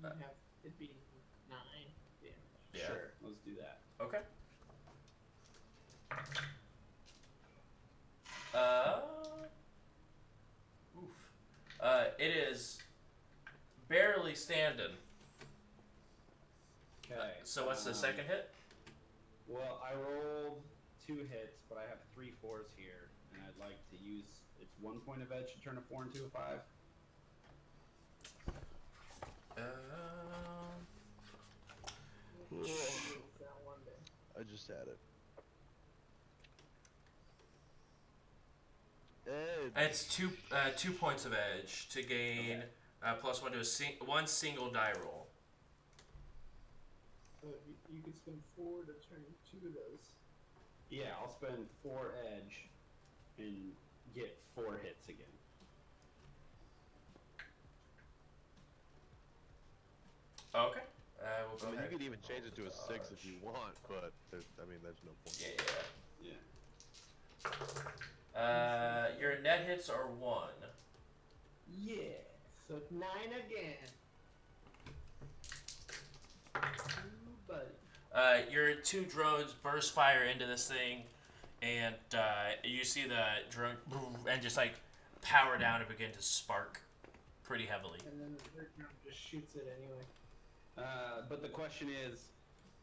You have it'd be 9 damage. Yeah. Sure, let's do that. Okay. Oof. It is barely standing. Okay. So what's the second hit? Well, I rolled 2 hits, but I have 3 4s here, and I'd like to use it's 1 point of edge to turn a 4 into a 5. Use that one day. I just had it. It's 2 points of edge to gain +1 to one single die roll. So you could spend 4 to turn 2 of those. Yeah, I'll spend 4 edge and get 4 hits again. Okay. We'll go I mean, ahead. you could even change it to a 6 if you want, but there's no point. Yeah. Yeah. Your net hits are 1. Yeah. So 9 again. Ooh, buddy. Your 2 drones burst fire into this thing, and you see the drone and just like power down and begin to spark pretty heavily. And then the third drone just shoots it anyway. But the question is,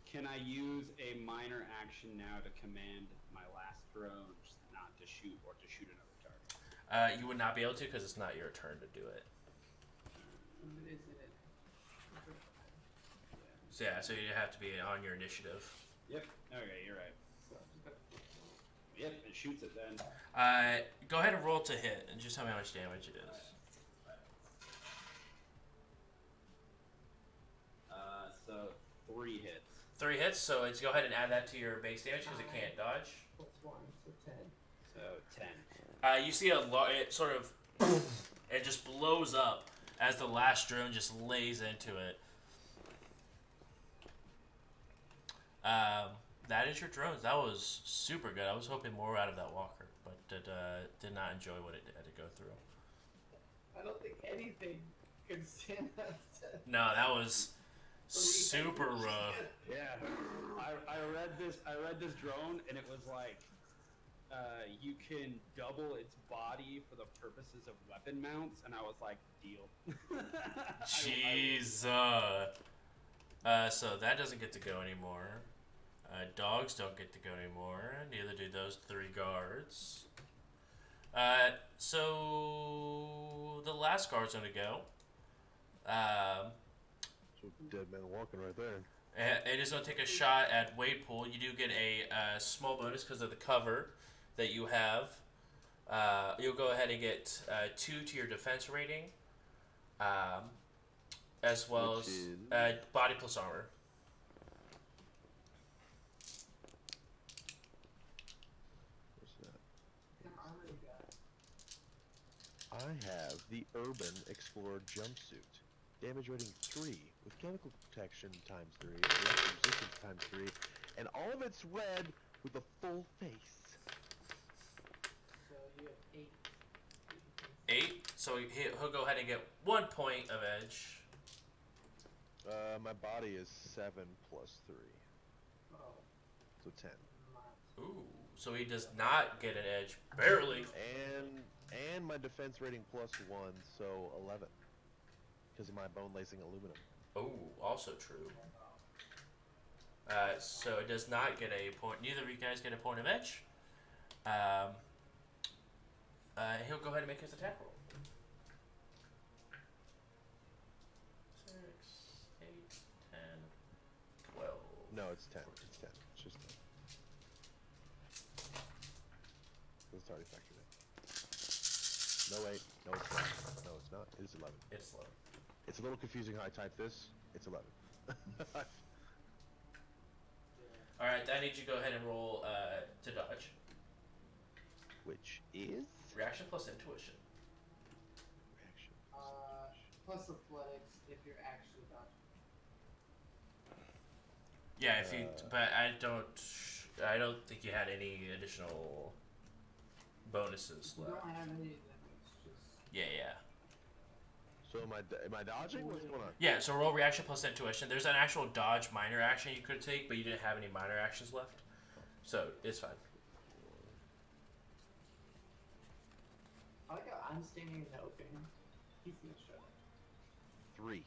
can I use a minor action now to command my last drone just not to shoot or to shoot another target? You would not be able to because it's not your turn to do it. It is in it. So yeah, so you have to be on your initiative. Yep. Okay, you're right. Yep, it shoots it then. Go ahead and roll to hit, and just tell me how much damage it is. So 3 hits. 3 hits, so it's go ahead and add that to your base damage because it can't dodge. Plus 1, so 10. So 10. You see it sort of, it just blows up as the last drone just lays into it. That is your drones. That was super good. I was hoping more out of that walker, but did not enjoy what it had to go through. I don't think anything could stand that test. No, that was super rough. Yeah, I read this drone and it was like, you can double its body for the purposes of weapon mounts, and I was like, deal. Jeez. So that doesn't get to go anymore. Dogs don't get to go anymore. Neither do those 3 guards. So the last guard's gonna go. So dead man walking right there. It is going to take a shot at Wade Pool. You do get a small bonus because of the cover that you have. You'll go ahead and get 2 to your defense rating, as well Which is? as body plus armor. What's that? Damn armor you got. I have the Urban Explorer jumpsuit. Damage rating 3 with chemical protection times 3, electric resistance times 3, and all of it's red with a full face. So you have 8. 8. So he'll go ahead and get 1 point of edge. My body is 7 plus 3, Oh, so 10. not. Ooh. So he does not get an edge. Barely. And my defense rating plus 1, so 11. Because of my bone lacing aluminum. Oh, also true. So it does not get a point. Neither of you guys get a point of edge. He'll go ahead and make his attack roll. 6, 8, 10, 12. No, it's 10. It's 10. It's just 10. It's already factored in. No, wait. No, it's not. No, it's not. It is 11. It's low. It's a little confusing how I type this. It's 11. Alright, I need you to go ahead and roll to dodge. Which is? Reaction plus intuition. Reaction. Plus athletics if you're actually dodging. Yeah, if you. But I don't think you had any additional bonuses You left. don't have any of them. It's just. Yeah. So am I dodging? What's going on? Yeah, so roll reaction plus intuition. There's an actual dodge minor action you could take, but you didn't have any minor actions left. So it's fine. I like how I'm standing in the open. He's gonna shut up. 3.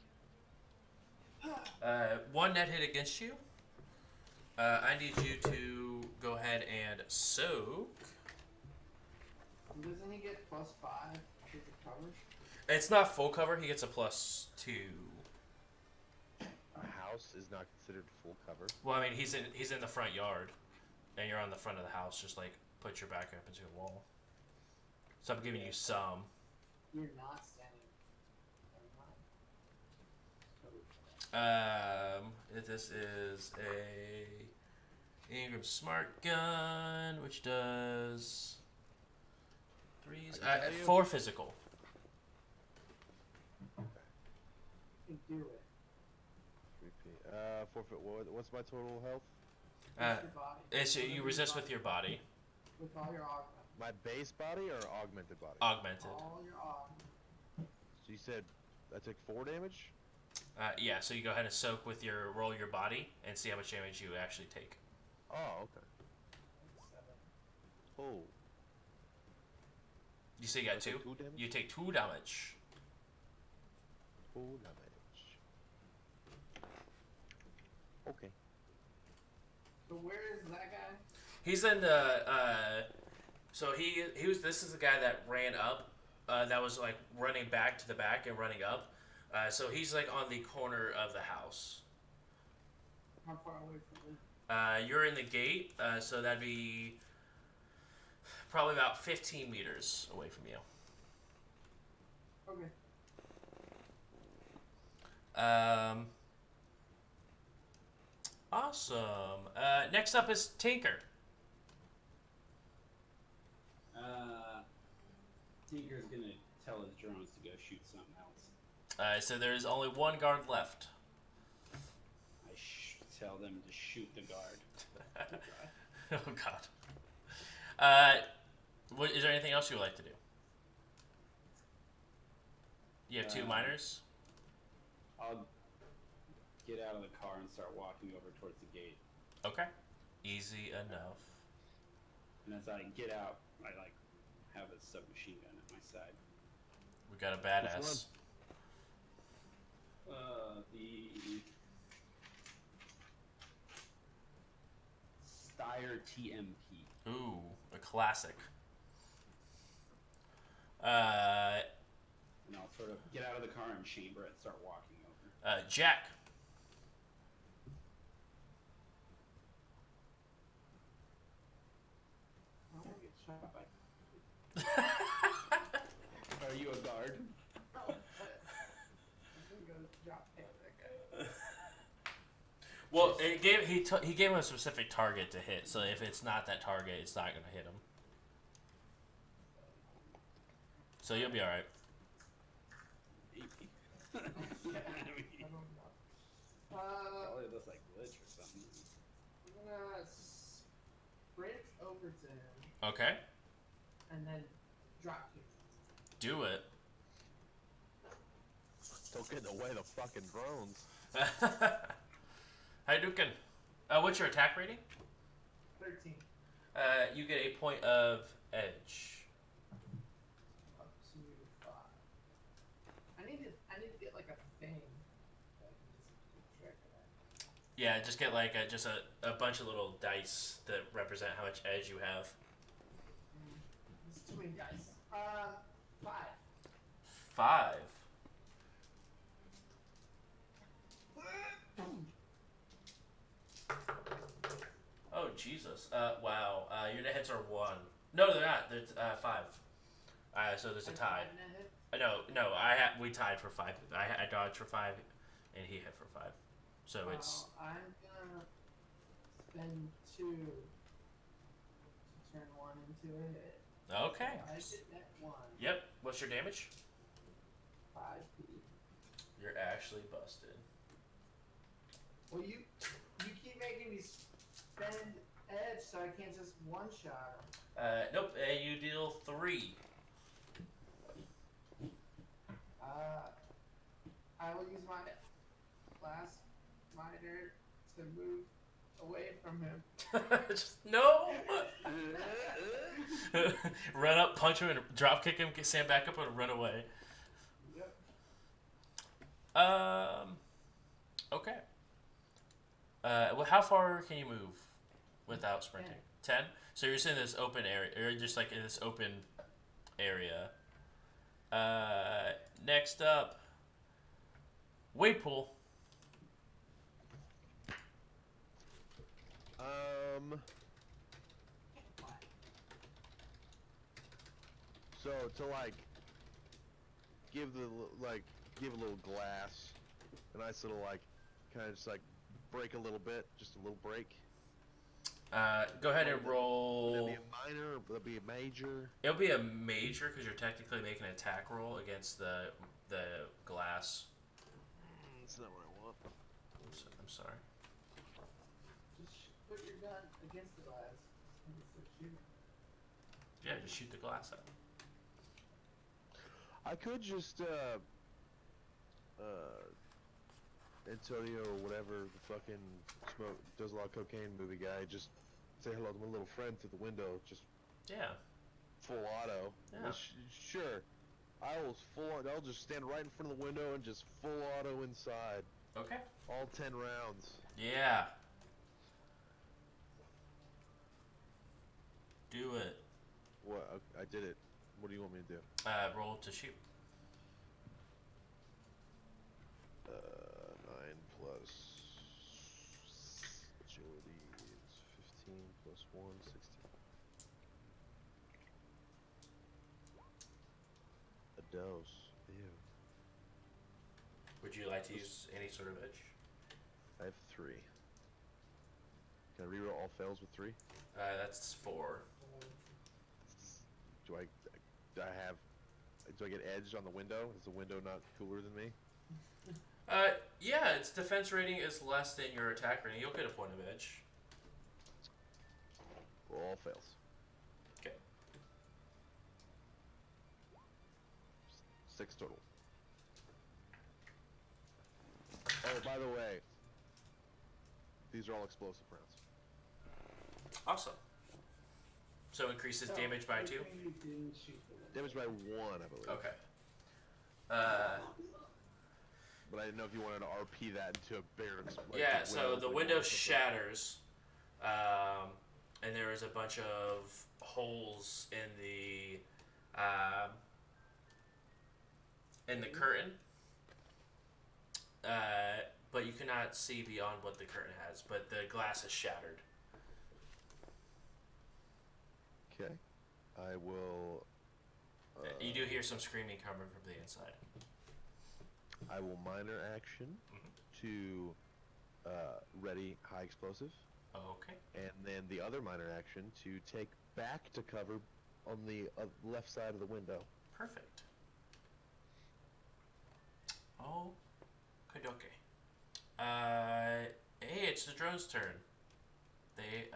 1 net hit against you. I need you to go ahead and soak. Doesn't he get plus 5 because of cover? It's not full cover. He gets a plus 2. A house is not considered full cover. Well, I mean, he's in the front yard, and you're on the front of the house. Just like put your back up into a wall. So I'm giving you some. You're not standing. Never mind. This is a Ingram Smart Gun, which does 3s, I can tell you. 4 physical. You can do it. 3p. Forfeit. What's my total health? With your body. It's you resist with your body, With all your augment. My base body or augmented body? augmented. All your augment. So you said I take 4 damage? Yeah, so you go ahead and soak with your roll your body and see how much damage you actually take. Oh, okay. 7. Oh. You say you got I take 2. 2 damage? You take 2 damage. 2 damage. Okay. So where is that guy? He's in the. So he was. This is the guy that ran up. That was like running back to the back and running up. So he's like on the corner of the house. How far away from me? You're in the gate, so that'd be probably about 15 meters away from you. Okay. Awesome. Next up is Tinker. Tinker's gonna tell his drones to go shoot something else. So there's only one guard left. I tell them to shoot the guard. Oh God. Is there anything else you would like to do? You have two miners. I'll get out of the car and start walking over towards the gate. Okay. Easy enough. And as I get out, I like have a submachine gun at my side. We got a badass. The Steyr TMP. Ooh, a classic. And I'll sort of get out of the car and chamber it and start walking over. Jack. I want to get shot by. Are you a guard? No, but I'm gonna go drop kick that guy. Well, he gave him a specific target to hit, so if it's not that target, it's not gonna hit him. So you'll be all right. I don't know. Probably looks like glitch or something. I'm gonna sprint over to him Okay, and then drop kick. do it. Don't get in the way of the fucking drones. How you doing? What's your attack rating? 13. You get a point of edge. Up to 5. I need to get like a thing that I can just keep track of that. Yeah, just get like a bunch of little dice that represent how much edge you have. It's too many dice. 5. 5. Oh Jesus! Wow. Your hits are 1. No, they're not. They're 5. So there's a tie. No. We tied for 5. I dodged for 5, and he hit for 5. So it's I'm gonna spend 2 to turn 1 into a hit. okay. I did that 1. Yep. What's your damage? 5p. You're actually busted. Well, you keep making me spend edge, so I can't just one shot him. Nope. You deal 3. I will use my last miter to move away from him. Just, no. Run up, punch him, and drop kick him. Stand back up and run away. Yep. Okay. Well, how far can you move without sprinting? 10. So you're just in this open area, or you're just like in this open area. Next up, wade pool. So to like give a little glass, a nice little like kind of just like break a little bit, just a little break. Go ahead and Would that roll. be a minor or would that be a major? It'll be a major because you're technically making an attack roll against the glass. That's not what I want. I'm sorry. Just put your gun against the glass and just shoot. Yeah, just shoot the glass at. I could just Antonio or whatever the fucking does a lot of cocaine movie guy, just say hello to my little friend through the window, just Yeah. full auto. Yeah. Well, sure. I'll just stand right in front of the window and just full auto inside. Okay. All 10 rounds. Yeah. Do it. What? I did it. What do you want me to do? Roll to shoot. 9 plus Plus 116. A dose. Ew. Would you like to use any sort of edge? I have 3. Can I reroll all fails with 3? That's 4. Do I have? Do I get edged on the window? Is the window not cooler than me? Yeah, its defense rating is less than your attack rating. You'll get a point of edge. Roll all fails. Okay. 6 total. Oh, by the way, these are all explosive rounds. Awesome. So increases damage by 2? You didn't shoot the window. Damage by 1, I believe. Okay. But I didn't know if you wanted to RP that into a bigger. Yeah, so the window shatters, and there is a bunch of holes in the curtain. But you cannot see beyond what the curtain has. But the glass is shattered. Okay. I will. You do hear some screaming coming from the inside. I will minor action to ready high explosive, Okay. and then the other minor action to take back to cover on the left side of the window. Perfect. Oh, kadoke. Hey, it's the drone's turn. They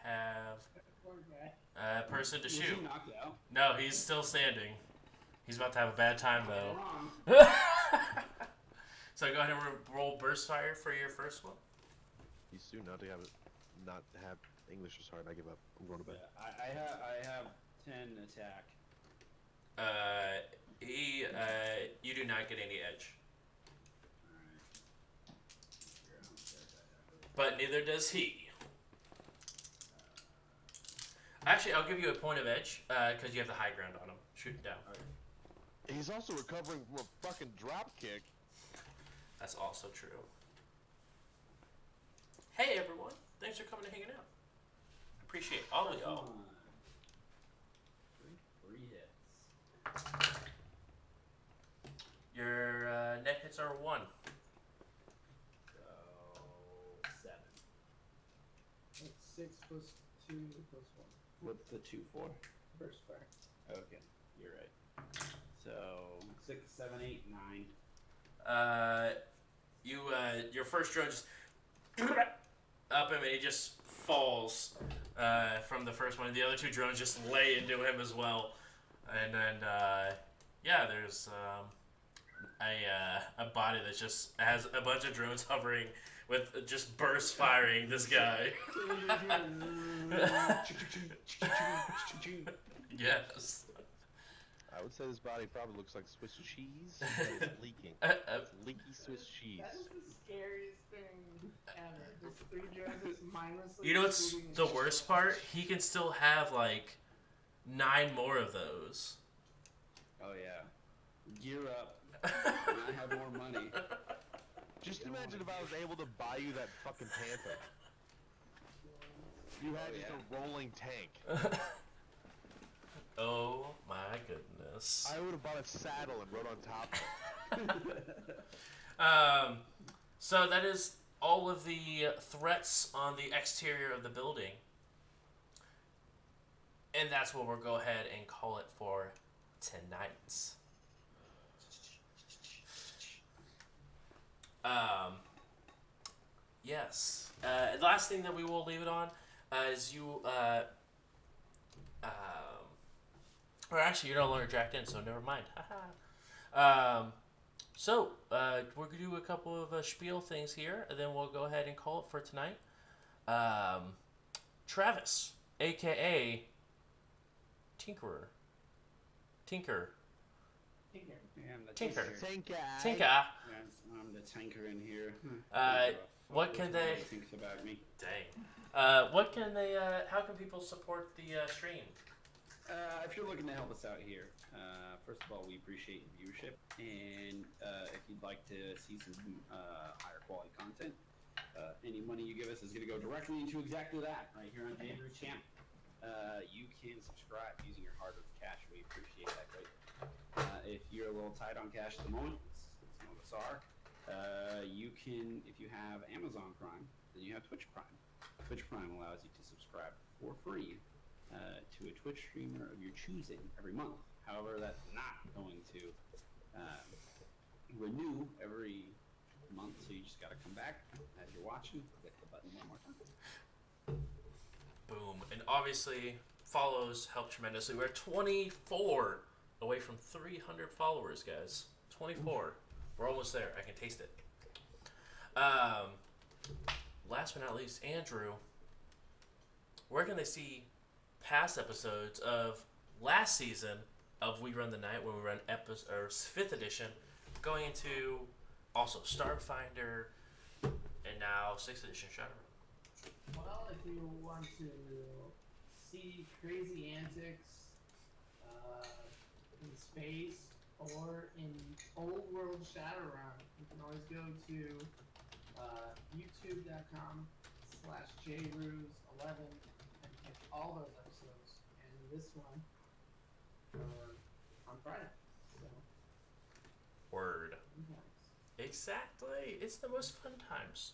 have Poor guy. a person to Was he shoot. knocked out? No, he's still standing. He's about to have a bad time though. Wrong. So go ahead and roll burst fire for your first one. He's soon not to have English is hard. I give up. I'm going to bed. Yeah, I have 10 attack. You do not get any edge, but neither does he. Actually, I'll give you a point of edge because you have the high ground on him. Shoot him down. He's also recovering from a fucking drop kick. That's also true. Hey everyone, thanks for coming and hanging out. Appreciate all of y'all. 3 hits. Your net hits are 1. So 7. It's 6 plus 2 plus 1. What's the 2 for? Burst fire. Okay, you're right. So 6, 7, 8, 9. Your first drone just up him and he just falls from the first one. The other 2 drones just lay into him as well. And then, there's a body that just has a bunch of drones hovering with just burst firing this guy. Yes. I would say this body probably looks like Swiss cheese. But it's leaking. It's leaky Swiss cheese. That is the scariest thing ever. This 3 drones is mindlessly You know what's shooting the shit. worst part? He can still have like 9 more of those. Oh yeah. Gear up. I have more money. Just imagine if I was able to buy you that fucking Panther. You had just a rolling tank. Oh my goodness. I would have bought a saddle and rode on top of it. So that is all of the threats on the exterior of the building. And that's what we'll go ahead and call it for tonight. Yes. The last thing that we will leave it on is you... or actually, you're no longer jacked in, so never mind. So, we're going to do a couple of spiel things here, and then we'll go ahead and call it for tonight. Travis, a.k.a. Tinker. Tinker. Yeah, I'm the Tinker. Tinker. Tinker. Yeah, I'm the tanker in here. What can they... Thinks about me. Dang. What can they... how can people support the stream? If you're looking to help us out here, first of all, we appreciate your viewership, and if you'd like to see some higher quality content, Any money you give us is going to go directly into exactly that, right here on J. Drew's channel. You can subscribe using your hard-earned cash. We appreciate that greatly. If you're a little tight on cash at the moment, as some of us are, you can, if you have Amazon Prime, then you have Twitch Prime. Twitch Prime allows you to subscribe for free to a Twitch streamer of your choosing every month. However, that's not going to renew every month, so you just got to come back as you're watching, click the button one more time. Boom. And obviously, follows help tremendously. We're 24 away from 300 followers, guys. 24. We're almost there. I can taste it. Last but not least, Andrew, where can they see past episodes of last season of We Run the Night, when we run episode or 5th edition, going into also Starfinder, and now 6th edition Shadowrun? Well, if you want to see crazy antics in space or in old world Shadowrun, you can always go to youtube.com/jruse11 and catch all those episodes. And this one on Friday. So, Word. sometimes. Exactly. It's the most fun times.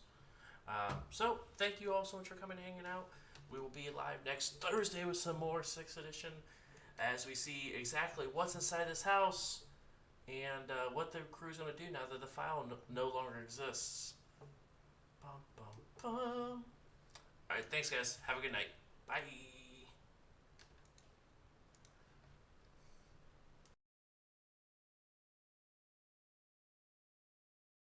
So, thank you all so much for coming and hanging out. We will be live next Thursday with some more 6th edition as we see exactly what's inside this house and what the crew's going to do now that the file no longer exists. Bum, bum, bum. Alright, thanks guys. Have a good night. Bye.